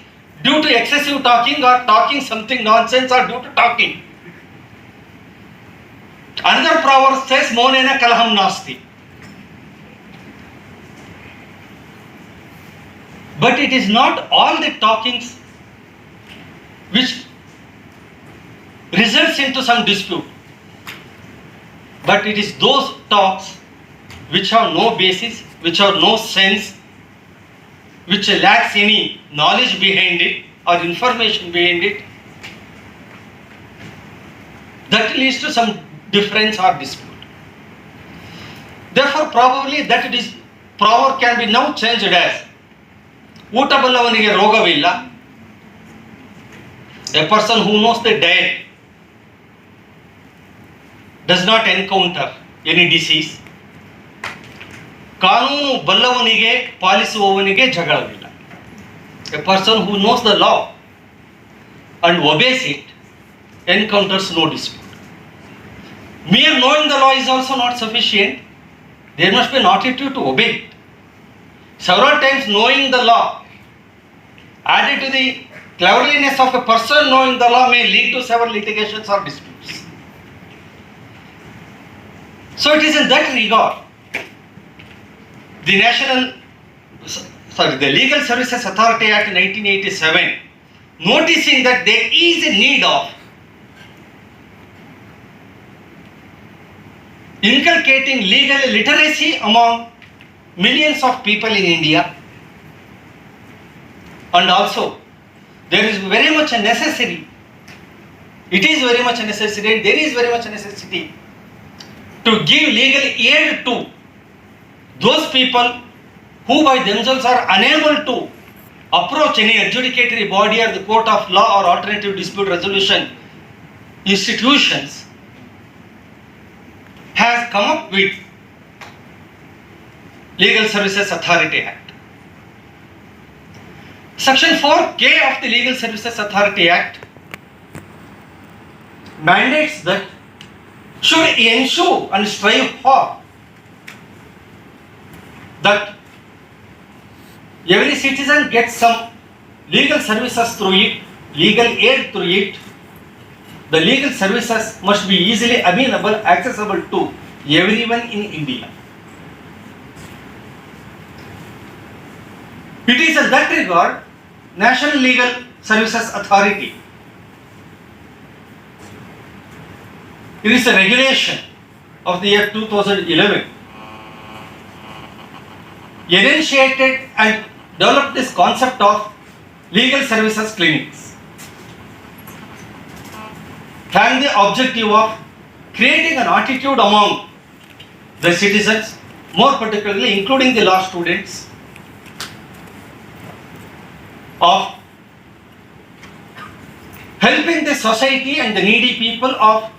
due to excessive talking or talking something nonsense or due to talking. Another proverb says, "Monena kalaham nasti." But it is not all the talkings which results into some dispute, but it is those talks which have no basis, which have no sense, which lacks any knowledge behind it or information behind it, that leads to some difference or dispute. Therefore, probably that proverb can be now changed as ಊಟ ಬಲ್ಲವನಿಗೆ ರೋಗವಿಲ್ಲ. A person who knows the diet does not encounter any disease. ಕಾನೂನು ಬಲ್ಲವನಿಗೆ ಪಾಲಿಸುವವನಿಗೆ ಜಗಳವಿಲ್ಲ. A person who knows the law and obeys it encounters no dispute. Mere knowing the law is also not sufficient. There must be an attitude to obey it. Several times knowing the law added to the cleverness of a person knowing the law may lead to several litigations or disputes. So it is in that regard the Legal Services Authority Act 1987, noticing that there is a need of inculcating legal literacy among millions of people in India, and also there is very much a necessary, it is very much a necessity, and there is very much a necessity to give legal aid to those people who by themselves are unable to approach any adjudicatory body or the court of law or alternative dispute resolution institutions, has come up with Legal Services Authority Act. Section 4K of the Legal Services Authority Act mandates that should ensure and strive hard that every citizen gets some legal services through it, legal aid through it. The legal services must be easily available, accessible to everyone in India. It is in that regard, National Legal Services Authority, it is a regulation of the year 2011, initiated and developed this concept of legal services clinics, having the objective of creating an attitude among the citizens, more particularly including the law students, of helping the society and the needy people, of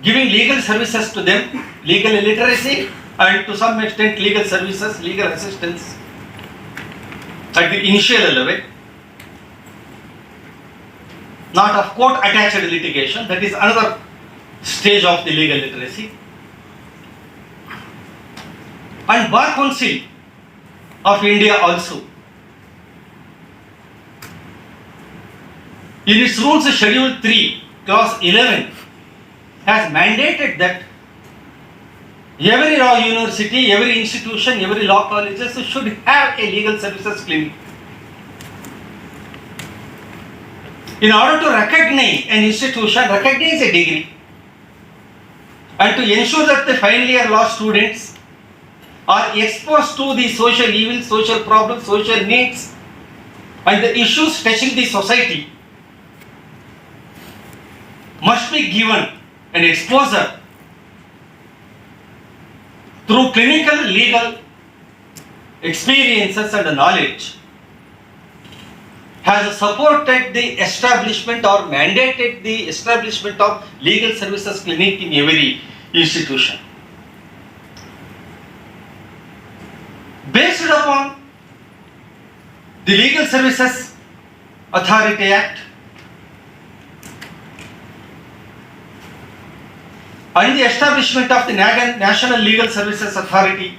giving legal services to them, legal literacy, and to some extent legal services, legal assistance at the initial level, not of court attached litigation, that is another stage of the legal literacy. And Bar Council of India also, in its rules, Schedule 3, Clause 11, has mandated that every law university, every institution, every law colleges should have a legal services clinic. In order to recognize an institution, recognize a degree, and to ensure that the final year law students are exposed to the social evils, social problems, social needs, and the issues touching the society, must be given an exposure through clinical legal experiences and knowledge, has supported the establishment or mandated the establishment of legal services clinic in every institution. Based upon the Legal Services Authority Act and the establishment of the National Legal Services Authority,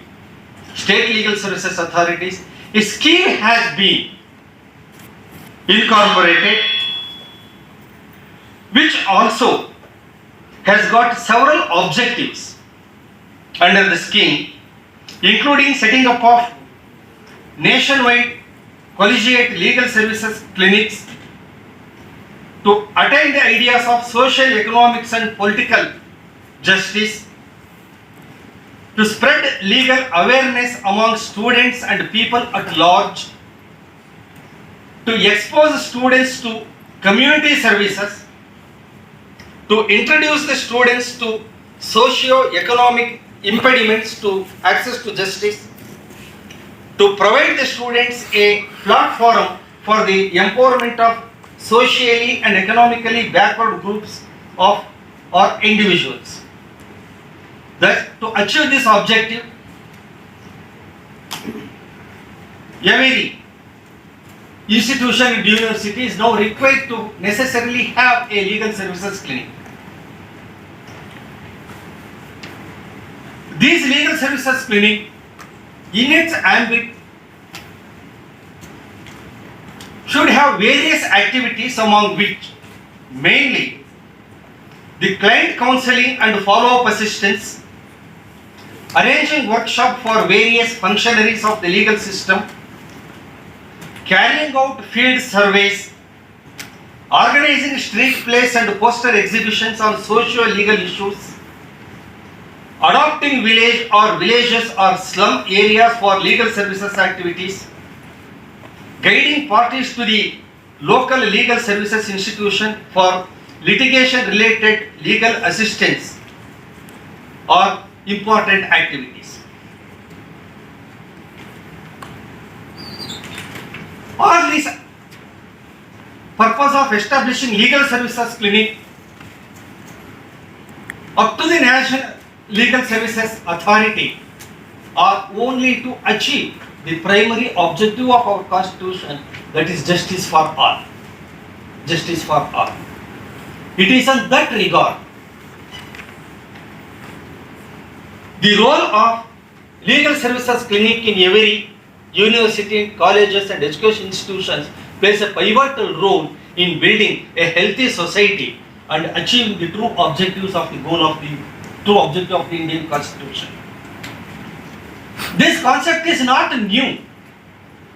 State Legal Services Authorities, a scheme has been incorporated, which also has got several objectives under the scheme, including setting up of nationwide collegiate legal services clinics to attain the ideas of social, economics and political justice, to spread legal awareness among students and people at large, to expose students to community services, to introduce the students to socio-economic impediments to access to justice, to provide the students a platform for the empowerment of socially and economically backward groups of or individuals. Thus, to achieve this objective, every institution and university is now required to necessarily have a legal services clinic. These legal services clinic, in its ambit, should have various activities, among which mainly the client counseling and follow-up assistance, arranging workshop for various functionaries of the legal system, carrying out field surveys, organizing street plays and poster exhibitions on socio-legal issues, adopting village or villages or slum areas for legal services activities, guiding parties to the local legal services institution for litigation related legal assistance or important activities. All this purpose of establishing legal services clinic up to the National Legal Services Authority are only to achieve the primary objective of our constitution, that is justice for all. Justice for all. It is in that regard The role of legal services clinic in every university, colleges and education institutions plays a pivotal role in building a healthy society and achieving the true objectives of the Indian Constitution. This concept is not new.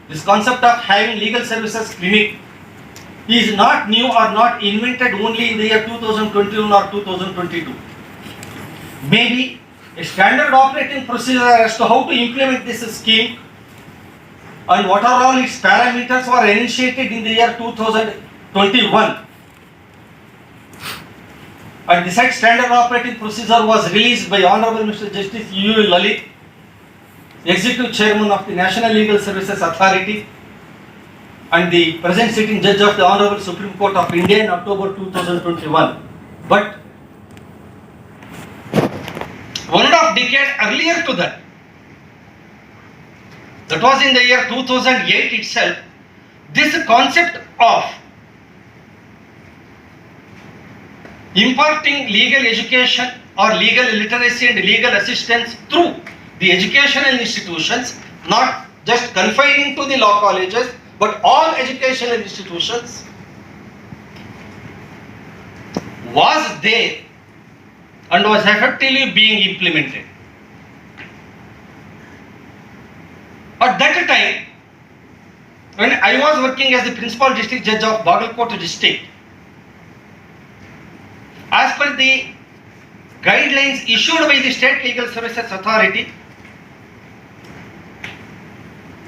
This concept of having legal services clinic is not new or not invented only in the year 2021 or 2022. Maybe a standard operating procedure as to how to implement this scheme and what are all its parameters were initiated in the year 2021. And the said standard operating procedure was released by Honorable Mr. Justice U. Lalit, Executive Chairman of the National Legal Services Authority and the present sitting judge of the Honorable Supreme Court of India in October 2021. But 1.5 decade earlier to that was in the year 2008 itself, this concept of imparting legal education or legal literacy and legal assistance through the educational institutions, not just confining to the law colleges, but all educational institutions, was there and was effectively being implemented. At that time, when I was working as the principal district judge of Bagalkot district, as per the guidelines issued by the State Legal Services Authority,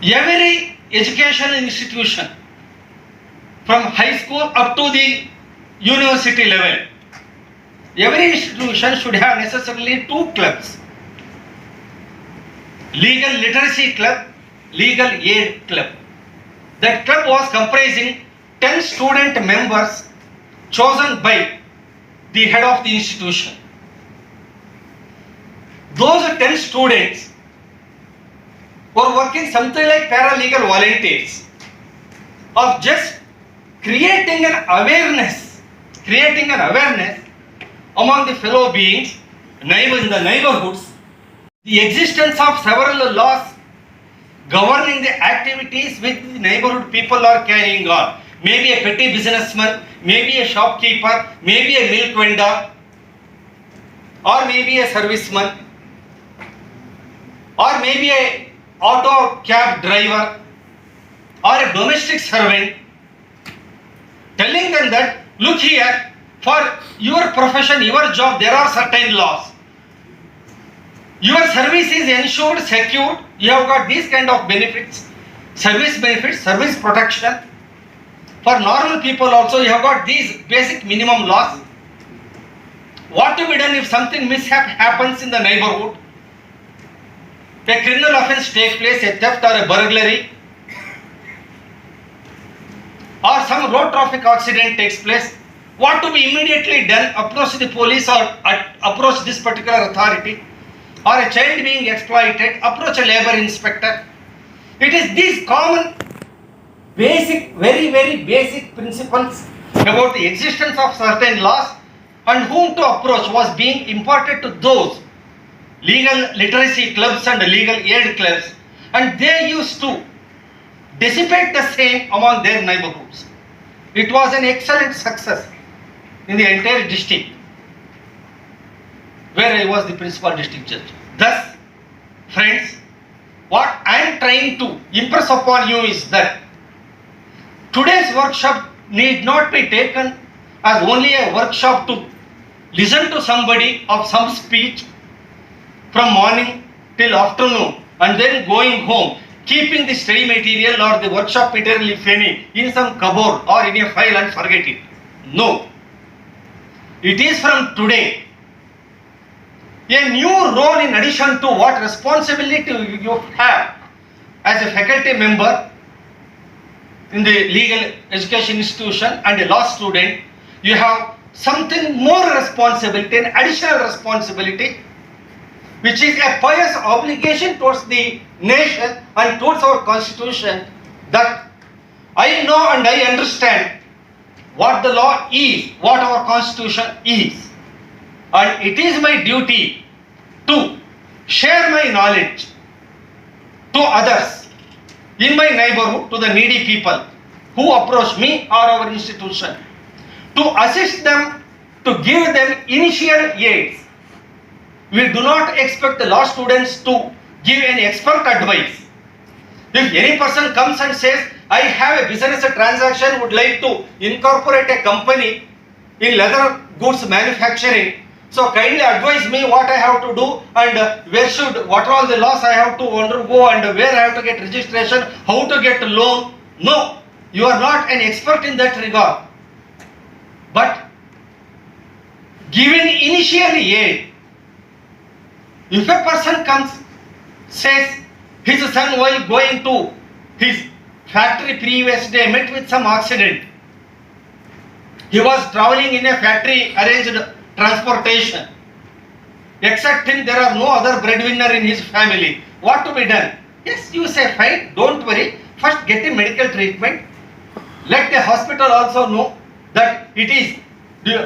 every educational institution from high school up to the university level, every institution should have necessarily 2 clubs: legal literacy club, legal aid club. That club was comprising 10 student members chosen by the head of the institution. Those 10 students were working something like paralegal volunteers of just creating an awareness among the fellow beings in the neighborhoods, the existence of several laws governing the activities which the neighborhood people are carrying on. Maybe a petty businessman, maybe a shopkeeper, maybe a milk vendor, or maybe a serviceman, or maybe a auto cab driver, or a domestic servant, telling them that, look here, for your profession, your job, there are certain laws. Your service is ensured, secured, you have got these kind of benefits, service protection. For normal people also, you have got these basic minimum laws. What to be done if something mishap happens in the neighborhood? A criminal offense takes place, a theft or a burglary, or some road traffic accident takes place. What to be immediately done? Approach the police or approach this particular authority. Or a child being exploited, approach a labor inspector. It is these common, basic, very, very basic principles about the existence of certain laws and whom to approach was being imparted to those legal literacy clubs and legal aid clubs, and they used to dissipate the same among their neighborhoods. It was an excellent success in the entire district where I was the principal district judge. Thus, friends, what I am trying to impress upon you is that today's workshop need not be taken as only a workshop to listen to somebody of some speech from morning till afternoon and then going home, keeping the study material or the workshop material, if any, in some cupboard or in a file and forget it. No. It is from today a new role in addition to what responsibility you have as a faculty member in the legal education institution and a law student. You have something more responsibility, an additional responsibility, which is a pious obligation towards the nation and towards our constitution, that I know and I understand what the law is, what our constitution is, and it is my duty to share my knowledge to others in my neighborhood, to the needy people who approach me or our institution, to assist them, to give them initial aids. We do not expect the law students to give any expert advice. If any person comes and says, I have a business transaction, would like to incorporate a company in leather goods manufacturing, so kindly advise me what I have to do and what are all the laws I have to undergo and where I have to get registration, how to get a loan. No, you are not an expert in that regard. But given initial aid, if a person comes, says his son while going to his factory previous day met with some accident, he was traveling in a factory arranged transportation. Except him, there are no other breadwinner in his family. What to be done? Yes, you say fine, don't worry. First get a medical treatment. Let the hospital also know that it is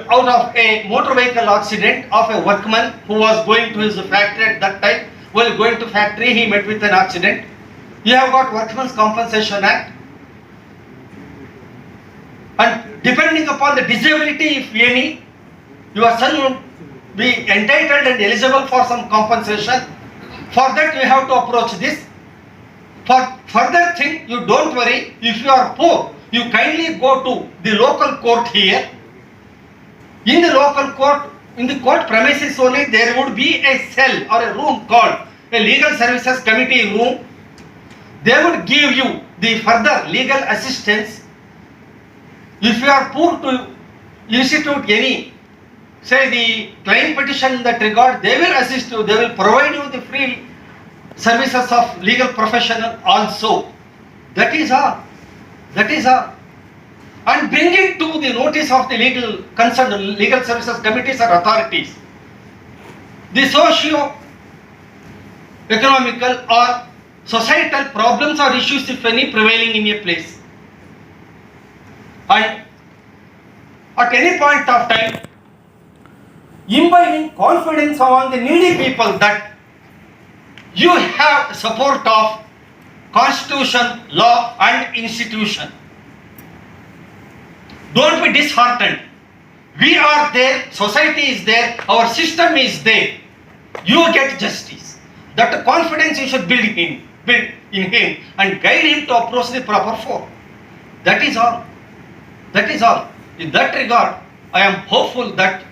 out of a motor vehicle accident of a workman who was going to his factory at that time. While going to factory, he met with an accident. You have got Workmen's Compensation Act. And depending upon the disability, if any, your son will be entitled and eligible for some compensation. For that, you have to approach this. For further thing, you don't worry. If you are poor, you kindly go to the local court here. In the local court, in the court premises only, there would be a cell or a room called a legal services committee room. They would give you the further legal assistance. If you are poor to institute any, say the claim petition in that regard, they will assist you, they will provide you the free services of legal professional also. That is all. That is all. And bring it to the notice of the concerned legal services committees or authorities. The socio-economical or societal problems or issues, if any, prevailing in a place. And at any point of time, imbibing confidence among the needy people that you have support of constitution, law and institution. Don't be disheartened. We are there, society is there, our system is there. You get justice. That confidence you should build in him and guide him to approach the proper form. That is all. That is all. In that regard, I am hopeful that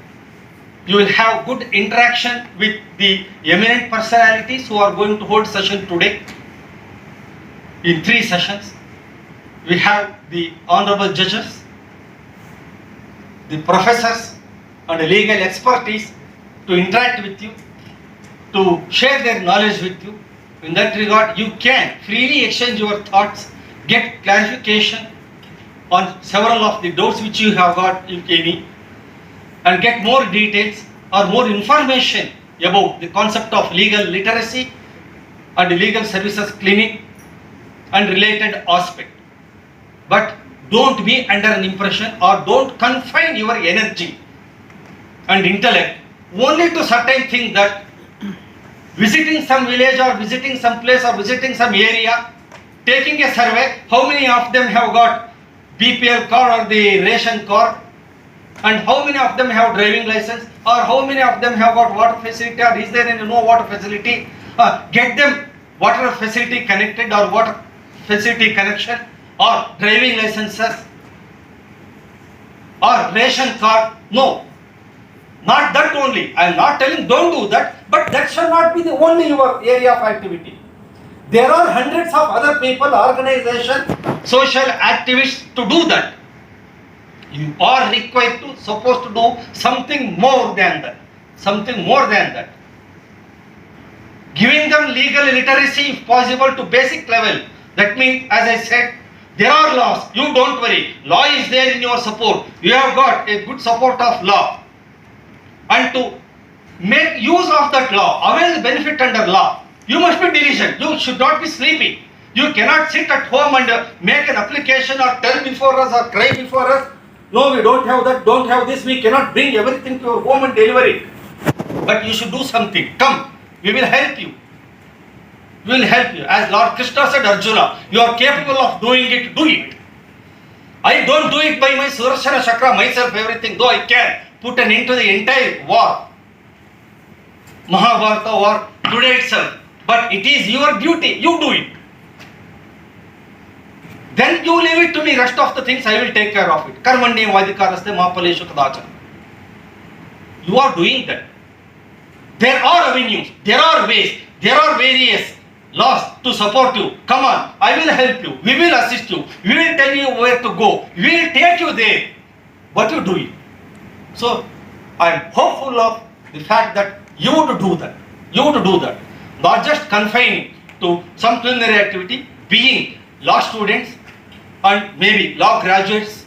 you will have good interaction with the eminent personalities who are going to hold session today. In 3 sessions, we have the honorable judges, the professors and the legal expertise to interact with you, to share their knowledge with you. In that regard, you can freely exchange your thoughts, get clarification on several of the doubts which you have got, if any, and get more details or more information about the concept of legal literacy and the legal services clinic and related aspect. But don't be under an impression or don't confine your energy and intellect only to certain things, that visiting some village or visiting some place or visiting some area, taking a survey, how many of them have got BPL card or the ration card, and how many of them have driving license, or how many of them have got water facility, or is there any no water facility. Get them water facility connected or water facility connection or driving licenses or ration card. No, not that only. I am not telling don't do that, but that shall not be the only your area of activity. There are hundreds of other people, organizations, social activists to do that. You are required to, supposed to do something more than that. Something more than that. Giving them legal literacy if possible to basic level. That means, as I said, there are laws. You don't worry. Law is there in your support. You have got a good support of law. And to make use of that law, avail the benefit under law, you must be diligent. You should not be sleepy. You cannot sit at home and make an application or tell before us or cry before us. No, we don't have that, don't have this. We cannot bring everything to your home and deliver it. But you should do something. Come, We will help you. We will help you. As Lord Krishna said, Arjuna, you are capable of doing it, do it. I don't do it by my Sudarshana Chakra, myself, everything, though I can put an end to the entire war. Mahabharata war today itself. But it is your duty, you do it. Then you leave it to me, rest of the things I will take care of it. Karmanye vadikaraste mahapaleshu kadachana. You are doing that. There are avenues, there are ways, there are various laws to support you. Come on, I will help you, we will assist you, we will tell you where to go, we will take you there. But you do it. So, I am hopeful of the fact that you would do that. You would do that. Not just confining to some preliminary activity, being law students and maybe law graduates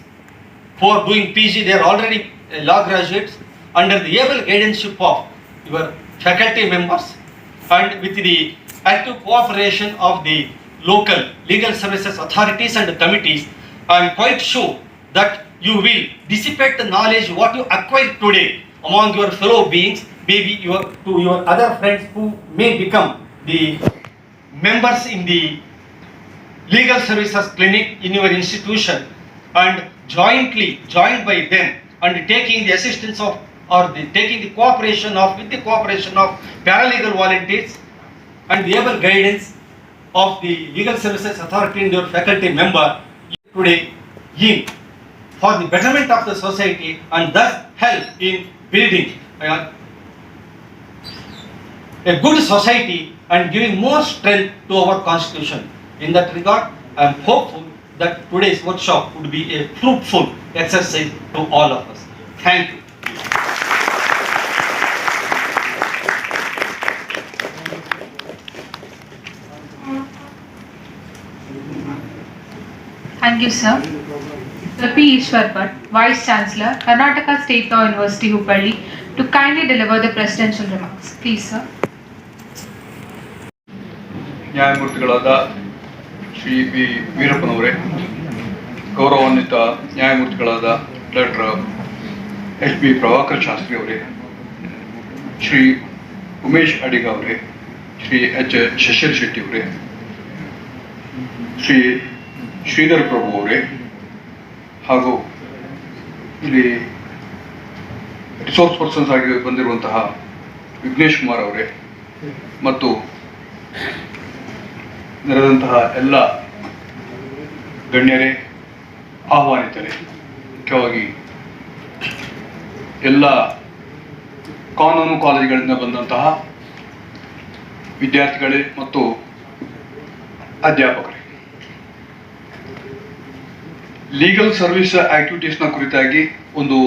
who are doing PG, they are already law graduates, under the able guardianship of your faculty members and with the active cooperation of the local legal services authorities and committees. I am quite sure that you will dissipate the knowledge what you acquired today among your fellow beings, maybe to your other friends who may become the members in the legal services clinic in your institution, and joined by them and taking the assistance of taking the cooperation of paralegal volunteers and the able guidance of the legal services authority and your faculty member today in for the betterment of the society and thus help in building a good society and giving more strength to our constitution. In that regard, I am hopeful that today's workshop would be a fruitful exercise to all of us. Thank you. Thank you, sir. Sir P. Ishwar Bhatt, Vice Chancellor, Karnataka State Law University, Hubballi, to kindly deliver the presidential remarks. Please, sir. ನ್ಯಾಯಮೂರ್ತಿಗಳಾದ Shri B ವೀರಪ್ಪನವರೇ, ಗೌರವಾನ್ವಿತ ನ್ಯಾಯಮೂರ್ತಿಗಳಾದ doctor H B Prabhakar Shastri ಅವರೇ, ಶ್ರೀ ಉಮೇಶ್ ಅಡಿಗ ಅವರೇ, Shri H Shashir Shetty ಅವರೇ, ಶ್ರೀ ಶ್ರೀಧರ್ ಪ್ರಭು ಅವರೇ, ಹಾಗೂ ಇಲ್ಲಿ resource persons ಆಗಿ ಬಂದಿರುವಂತಹ ವಿಘ್ನೇಶ್ ಕುಮಾರ್ ಅವರೇ ಮತ್ತು ನೆರೆದಂತಹ ಎಲ್ಲ ಗಣ್ಯರೇ, ಆಹ್ವಾನಿತರೇ, ಮುಖ್ಯವಾಗಿ ಎಲ್ಲ ಕಾನೂನು ಕಾಲೇಜುಗಳಿಂದ ಬಂದಂತಹ ವಿದ್ಯಾರ್ಥಿಗಳೇ ಮತ್ತು ಅಧ್ಯಾಪಕರೇ, ಲೀಗಲ್ ಸರ್ವಿಸ್ ಆಕ್ಟಿವಿಟೀಸ್ನ ಕುರಿತಾಗಿ ಒಂದು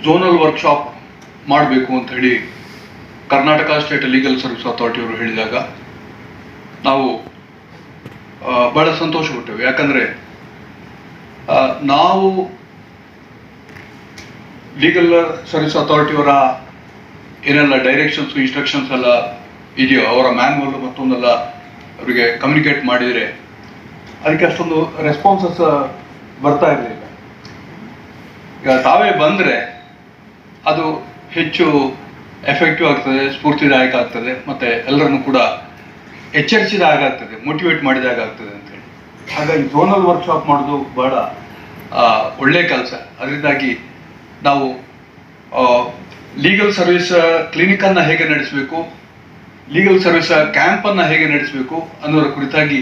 ಝೋನಲ್ ವರ್ಕ್ಶಾಪ್ ಮಾಡಬೇಕು ಅಂತ ಹೇಳಿ ಕರ್ನಾಟಕ ಸ್ಟೇಟ್ ಲೀಗಲ್ ಸರ್ವಿಸ್ ಅಥಾರಿಟಿಯವರು ಹೇಳಿದಾಗ ನಾವು ಬಹಳ ಸಂತೋಷಪಟ್ಟೆವು. ಯಾಕಂದರೆ ನಾವು ಲೀಗಲ್ ಸರ್ವಿಸ್ ಅಥಾರಿಟಿಯವರ ಏನೆಲ್ಲ ಡೈರೆಕ್ಷನ್ಸ್ ಇನ್ಸ್ಟ್ರಕ್ಷನ್ಸ್ ಎಲ್ಲ ಇದೆಯೋ ಅವರ ಮ್ಯಾನ್ಯುವಲ್ ಮತ್ತೊಂದೆಲ್ಲ ಅವರಿಗೆ ಕಮ್ಯುನಿಕೇಟ್ ಮಾಡಿದರೆ ಅದಕ್ಕೆ ಅಷ್ಟೊಂದು ರೆಸ್ಪಾನ್ಸಸ್ ಬರ್ತಾ ಇರಲಿಲ್ಲ. ಈಗ ತಾವೇ ಬಂದರೆ ಅದು ಹೆಚ್ಚು ಎಫೆಕ್ಟಿವ್ ಆಗ್ತದೆ, ಸ್ಫೂರ್ತಿದಾಯಕ ಆಗ್ತದೆ, ಮತ್ತು ಎಲ್ಲರನ್ನು ಕೂಡ ಎಚ್ಚರಿಸಿದಾಗ ಆಗ್ತದೆ, ಮೋಟಿವೇಟ್ ಮಾಡಿದಾಗ ಆಗ್ತದೆ ಅಂತೇಳಿ. ಹಾಗಾಗಿ ಝೋನಲ್ ವರ್ಕ್ಶಾಪ್ ಮಾಡೋದು ಬಹಳ ಒಳ್ಳೆಯ ಕೆಲಸ. ಅದರಿಂದಾಗಿ ನಾವು ಲೀಗಲ್ ಸರ್ವಿಸ್ ಕ್ಲಿನಿಕನ್ನು ಹೇಗೆ ನಡೆಸಬೇಕು, ಲೀಗಲ್ ಸರ್ವಿಸ್ ಕ್ಯಾಂಪನ್ನು ಹೇಗೆ ನಡೆಸಬೇಕು ಅನ್ನೋದ್ರ ಕುರಿತಾಗಿ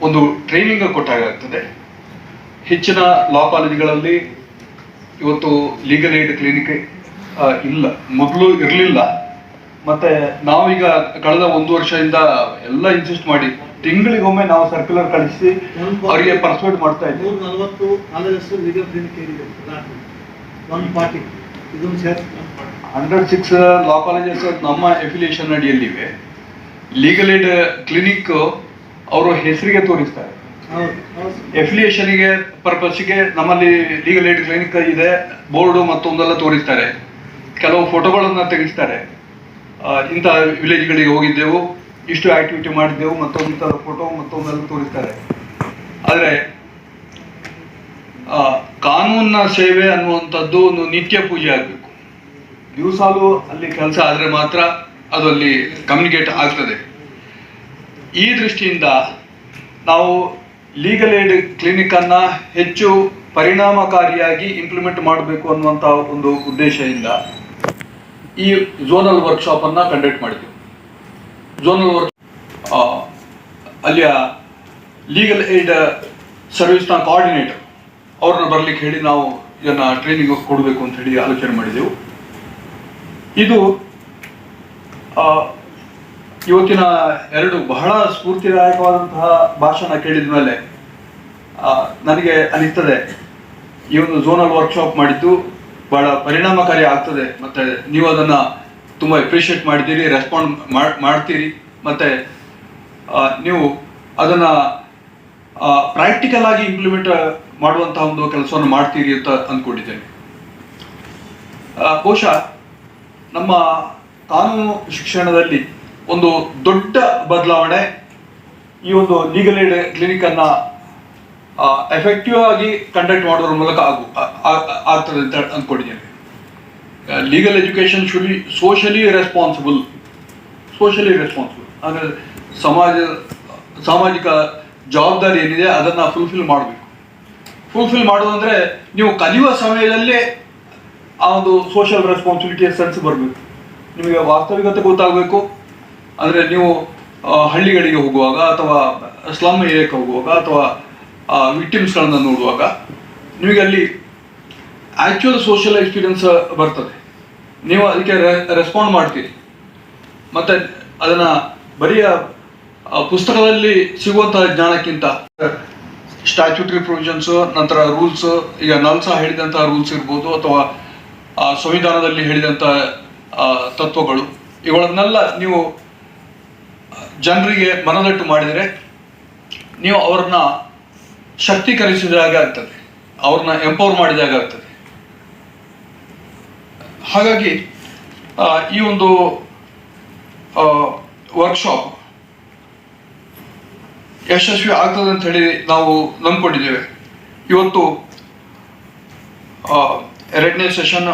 ಒಂದು ಟ್ರೈನಿಂಗ್ ಕೊಟ್ಟಾಗ್ತದೆ. ಹೆಚ್ಚಿನ ಲಾ ಕಾಲೇಜುಗಳಲ್ಲಿ ಇವತ್ತು ಲೀಗಲ್ ಏಡ್ ಕ್ಲಿನಿಕ್ ಇಲ್ಲ, ಮೊದಲು ಇರಲಿಲ್ಲ. ಮತ್ತು ನಾವೀಗ ಕಳೆದ 1 ವರ್ಷದಿಂದ ಎಲ್ಲ ಇನ್ಸಿಸ್ಟ್ ಮಾಡಿ ತಿಂಗಳಿಗೊಮ್ಮೆ ನಾವು ಸರ್ಕ್ಯುಲರ್ ಕಳಿಸಿ ಅವರಿಗೆ ಪರ್ಸುವೇಟ್ ಮಾಡ್ತಾ ಇದ್ದೀವಿ. 40 ಕಾಲೇಜಸ್ ಲೀಗಲ್ ಕ್ಲಿನಿಕ್ ಏರಿದೆ, 140 ಇದೊಂದು ಸೇರಿ 106 ಲಾ ಕಾಲೇಜಸ್ ನಮ್ಮ ಎಫಿಲಿಯೇಷನ್ ಅಡಿಯಲ್ಲಿವೆ. ಲೀಗಲ್ ಏಡ್ ಕ್ಲಿನಿಕ್ ಅವರು ಹೆಸರಿಗೆ ತೋರಿಸ್ತಾರೆ, ಎಫಿಲಿಯೇಷನ್ಗೆ ಪರ್ಪಸ್ಗೆ ನಮ್ಮಲ್ಲಿ ಲೀಗಲ್ ಏಡ್ ಕ್ಲಿನಿಕ್ ಇದೆ ಬೋರ್ಡು ಮತ್ತೊಂದೆಲ್ಲ ತೋರಿಸ್ತಾರೆ, ಕೆಲವು ಫೋಟೋಗಳನ್ನು ತೆಗಿಸ್ತಾರೆ. ಇಂಥ ವಿಲೇಜ್ಗಳಿಗೆ ಹೋಗಿದ್ದೆವು, ಇಷ್ಟು ಆಕ್ಟಿವಿಟಿ ಮಾಡಿದ್ದೆವು, ಮತ್ತೊಂದು ಫೋಟೋ ಮತ್ತೊಂದೆಲ್ಲ ತೋರಿಸ್ತಾರೆ. ಆದರೆ ಕಾನೂನಿನ ಸೇವೆ ಅನ್ನುವಂಥದ್ದು ಒಂದು ನಿತ್ಯ ಪೂಜೆ ಆಗಬೇಕು. ದಿವಸಾಲು ಅಲ್ಲಿ ಕೆಲಸ ಆದರೆ ಮಾತ್ರ ಅದರಲ್ಲಿ ಕಮ್ಯುನಿಕೇಟ್ ಆಗ್ತದೆ. ಈ ದೃಷ್ಟಿಯಿಂದ ನಾವು ಲೀಗಲ್ ಏಡ್ ಕ್ಲಿನಿಕನ್ನು ಹೆಚ್ಚು ಪರಿಣಾಮಕಾರಿಯಾಗಿ ಇಂಪ್ಲಿಮೆಂಟ್ ಮಾಡಬೇಕು ಅನ್ನುವಂಥ ಒಂದು ಉದ್ದೇಶದಿಂದ ಈ ಝೋನಲ್ ವರ್ಕ್ಶಾಪನ್ನು ಕಂಡಕ್ಟ್ ಮಾಡಿದ್ವಿ. ಝೋನಲ್ ವರ್ಕ್ ಅಲ್ಲಿಯ ಲೀಗಲ್ ಏಡ್ ಸರ್ವಿಸ್ನ ಕೋಆರ್ಡಿನೇಟರ್ ಅವ್ರನ್ನ ಬರಲಿಕ್ಕೆ ಹೇಳಿ ನಾವು ಇದನ್ನು ಟ್ರೈನಿಂಗ್ ಕೊಡಬೇಕು ಅಂತ ಹೇಳಿ ಆಲೋಚನೆ ಮಾಡಿದೆವು. ಇದು ಇವತ್ತಿನ ಎರಡು ಬಹಳ ಸ್ಫೂರ್ತಿದಾಯಕವಾದಂತಹ ಭಾಷಣ ಕೇಳಿದ ಮೇಲೆ ನನಗೆ ಅನಿಸ್ತದೆ ಈ ಒಂದು ಝೋನಲ್ ವರ್ಕ್ಶಾಪ್ ಮಾಡಿದ್ದು ಬಹಳ ಪರಿಣಾಮಕಾರಿ ಆಗ್ತದೆ, ಮತ್ತು ನೀವು ಅದನ್ನು ತುಂಬ ಅಪ್ರಿಷಿಯೇಟ್ ಮಾಡಿದ್ದೀರಿ, ರೆಸ್ಪಾಂಡ್ ಮಾಡ್ತೀರಿ, ಮತ್ತು ನೀವು ಅದನ್ನು ಪ್ರಾಕ್ಟಿಕಲ್ ಆಗಿ ಇಂಪ್ಲಿಮೆಂಟ್ ಮಾಡುವಂಥ ಒಂದು ಕೆಲಸವನ್ನು ಮಾಡ್ತೀರಿ ಅಂತ ಅಂದ್ಕೊಂಡಿದ್ದೇನೆ. ಬಹುಶಃ ನಮ್ಮ ಕಾನೂನು ಶಿಕ್ಷಣದಲ್ಲಿ ಒಂದು ದೊಡ್ಡ ಬದಲಾವಣೆ ಈ ಒಂದು ಲೀಗಲ್ ಏಡ್ ಕ್ಲಿನಿಕನ್ನು ಎಫೆಕ್ಟಿವ್ ಆಗಿ ಕಂಡಕ್ಟ್ ಮಾಡೋದ್ರ ಮೂಲಕ ಆಗ್ತದೆ ಅಂತ ಅಂದ್ಕೊಂಡಿದ್ದೇನೆ. Legal education should be socially responsible ಅಂದರೆ ಸಾಮಾಜಿಕ ಜವಾಬ್ದಾರಿ ಏನಿದೆ ಅದನ್ನು ಫುಲ್ಫಿಲ್ ಮಾಡೋದಂದರೆ ನೀವು ಕಲಿಯುವ ಸಮಯದಲ್ಲೇ ಆ ಒಂದು ಸೋಷಿಯಲ್ ರೆಸ್ಪಾನ್ಸಿಬಿಲಿಟಿಯ ಸೆನ್ಸ್ ಬರಬೇಕು. ನಿಮಗೆ ವಾಸ್ತವಿಕತೆ ಗೊತ್ತಾಗಬೇಕು. ಅಂದರೆ ನೀವು ಹಳ್ಳಿಗಳಿಗೆ ಹೋಗುವಾಗ ಅಥವಾ ಸ್ಲಮ್ ಏರಿಯಾಕ್ಕೆ ಹೋಗುವಾಗ ಅಥವಾ ವಿಕ್ಟಿಮ್ಸ್ಗಳನ್ನು ನೋಡುವಾಗ ನಿಮಗೆ ಅಲ್ಲಿ ಆ್ಯಕ್ಚುಯಲ್ ಸೋಷಿಯಲ್ ಎಕ್ಸ್ಪೀರಿಯನ್ಸ್ ಬರ್ತದೆ. ನೀವು ಅದಕ್ಕೆ ರೆಸ್ಪಾಂಡ್ ಮಾಡ್ತೀರಿ. ಮತ್ತು ಅದನ್ನು ಬರೀ ಪುಸ್ತಕದಲ್ಲಿ ಸಿಗುವಂಥ ಜ್ಞಾನಕ್ಕಿಂತ ಸ್ಟ್ಯಾಚ್ಯೂಟರಿ ಪ್ರೊವಿಷನ್ಸು, ನಂತರ ರೂಲ್ಸು, ಈಗ ನಲ್ಸಾ ಹೇಳಿದಂಥ ರೂಲ್ಸ್ ಇರ್ಬೋದು ಅಥವಾ ಸಂವಿಧಾನದಲ್ಲಿ ಹೇಳಿದಂಥ ತತ್ವಗಳು, ಇವುಗಳನ್ನೆಲ್ಲ ನೀವು ಜನರಿಗೆ ಮನದಟ್ಟು ಮಾಡಿದರೆ ನೀವು ಅವ್ರನ್ನ ಶಕ್ತೀಕರಿಸಿದಾಗ ಆಗ್ತದೆ, ಅವ್ರನ್ನ ಎಂಪವರ್ ಮಾಡಿದಾಗ ಆಗ್ತದೆ. ಹಾಗಾಗಿ ಈ ಒಂದು ವರ್ಕ್ಶಾಪ್ ಯಶಸ್ವಿ ಆಗ್ತದೆ ಅಂತ ಹೇಳಿ ನಾವು ನಂಬ್ಕೊಂಡಿದ್ದೇವೆ. ಇವತ್ತು ಎರಡನೇ ಸೆಷನ್,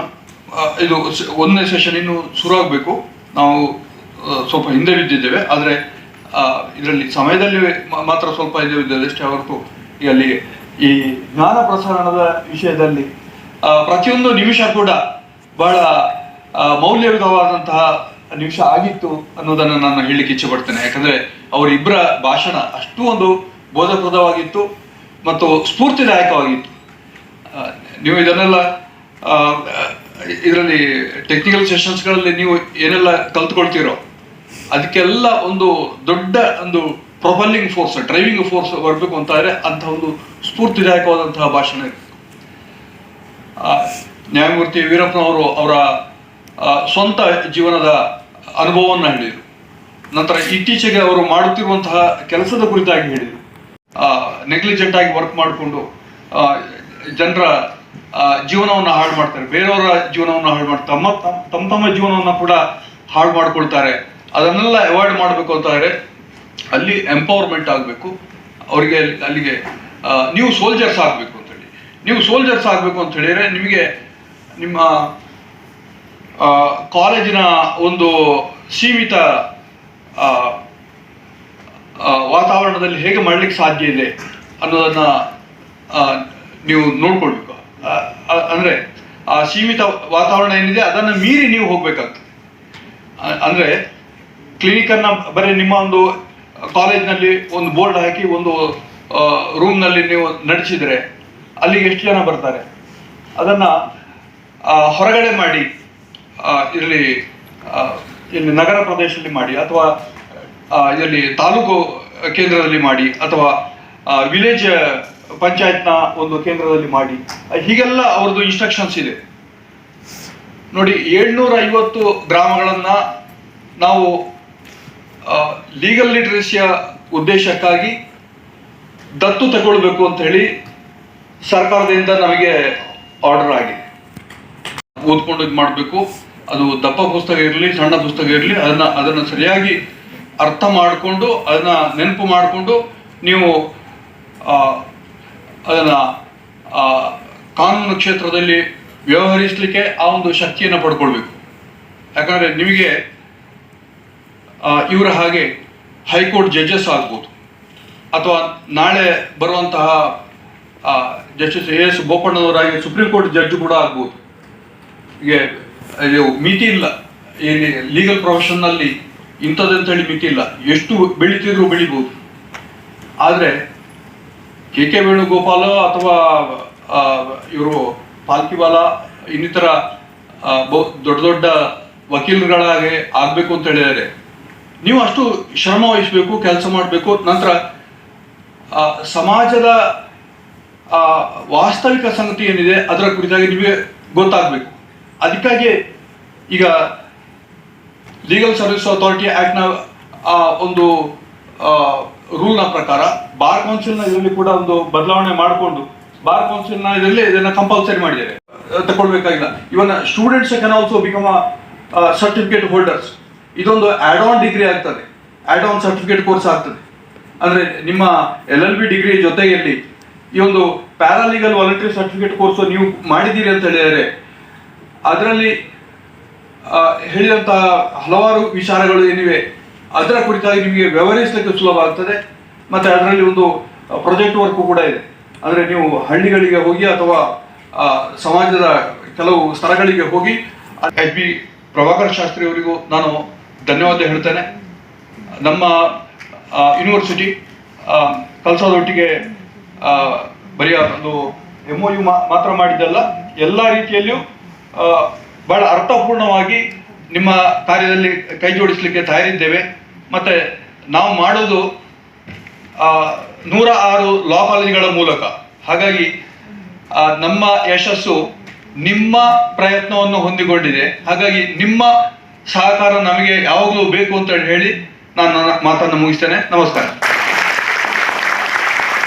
ಇದು ಒಂದನೇ ಸೆಷನ್ ಇನ್ನೂ ಶುರು ಆಗಬೇಕು. ನಾವು ಸ್ವಲ್ಪ ಹಿಂದೆ ಬಿದ್ದಿದ್ದೇವೆ, ಆದರೆ ಇದರಲ್ಲಿ ಸಮಯದಲ್ಲಿ ಮಾತ್ರ ಸ್ವಲ್ಪ ಹಿಂದೆ ಬಿದ್ದಿದೆ ಅಷ್ಟೇ ಹೊರತು ಅಲ್ಲಿ ಈ ಜ್ಞಾನ ಪ್ರಸರಣದ ವಿಷಯದಲ್ಲಿ ಪ್ರತಿಯೊಂದು ನಿಮಿಷ ಕೂಡ ಬಹಳ ಮೌಲ್ಯಯುತವಾದಂತಹ ನಿಮಿಷ ಆಗಿತ್ತು ಅನ್ನೋದನ್ನು ನಾನು ಹೇಳಲಿಕ್ಕೆ ಇಚ್ಛೆ ಪಡ್ತೇನೆ. ಯಾಕಂದರೆ ಅವರಿಬ್ಬರ ಭಾಷಣ ಅಷ್ಟು ಒಂದು ಬೋಧಪ್ರದವಾಗಿತ್ತು ಮತ್ತು ಸ್ಫೂರ್ತಿದಾಯಕವಾಗಿತ್ತು. ನೀವು ಇದನ್ನೆಲ್ಲ ಇದರಲ್ಲಿ ಟೆಕ್ನಿಕಲ್ ಸೆಷನ್ಸ್ಗಳಲ್ಲಿ ನೀವು ಏನೆಲ್ಲ ಕಲ್ತ್ಕೊಳ್ತೀರೋ ಅದಕ್ಕೆಲ್ಲ ಒಂದು ದೊಡ್ಡ ಒಂದು ಪ್ರೊಪಲ್ಲಿಂಗ್ ಫೋರ್ಸ್, ಡ್ರೈವಿಂಗ್ ಫೋರ್ಸ್ ಬರಬೇಕು ಅಂತಾದರೆ ಅಂಥ ಒಂದು ಸ್ಫೂರ್ತಿದಾಯಕವಾದಂತಹ ಭಾಷಣ ಇರಬೇಕು. ನ್ಯಾಯಮೂರ್ತಿ ವೀರಪ್ಪನವರು ಅವರ ಸ್ವಂತ ಜೀವನದ ಅನುಭವವನ್ನು ಹೇಳಿದರು. ನಂತರ ಇತ್ತೀಚೆಗೆ ಅವರು ಮಾಡುತ್ತಿರುವಂತಹ ಕೆಲಸದ ಕುರಿತಾಗಿ ಹೇಳಿದರು. ನೆಗ್ಲಿಜೆಂಟ್ ಆಗಿ ವರ್ಕ್ ಮಾಡಿಕೊಂಡು ಜನರ ಜೀವನವನ್ನು ಹಾಳು ಮಾಡ್ತಾರೆ, ಬೇರೆಯವರ ಜೀವನವನ್ನು ಹಾಳು ಮಾಡ್ತಾರೆ, ತಮ್ಮ ಜೀವನವನ್ನು ಕೂಡ ಹಾಳು ಮಾಡ್ಕೊಳ್ತಾರೆ. ಅದನ್ನೆಲ್ಲ ಅವಾಯ್ಡ್ ಮಾಡಬೇಕು ಅಂತಾದರೆ ಅಲ್ಲಿ ಎಂಪವರ್ಮೆಂಟ್ ಆಗಬೇಕು. ಅವರಿಗೆ ಅಲ್ಲಿಗೆ ನೀವು ಸೋಲ್ಜರ್ಸ್ ಆಗಬೇಕು ಅಂತೇಳಿ, ನೀವು ಸೋಲ್ಜರ್ಸ್ ಆಗಬೇಕು ಅಂತ ಹೇಳಿದರೆ ನಿಮಗೆ ನಿಮ್ಮ ಕಾಲೇಜಿನ ಒಂದು ಸೀಮಿತ ವಾತಾವರಣದಲ್ಲಿ ಹೇಗೆ ಮಾಡಲಿಕ್ಕೆ ಸಾಧ್ಯ ಇದೆ ಅನ್ನೋದನ್ನು ನೀವು ನೋಡ್ಕೊಳ್ಬೇಕು. ಅಂದರೆ ಆ ಸೀಮಿತ ವಾತಾವರಣ ಏನಿದೆ ಅದನ್ನು ಮೀರಿ ನೀವು ಹೋಗ್ಬೇಕಾಗ್ತದೆ. ಅಂದರೆ ಕ್ಲಿನಿಕನ್ನು ಬರೀ ನಿಮ್ಮ ಒಂದು ಕಾಲೇಜ್ನಲ್ಲಿ ಒಂದು ಬೋರ್ಡ್ ಹಾಕಿ ಒಂದು ರೂಮ್ನಲ್ಲಿ ನೀವು ನಡೆಸಿದರೆ ಅಲ್ಲಿಗೆ ಎಷ್ಟು ಜನ ಬರ್ತಾರೆ, ಅದನ್ನು ಹೊರಗಡೆ ಮಾಡಿ, ಇಲ್ಲಿ ನಗರ ಪ್ರದೇಶದಲ್ಲಿ ಮಾಡಿ ಅಥವಾ ಇದರಲ್ಲಿ ತಾಲೂಕು ಕೇಂದ್ರದಲ್ಲಿ ಮಾಡಿ ಅಥವಾ ವಿಲೇಜ್ ಪಂಚಾಯತ್ನ ಒಂದು ಕೇಂದ್ರದಲ್ಲಿ ಮಾಡಿ, ಹೀಗೆಲ್ಲ ಅವ್ರದ್ದು ಇನ್ಸ್ಟ್ರಕ್ಷನ್ಸ್ ಇದೆ. ನೋಡಿ, 750 ಗ್ರಾಮಗಳನ್ನು ನಾವು ಲೀಗಲ್ ಲಿಟ್ರಸಿಯ ಉದ್ದೇಶಕ್ಕಾಗಿ ದತ್ತು ತಗೊಳ್ಬೇಕು ಅಂತ ಹೇಳಿ ಸರ್ಕಾರದಿಂದ ನಮಗೆ ಆರ್ಡರ್ ಆಗಿದೆ. ಓದ್ಕೊಂಡು ಇದು ಮಾಡಬೇಕು. ಅದು ದಪ್ಪ ಪುಸ್ತಕ ಇರಲಿ, ಸಣ್ಣ ಪುಸ್ತಕ ಇರಲಿ, ಅದನ್ನು ಸರಿಯಾಗಿ ಅರ್ಥ ಮಾಡಿಕೊಂಡು ಅದನ್ನು ನೆನಪು ಮಾಡಿಕೊಂಡು ನೀವು ಅದನ್ನು ಕಾನೂನು ಕ್ಷೇತ್ರದಲ್ಲಿ ವ್ಯವಹರಿಸಲಿಕ್ಕೆ ಆ ಒಂದು ಶಕ್ತಿಯನ್ನು ಪಡ್ಕೊಳ್ಬೇಕು. ಯಾಕಂದರೆ ನಿಮಗೆ ಇವರ ಹಾಗೆ ಹೈಕೋರ್ಟ್ ಜಡ್ಜಸ್ ಆಗ್ಬೋದು, ಅಥವಾ ನಾಳೆ ಬರುವಂತಹ ಜಸ್ಟಿಸ್ ಎಸ್ ಬೋಪಣ್ಣನವರಾಗಿ ಸುಪ್ರೀಂ ಕೋರ್ಟ್ ಜಡ್ಜ್ ಕೂಡ ಆಗ್ಬೋದು. ಹೀಗೆ ಇದು ಮಿತಿ ಇಲ್ಲ, ಇಲ್ಲಿ ಲೀಗಲ್ ಪ್ರೊಫೆಷನ್ನಲ್ಲಿ ಇಂಥದ್ದಂತೇಳಿ ಮಿತಿ ಇಲ್ಲ, ಎಷ್ಟು ಬೆಳಿತಿದ್ರು ಬೆಳಿಬೋದು. ಆದರೆ ಕೆ ವೇಣುಗೋಪಾಲ ಅಥವಾ ಇವರು ಪಾಲ್ಕಿವಾಲ ಇನ್ನಿತರ ದೊಡ್ಡ ದೊಡ್ಡ ವಕೀಲರುಗಳಾಗಿ ಆಗಬೇಕು ಅಂತ ಹೇಳಿದರೆ ನೀವು ಅಷ್ಟು ಶ್ರಮ ವಹಿಸಬೇಕು, ಕೆಲಸ ಮಾಡಬೇಕು. ನಂತರ ಸಮಾಜದ ವಾಸ್ತವಿಕ ಸಂಗತಿ ಏನಿದೆ ಅದರ ಕುರಿತಾಗಿ ನಿಮಗೆ ಗೊತ್ತಾಗಬೇಕು. ಅದಕ್ಕಾಗಿ ಈಗ ಲೀಗಲ್ ಸರ್ವಿಸ್ ಅಥಾರಿಟಿ ಆ್ಯಕ್ಟ್ನ ಒಂದು ರೂಲ್ನ ಪ್ರಕಾರ ಬಾರ್ ಕೌನ್ಸಿಲ್ನ ಇದರಲ್ಲಿ ಕೂಡ ಒಂದು ಬದಲಾವಣೆ ಮಾಡಿಕೊಂಡು ಬಾರ್ ಕೌನ್ಸಿಲ್ನ ಇದರಲ್ಲಿ ಇದನ್ನು ಕಂಪಲ್ಸರಿ ಮಾಡಿದ್ದಾರೆ, ತಗೊಳ್ಬೇಕಾಗಿಲ್ಲ. Even students can also become certificate holders. ಇದೊಂದು ಆ್ಯಡ್ ಆನ್ ಡಿಗ್ರಿ ಆಗ್ತದೆ, ಆ್ಯಡ್ ಆನ್ ಸರ್ಟಿಫಿಕೇಟ್ ಕೋರ್ಸ್ ಆಗ್ತದೆ. ಅಂದರೆ ನಿಮ್ಮ LLB ಡಿಗ್ರಿ ಜೊತೆಯಲ್ಲಿ ಈ ಒಂದು ಪ್ಯಾರಾಲೀಗಲ್ ವಾಲಂಟರಿ ಸರ್ಟಿಫಿಕೇಟ್ ಕೋರ್ಸ್ ನೀವು ಮಾಡಿದ್ದೀರಿ ಅಂತ ಹೇಳಿದರೆ ಅದರಲ್ಲಿ ಹೇಳಿದಂತಹ ಹಲವಾರು ವಿಚಾರಗಳು ಏನಿವೆ ಅದರ ಕುರಿತಾಗಿ ನಿಮಗೆ ವ್ಯವಹರಿಸಲಿಕ್ಕೆ ಸುಲಭ ಆಗ್ತದೆ. ಮತ್ತು ಅದರಲ್ಲಿ ಒಂದು ಪ್ರಾಜೆಕ್ಟ್ ವರ್ಕು ಕೂಡ ಇದೆ. ಅಂದರೆ ನೀವು ಹಳ್ಳಿಗಳಿಗೆ ಹೋಗಿ ಅಥವಾ ಸಮಾಜದ ಕೆಲವು ಸ್ಥಳಗಳಿಗೆ ಹೋಗಿ HB ಪ್ರಭಾಕರ್ ಶಾಸ್ತ್ರಿ ಅವರಿಗೂ ನಾನು ಧನ್ಯವಾದ ಹೇಳ್ತೇನೆ. ನಮ್ಮ ಯೂನಿವರ್ಸಿಟಿ ಕಲ್ಸೋದೊಟ್ಟಿಗೆ ಬರೀ ಒಂದು MOU ಮಾತ್ರ ಮಾಡಿದ್ದಲ್ಲ, ಎಲ್ಲ ರೀತಿಯಲ್ಲಿಯೂ ಬಹಳ ಅರ್ಥಪೂರ್ಣವಾಗಿ ನಿಮ್ಮ ಕಾರ್ಯದಲ್ಲಿ ಕೈ ಜೋಡಿಸಲಿಕ್ಕೆ ತಯಾರಿದ್ದೇವೆ. ಮತ್ತು ನಾವು ಮಾಡೋದು 106 ಲಾ ಕಾಲೇಜುಗಳ ಮೂಲಕ. ಹಾಗಾಗಿ ನಮ್ಮ ಯಶಸ್ಸು ನಿಮ್ಮ ಪ್ರಯತ್ನವನ್ನು ಹೊಂದಿಕೊಂಡಿದೆ. ಹಾಗಾಗಿ ನಿಮ್ಮ ಸಹಕಾರ ನಮಗೆ ಯಾವಾಗಲೂ ಬೇಕು ಅಂತ ಹೇಳಿ ನಾನು ನನ್ನ ಮಾತನ್ನು ಮುಗಿಸ್ತೇನೆ. ನಮಸ್ಕಾರ.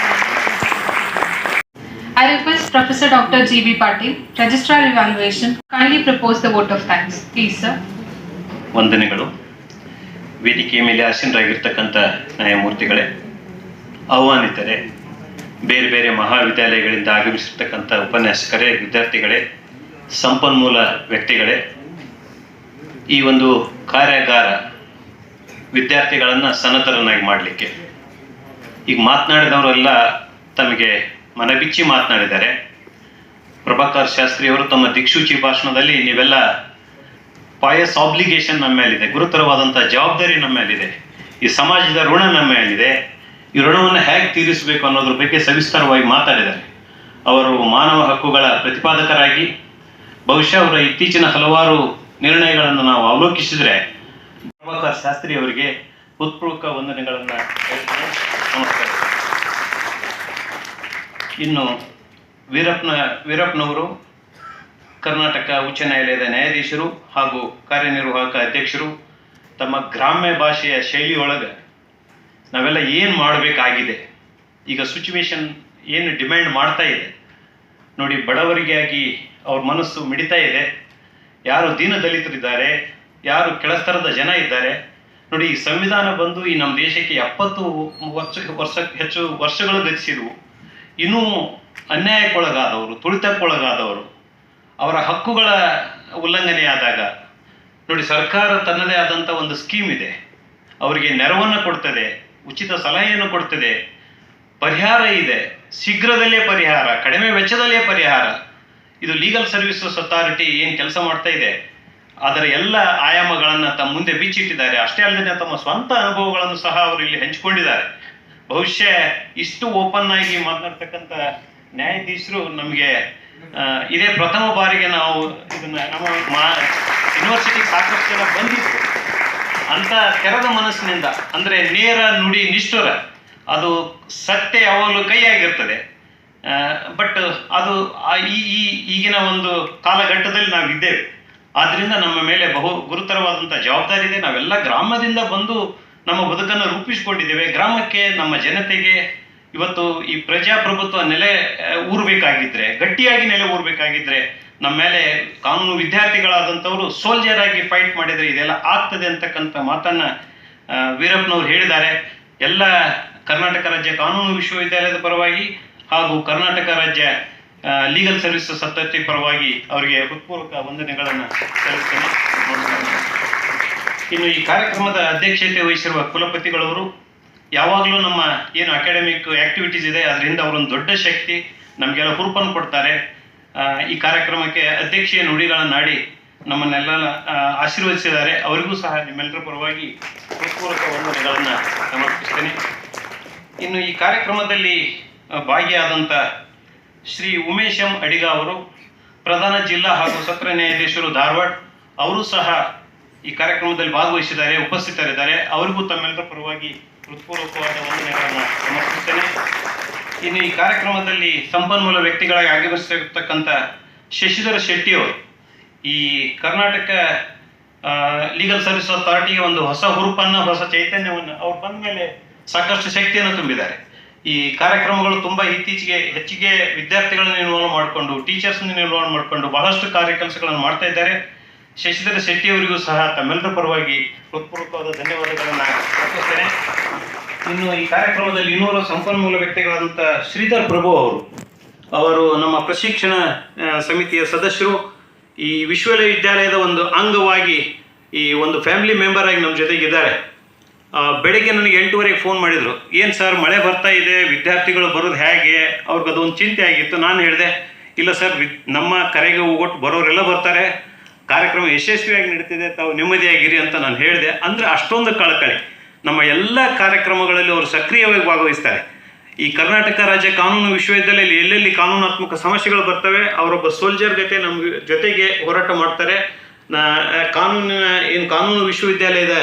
I request Professor Dr. G.B. Patil, Registrar Evaluation, kindly propose the vote of thanks. Please, sir. ವಂದನೆಗಳು. ವೇದಿಕೆಯ ಮೇಲೆ ಆಸೀನರಾಗಿರ್ತಕ್ಕಂಥ ನ್ಯಾಯಮೂರ್ತಿಗಳೇ, ಆಹ್ವಾನಿತರೆ, ಬೇರೆ ಬೇರೆ ಮಹಾವಿದ್ಯಾಲಯಗಳಿಂದ ಆಗಮಿಸಿರ್ತಕ್ಕಂಥ ಉಪನ್ಯಾಸಕರೇ, ವಿದ್ಯಾರ್ಥಿಗಳೇ, ಸಂಪನ್ಮೂಲ ವ್ಯಕ್ತಿಗಳೇ, ಈ ಒಂದು ಕಾರ್ಯಾಗಾರ ವಿದ್ಯಾರ್ಥಿಗಳನ್ನು ಸನ್ನದ್ಧರನ್ನಾಗಿ ಮಾಡಲಿಕ್ಕೆ ಈಗ ಮಾತನಾಡಿದವರೆಲ್ಲ ತಮಗೆ ಮನಬಿಚ್ಚಿ ಮಾತನಾಡಿದ್ದಾರೆ. ಪ್ರಭಾಕರ್ ಶಾಸ್ತ್ರಿಯವರು ತಮ್ಮ ದಿಕ್ಸೂಚಿ ಭಾಷಣದಲ್ಲಿ ನೀವೆಲ್ಲ ಪಾಯಸ್ ಆಬ್ಲಿಗೇಷನ್ ನಮ್ಮ ಮೇಲಿದೆ, ಗುರುತರವಾದಂಥ ಜವಾಬ್ದಾರಿ ನಮ್ಮ ಮೇಲಿದೆ, ಈ ಸಮಾಜದ ಋಣ ನಮ್ಮ ಮೇಲಿದೆ, ಈ ಋಣವನ್ನು ಹೇಗೆ ತೀರಿಸಬೇಕು ಅನ್ನೋದ್ರ ಬಗ್ಗೆ ಸವಿಸ್ತಾರವಾಗಿ ಮಾತಾಡಿದ್ದಾರೆ. ಅವರು ಮಾನವ ಹಕ್ಕುಗಳ ಪ್ರತಿಪಾದಕರಾಗಿ ಬಹುಶಃ ಅವರ ಇತ್ತೀಚಿನ ಹಲವಾರು ನಿರ್ಣಯಗಳನ್ನು ನಾವು ಅವಲೋಕಿಸಿದರೆ ಪ್ರಭಾಕರ್ ಶಾಸ್ತ್ರಿ ಅವರಿಗೆ ಹೃತ್ಪೂರ್ವಕ ವಂದನೆಗಳನ್ನು ಹೇಳ್ತೇನೆ. ನಮಸ್ಕಾರ. ಇನ್ನು ವೀರಪ್ಪನವರು ಕರ್ನಾಟಕ ಉಚ್ಚ ನ್ಯಾಯಾಲಯದ ನ್ಯಾಯಾಧೀಶರು ಹಾಗೂ ಕಾರ್ಯನಿರ್ವಾಹಕ ಅಧ್ಯಕ್ಷರು. ತಮ್ಮ ಗ್ರಾಮ್ಯ ಭಾಷೆಯ ಶೈಲಿಯೊಳಗೆ ನಾವೆಲ್ಲ ಏನು ಮಾಡಬೇಕಾಗಿದೆ, ಈಗ ಸಿಚುವೇಶನ್ ಏನು ಡಿಮ್ಯಾಂಡ್ ಮಾಡ್ತಾ ಇದೆ ನೋಡಿ, ಬಡವರಿಗಾಗಿ ಅವ್ರ ಮನಸ್ಸು ಮಿಡಿತಾ ಇದೆ. ಯಾರು ದೀನದಲಿತರಿದ್ದಾರೆ, ಯಾರು ಕೆಳಸ್ತರದ ಜನ ಇದ್ದಾರೆ ನೋಡಿ. ಈ ಸಂವಿಧಾನ ಬಂದು ಈ ನಮ್ಮ ದೇಶಕ್ಕೆ 70 ಹೆಚ್ಚು ವರ್ಷಗಳು ಗತಿಸಿದವು. ಇನ್ನೂ ಅನ್ಯಾಯಕ್ಕೊಳಗಾದವರು, ತುಳಿತಕ್ಕೊಳಗಾದವರು, ಅವರ ಹಕ್ಕುಗಳ ಉಲ್ಲಂಘನೆಯಾದಾಗ ನೋಡಿ, ಸರ್ಕಾರ ತನ್ನದೇ ಆದಂಥ ಒಂದು ಸ್ಕೀಮ್ ಇದೆ, ಅವರಿಗೆ ನೆರವನ್ನು ಕೊಡ್ತದೆ, ಉಚಿತ ಸಲಹೆಯನ್ನು ಕೊಡ್ತದೆ, ಪರಿಹಾರ ಇದೆ, ಶೀಘ್ರದಲ್ಲೇ ಪರಿಹಾರ, ಕಡಿಮೆ ವೆಚ್ಚದಲ್ಲೇ ಪರಿಹಾರ. ಇದು ಲೀಗಲ್ ಸರ್ವಿಸಸ್ ಅಥಾರಿಟಿ ಏನು ಕೆಲಸ ಮಾಡ್ತಾ ಇದೆ ಅದರ ಎಲ್ಲ ಆಯಾಮಗಳನ್ನು ತಮ್ಮ ಮುಂದೆ ಬಿಚ್ಚಿಟ್ಟಿದ್ದಾರೆ. ಅಷ್ಟೇ ಅಲ್ಲದೆ ತಮ್ಮ ಸ್ವಂತ ಅನುಭವಗಳನ್ನು ಸಹ ಅವರು ಇಲ್ಲಿ ಹಂಚಿಕೊಂಡಿದ್ದಾರೆ. ಬಹುಶಃ ಇಷ್ಟು ಓಪನ್ ಆಗಿ ಮಾತನಾಡ್ತಕ್ಕಂಥ ನ್ಯಾಯಾಧೀಶರು ನಮಗೆ ಇದೇ ಪ್ರಥಮ ಬಾರಿಗೆ ನಾವು ಇದನ್ನ ನಮ್ಮ ಯೂನಿವರ್ಸಿಟಿಗೆ ಸಾಕಷ್ಟು ಜನ ಬಂದಿದ್ರು. ಅಂತ ತೆರೆದ ಮನಸ್ಸಿನಿಂದ, ಅಂದರೆ ನೇರ ನುಡಿ ನಿಷ್ಠುರ, ಅದು ಸತ್ಯ ಯಾವಾಗಲೂ ಕೈಯಾಗಿರ್ತದೆ. ಬಟ್ ಅದು ಈಗಿನ ಒಂದು ಕಾಲಘಟ್ಟದಲ್ಲಿ ನಾವಿದ್ದೇವೆ. ಆದ್ದರಿಂದ ನಮ್ಮ ಮೇಲೆ ಬಹು ಗುರುತರವಾದಂಥ ಜವಾಬ್ದಾರಿ ಇದೆ. ನಾವೆಲ್ಲ ಗ್ರಾಮದಿಂದ ಬಂದು ನಮ್ಮ ಬದುಕನ್ನು ರೂಪಿಸಿಕೊಂಡಿದ್ದೇವೆ. ಗ್ರಾಮಕ್ಕೆ, ನಮ್ಮ ಜನತೆಗೆ ಇವತ್ತು ಈ ಪ್ರಜಾಪ್ರಭುತ್ವ ನೆಲೆ ಊರಬೇಕಾಗಿದ್ದರೆ, ಗಟ್ಟಿಯಾಗಿ ನೆಲೆ ಊರಬೇಕಾಗಿದ್ದರೆ ನಮ್ಮ ಮೇಲೆ ಕಾನೂನು ವಿದ್ಯಾರ್ಥಿಗಳಾದಂಥವರು ಸೋಲ್ಜರ್ ಆಗಿ ಫೈಟ್ ಮಾಡಿದರೆ ಇದೆಲ್ಲ ಆಗ್ತದೆ ಅಂತಕ್ಕಂಥ ಮಾತನ್ನು ವೀರಪ್ಪನವರು ಹೇಳಿದ್ದಾರೆ. ಎಲ್ಲ ಕರ್ನಾಟಕ ರಾಜ್ಯ ಕಾನೂನು ವಿಶ್ವವಿದ್ಯಾಲಯದ ಪರವಾಗಿ ಹಾಗೂ ಕರ್ನಾಟಕ ರಾಜ್ಯ ಲೀಗಲ್ ಸರ್ವಿಸಸ್ ಅಥಾರಿಟಿ ಪರವಾಗಿ ಅವರಿಗೆ ಹೃತ್ಪೂರ್ವಕ ವಂದನೆಗಳನ್ನು ಸಲ್ಲಿಸ್ತೇನೆ. ಇನ್ನು ಈ ಕಾರ್ಯಕ್ರಮದ ಅಧ್ಯಕ್ಷತೆ ವಹಿಸಿರುವ ಕುಲಪತಿಗಳವರು ಯಾವಾಗಲೂ ನಮ್ಮ ಏನು ಅಕಾಡೆಮಿಕ್ ಆ್ಯಕ್ಟಿವಿಟೀಸ್ ಇದೆ ಅದರಿಂದ ಅವರೊಂದು ದೊಡ್ಡ ಶಕ್ತಿ ನಮಗೆಲ್ಲ ಹುರುಪನ್ನು ಕೊಡ್ತಾರೆ. ಈ ಕಾರ್ಯಕ್ರಮಕ್ಕೆ ಅಧ್ಯಕ್ಷೀಯ ನುಡಿಗಳನ್ನಾಡಿ ನಮ್ಮನ್ನೆಲ್ಲ ಆಶೀರ್ವದಿಸಿದ್ದಾರೆ. ಅವರಿಗೂ ಸಹ ನಿಮ್ಮೆಲ್ಲರ ಪರವಾಗಿ ಹೃತ್ಪೂರ್ವಕ ವಂದನೆಗಳನ್ನು ಸಮರ್ಪಿಸ್ತೇನೆ. ಇನ್ನು ಈ ಕಾರ್ಯಕ್ರಮದಲ್ಲಿ ಭಾಗಿಯಾದಂಥ ಶ್ರೀ ಉಮೇಶ್ ಎಂ ಅಡಿಗ ಅವರು, ಪ್ರಧಾನ ಜಿಲ್ಲಾ ಹಾಗೂ ಸತ್ರ ನ್ಯಾಯಾಧೀಶರು ಧಾರವಾಡ, ಅವರು ಸಹ ಈ ಕಾರ್ಯಕ್ರಮದಲ್ಲಿ ಭಾಗವಹಿಸಿದ್ದಾರೆ, ಉಪಸ್ಥಿತರಿದ್ದಾರೆ. ಅವರಿಗೂ ತಮ್ಮೆಲ್ಲರ ಪರವಾಗಿ ಹೃತ್ಪೂರ್ವಕವಾದ ವಂದನೆಗಳನ್ನು ಸಮರ್ಪಿಸ್ತೇನೆ. ಇನ್ನು ಈ ಕಾರ್ಯಕ್ರಮದಲ್ಲಿ ಸಂಪನ್ಮೂಲ ವ್ಯಕ್ತಿಗಳಾಗಿ ಆಗಮಿಸಿರ್ತಕ್ಕಂಥ ಶಶಿಧರ ಶೆಟ್ಟಿಯವರು ಈ ಕರ್ನಾಟಕ ಲೀಗಲ್ ಸರ್ವಿಸ್ ಅಥಾರಿಟಿಗೆ ಒಂದು ಹೊಸ ಹುರುಪನ್ನು, ಹೊಸ ಚೈತನ್ಯವನ್ನು ಅವ್ರು ಬಂದ ಮೇಲೆ ಸಾಕಷ್ಟು ಶಕ್ತಿಯನ್ನು ತುಂಬಿದ್ದಾರೆ. ಈ ಕಾರ್ಯಕ್ರಮಗಳು ತುಂಬ ಇತ್ತೀಚೆಗೆ ಹೆಚ್ಚಿಗೆ ವಿದ್ಯಾರ್ಥಿಗಳನ್ನು ಇನ್ವಾಲ್ವ್ ಮಾಡಿಕೊಂಡು, ಟೀಚರ್ಸ್ನ ಇನ್ವಾಲ್ವ್ ಮಾಡಿಕೊಂಡು ಬಹಳಷ್ಟು ಕಾರ್ಯಕೆಲಸಗಳನ್ನು ಮಾಡ್ತಾ ಇದ್ದಾರೆ. ಶಶಿಧರ ಶೆಟ್ಟಿಯವರಿಗೂ ಸಹ ತಮ್ಮೆಲ್ಲರ ಪರವಾಗಿ ಹೃತ್ಪೂರ್ವಕವಾದ ಧನ್ಯವಾದಗಳನ್ನು ಅರ್ಪಿಸ್ತೇನೆ. ಇನ್ನು ಈ ಕಾರ್ಯಕ್ರಮದಲ್ಲಿ ಇನ್ನೂರು ಸಂಪನ್ಮೂಲ ವ್ಯಕ್ತಿಗಳಾದಂಥ ಶ್ರೀಧರ್ ಪ್ರಭು ಅವರು ನಮ್ಮ ಪ್ರಶಿಕ್ಷಣ ಸಮಿತಿಯ ಸದಸ್ಯರು. ಈ ವಿಶ್ವವಿದ್ಯಾಲಯದ ಒಂದು ಅಂಗವಾಗಿ ಈ ಒಂದು ಫ್ಯಾಮಿಲಿ ಮೆಂಬರ್ ಆಗಿ ನಮ್ಮ ಜೊತೆಗಿದ್ದಾರೆ. ಬೆಳಗ್ಗೆ ನನಗೆ 8:30 ಫೋನ್ ಮಾಡಿದರು, ಏನು ಸರ್ ಮಳೆ ಬರ್ತಾ ಇದೆ, ವಿದ್ಯಾರ್ಥಿಗಳು ಬರೋದು ಹೇಗೆ, ಅವ್ರಿಗೆ ಅದೊಂದು ಚಿಂತೆ ಆಗಿತ್ತು. ನಾನು ಹೇಳಿದೆ, ಇಲ್ಲ ಸರ್, ನಮ್ಮ ಕರೆಗೆ ಹೋಗೊಟ್ಟು ಬರೋರೆಲ್ಲ ಬರ್ತಾರೆ, ಕಾರ್ಯಕ್ರಮ ಯಶಸ್ವಿಯಾಗಿ ನಡೀತಿದೆ, ತಾವು ನೆಮ್ಮದಿಯಾಗಿರಿ ಅಂತ ನಾನು ಹೇಳಿದೆ. ಅಂದರೆ ಅಷ್ಟೊಂದು ಕಳಕಳಿ. ನಮ್ಮ ಎಲ್ಲ ಕಾರ್ಯಕ್ರಮಗಳಲ್ಲಿ ಅವರು ಸಕ್ರಿಯವಾಗಿ ಭಾಗವಹಿಸ್ತಾರೆ. ಈ ಕರ್ನಾಟಕ ರಾಜ್ಯ ಕಾನೂನು ವಿಶ್ವವಿದ್ಯಾಲಯದಲ್ಲಿ ಎಲ್ಲೆಲ್ಲಿ ಕಾನೂನಾತ್ಮಕ ಸಮಸ್ಯೆಗಳು ಬರ್ತವೆ, ಅವರೊಬ್ಬ ಸೋಲ್ಜರ್ ನಮ್ಮ ಜೊತೆಗೆ ಹೋರಾಟ ಮಾಡ್ತಾರೆ. ಕಾನೂನು ವಿಶ್ವವಿದ್ಯಾಲಯದ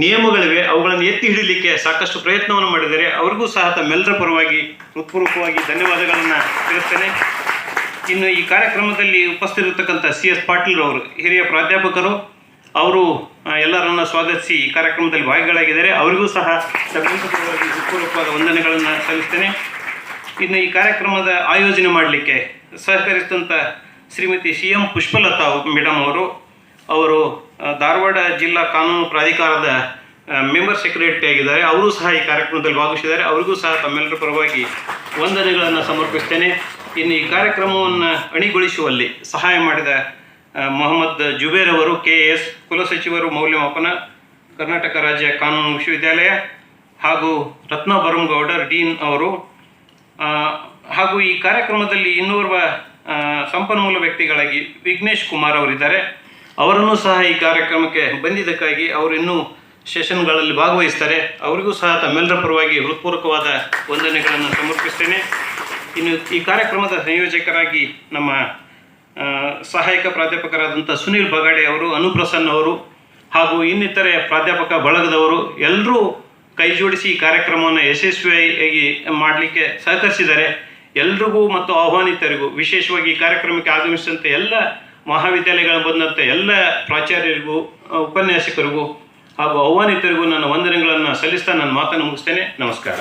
ನಿಯಮಗಳಿವೆ, ಅವುಗಳನ್ನು ಎತ್ತಿ ಹಿಡಿಲಿಕ್ಕೆ ಸಾಕಷ್ಟು ಪ್ರಯತ್ನವನ್ನು ಮಾಡಿದ್ದಾರೆ. ಅವರಿಗೂ ಸಹ ತಮ್ಮೆಲ್ಲರ ಪರವಾಗಿ ಹೃತ್ಪೂರ್ವಕವಾಗಿ ಧನ್ಯವಾದಗಳನ್ನು ತಿಳಿಸ್ತೇನೆ. ಇನ್ನು ಈ ಕಾರ್ಯಕ್ರಮದಲ್ಲಿ ಉಪಸ್ಥಿತರಿರ್ತಕ್ಕಂಥ CS ಪಾಟೀಲ್ ಅವರು ಹಿರಿಯ ಪ್ರಾಧ್ಯಾಪಕರು, ಅವರು ಎಲ್ಲರನ್ನ ಸ್ವಾಗತಿಸಿ ಈ ಕಾರ್ಯಕ್ರಮದಲ್ಲಿ ಭಾಗಿಗಳಾಗಿದ್ದಾರೆ. ಅವರಿಗೂ ಸಹ ತಮ್ಮೆಲ್ಲರ ಪರವಾಗಿ ಹೃತ್ಪೂರ್ವಕವಾದ ವಂದನೆಗಳನ್ನು ಸಲ್ಲಿಸ್ತೇನೆ. ಇನ್ನು ಈ ಕಾರ್ಯಕ್ರಮದ ಆಯೋಜನೆ ಮಾಡಲಿಕ್ಕೆ ಸಹಕರಿಸಿದಂಥ ಶ್ರೀಮತಿ CM ಪುಷ್ಪಲತಾ ಮೇಡಮ್ ಅವರು ಧಾರವಾಡ ಜಿಲ್ಲಾ ಕಾನೂನು ಪ್ರಾಧಿಕಾರದ ಮೆಂಬರ್ ಸೆಕ್ರೆಟರಿ ಆಗಿದ್ದಾರೆ. ಅವರು ಸಹ ಈ ಕಾರ್ಯಕ್ರಮದಲ್ಲಿ ಭಾಗವಹಿಸಿದ್ದಾರೆ. ಅವರಿಗೂ ಸಹ ತಮ್ಮೆಲ್ಲರ ಪರವಾಗಿ ವಂದನೆಗಳನ್ನು ಸಮರ್ಪಿಸ್ತೇನೆ. ಇನ್ನು ಈ ಕಾರ್ಯಕ್ರಮವನ್ನು ಅಣಿಗೊಳಿಸುವಲ್ಲಿ ಸಹಾಯ ಮಾಡಿದ ಮೊಹಮ್ಮದ್ ಜುಬೇರ್ ಅವರು, KS ಕುಲಸಚಿವರು ಮೌಲ್ಯಮಾಪನ, ಕರ್ನಾಟಕ ರಾಜ್ಯ ಕಾನೂನು ವಿಶ್ವವಿದ್ಯಾಲಯ, ಹಾಗೂ ರತ್ನ ಬರಂಗೌಡರ್ ಡೀನ್ ಅವರು, ಹಾಗೂ ಈ ಕಾರ್ಯಕ್ರಮದಲ್ಲಿ ಇನ್ನೋರ್ವ ಸಂಪನ್ಮೂಲ ವ್ಯಕ್ತಿಗಳಾಗಿ ವಿಘ್ನೇಶ್ ಕುಮಾರ್ ಅವರಿದ್ದಾರೆ. ಅವರನ್ನು ಸಹ ಈ ಕಾರ್ಯಕ್ರಮಕ್ಕೆ ಬಂದಿದ್ದಕ್ಕಾಗಿ ಅವರು ಇನ್ನೂ ಸೆಷನ್ಗಳಲ್ಲಿ ಭಾಗವಹಿಸ್ತಾರೆ. ಅವರಿಗೂ ಸಹ ತಮ್ಮೆಲ್ಲರ ಪರವಾಗಿ ಹೃತ್ಪೂರ್ವಕವಾದ ವಂದನೆಗಳನ್ನು ಸಮರ್ಪಿಸ್ತೇನೆ. ಇನ್ನು ಈ ಕಾರ್ಯಕ್ರಮದ ಸಂಯೋಜಕರಾಗಿ ನಮ್ಮ ಸಹಾಯಕ ಪ್ರಾಧ್ಯಾಪಕರಾದಂಥ ಸುನೀಲ್ ಬಗಾಡೆ ಅವರು, ಅನುಪ್ರಸನ್ನ ಅವರು, ಹಾಗೂ ಇನ್ನಿತರೆ ಪ್ರಾಧ್ಯಾಪಕ ಬಳಗದವರು ಎಲ್ಲರೂ ಕೈ ಜೋಡಿಸಿ ಈ ಕಾರ್ಯಕ್ರಮವನ್ನು ಯಶಸ್ವಿಯಾಗಿ ಮಾಡಲಿಕ್ಕೆ ಸಹಕರಿಸಿದ್ದಾರೆ. ಎಲ್ರಿಗೂ ಮತ್ತು ಆಹ್ವಾನಿತರಿಗೂ, ವಿಶೇಷವಾಗಿ ಈ ಕಾರ್ಯಕ್ರಮಕ್ಕೆ ಆಗಮಿಸಿದಂಥ ಎಲ್ಲ ಮಹಾವಿದ್ಯಾಲಯಗಳ ಬಂದಂಥ ಎಲ್ಲ ಪ್ರಾಚಾರ್ಯರಿಗೂ, ಉಪನ್ಯಾಸಕರಿಗೂ ಹಾಗೂ ಆಹ್ವಾನಿತರಿಗೂ ನನ್ನ ವಂದನೆಗಳನ್ನು ಸಲ್ಲಿಸ್ತಾ ನನ್ನ ಮಾತನ್ನು ಮುಗಿಸ್ತೇನೆ. ನಮಸ್ಕಾರ.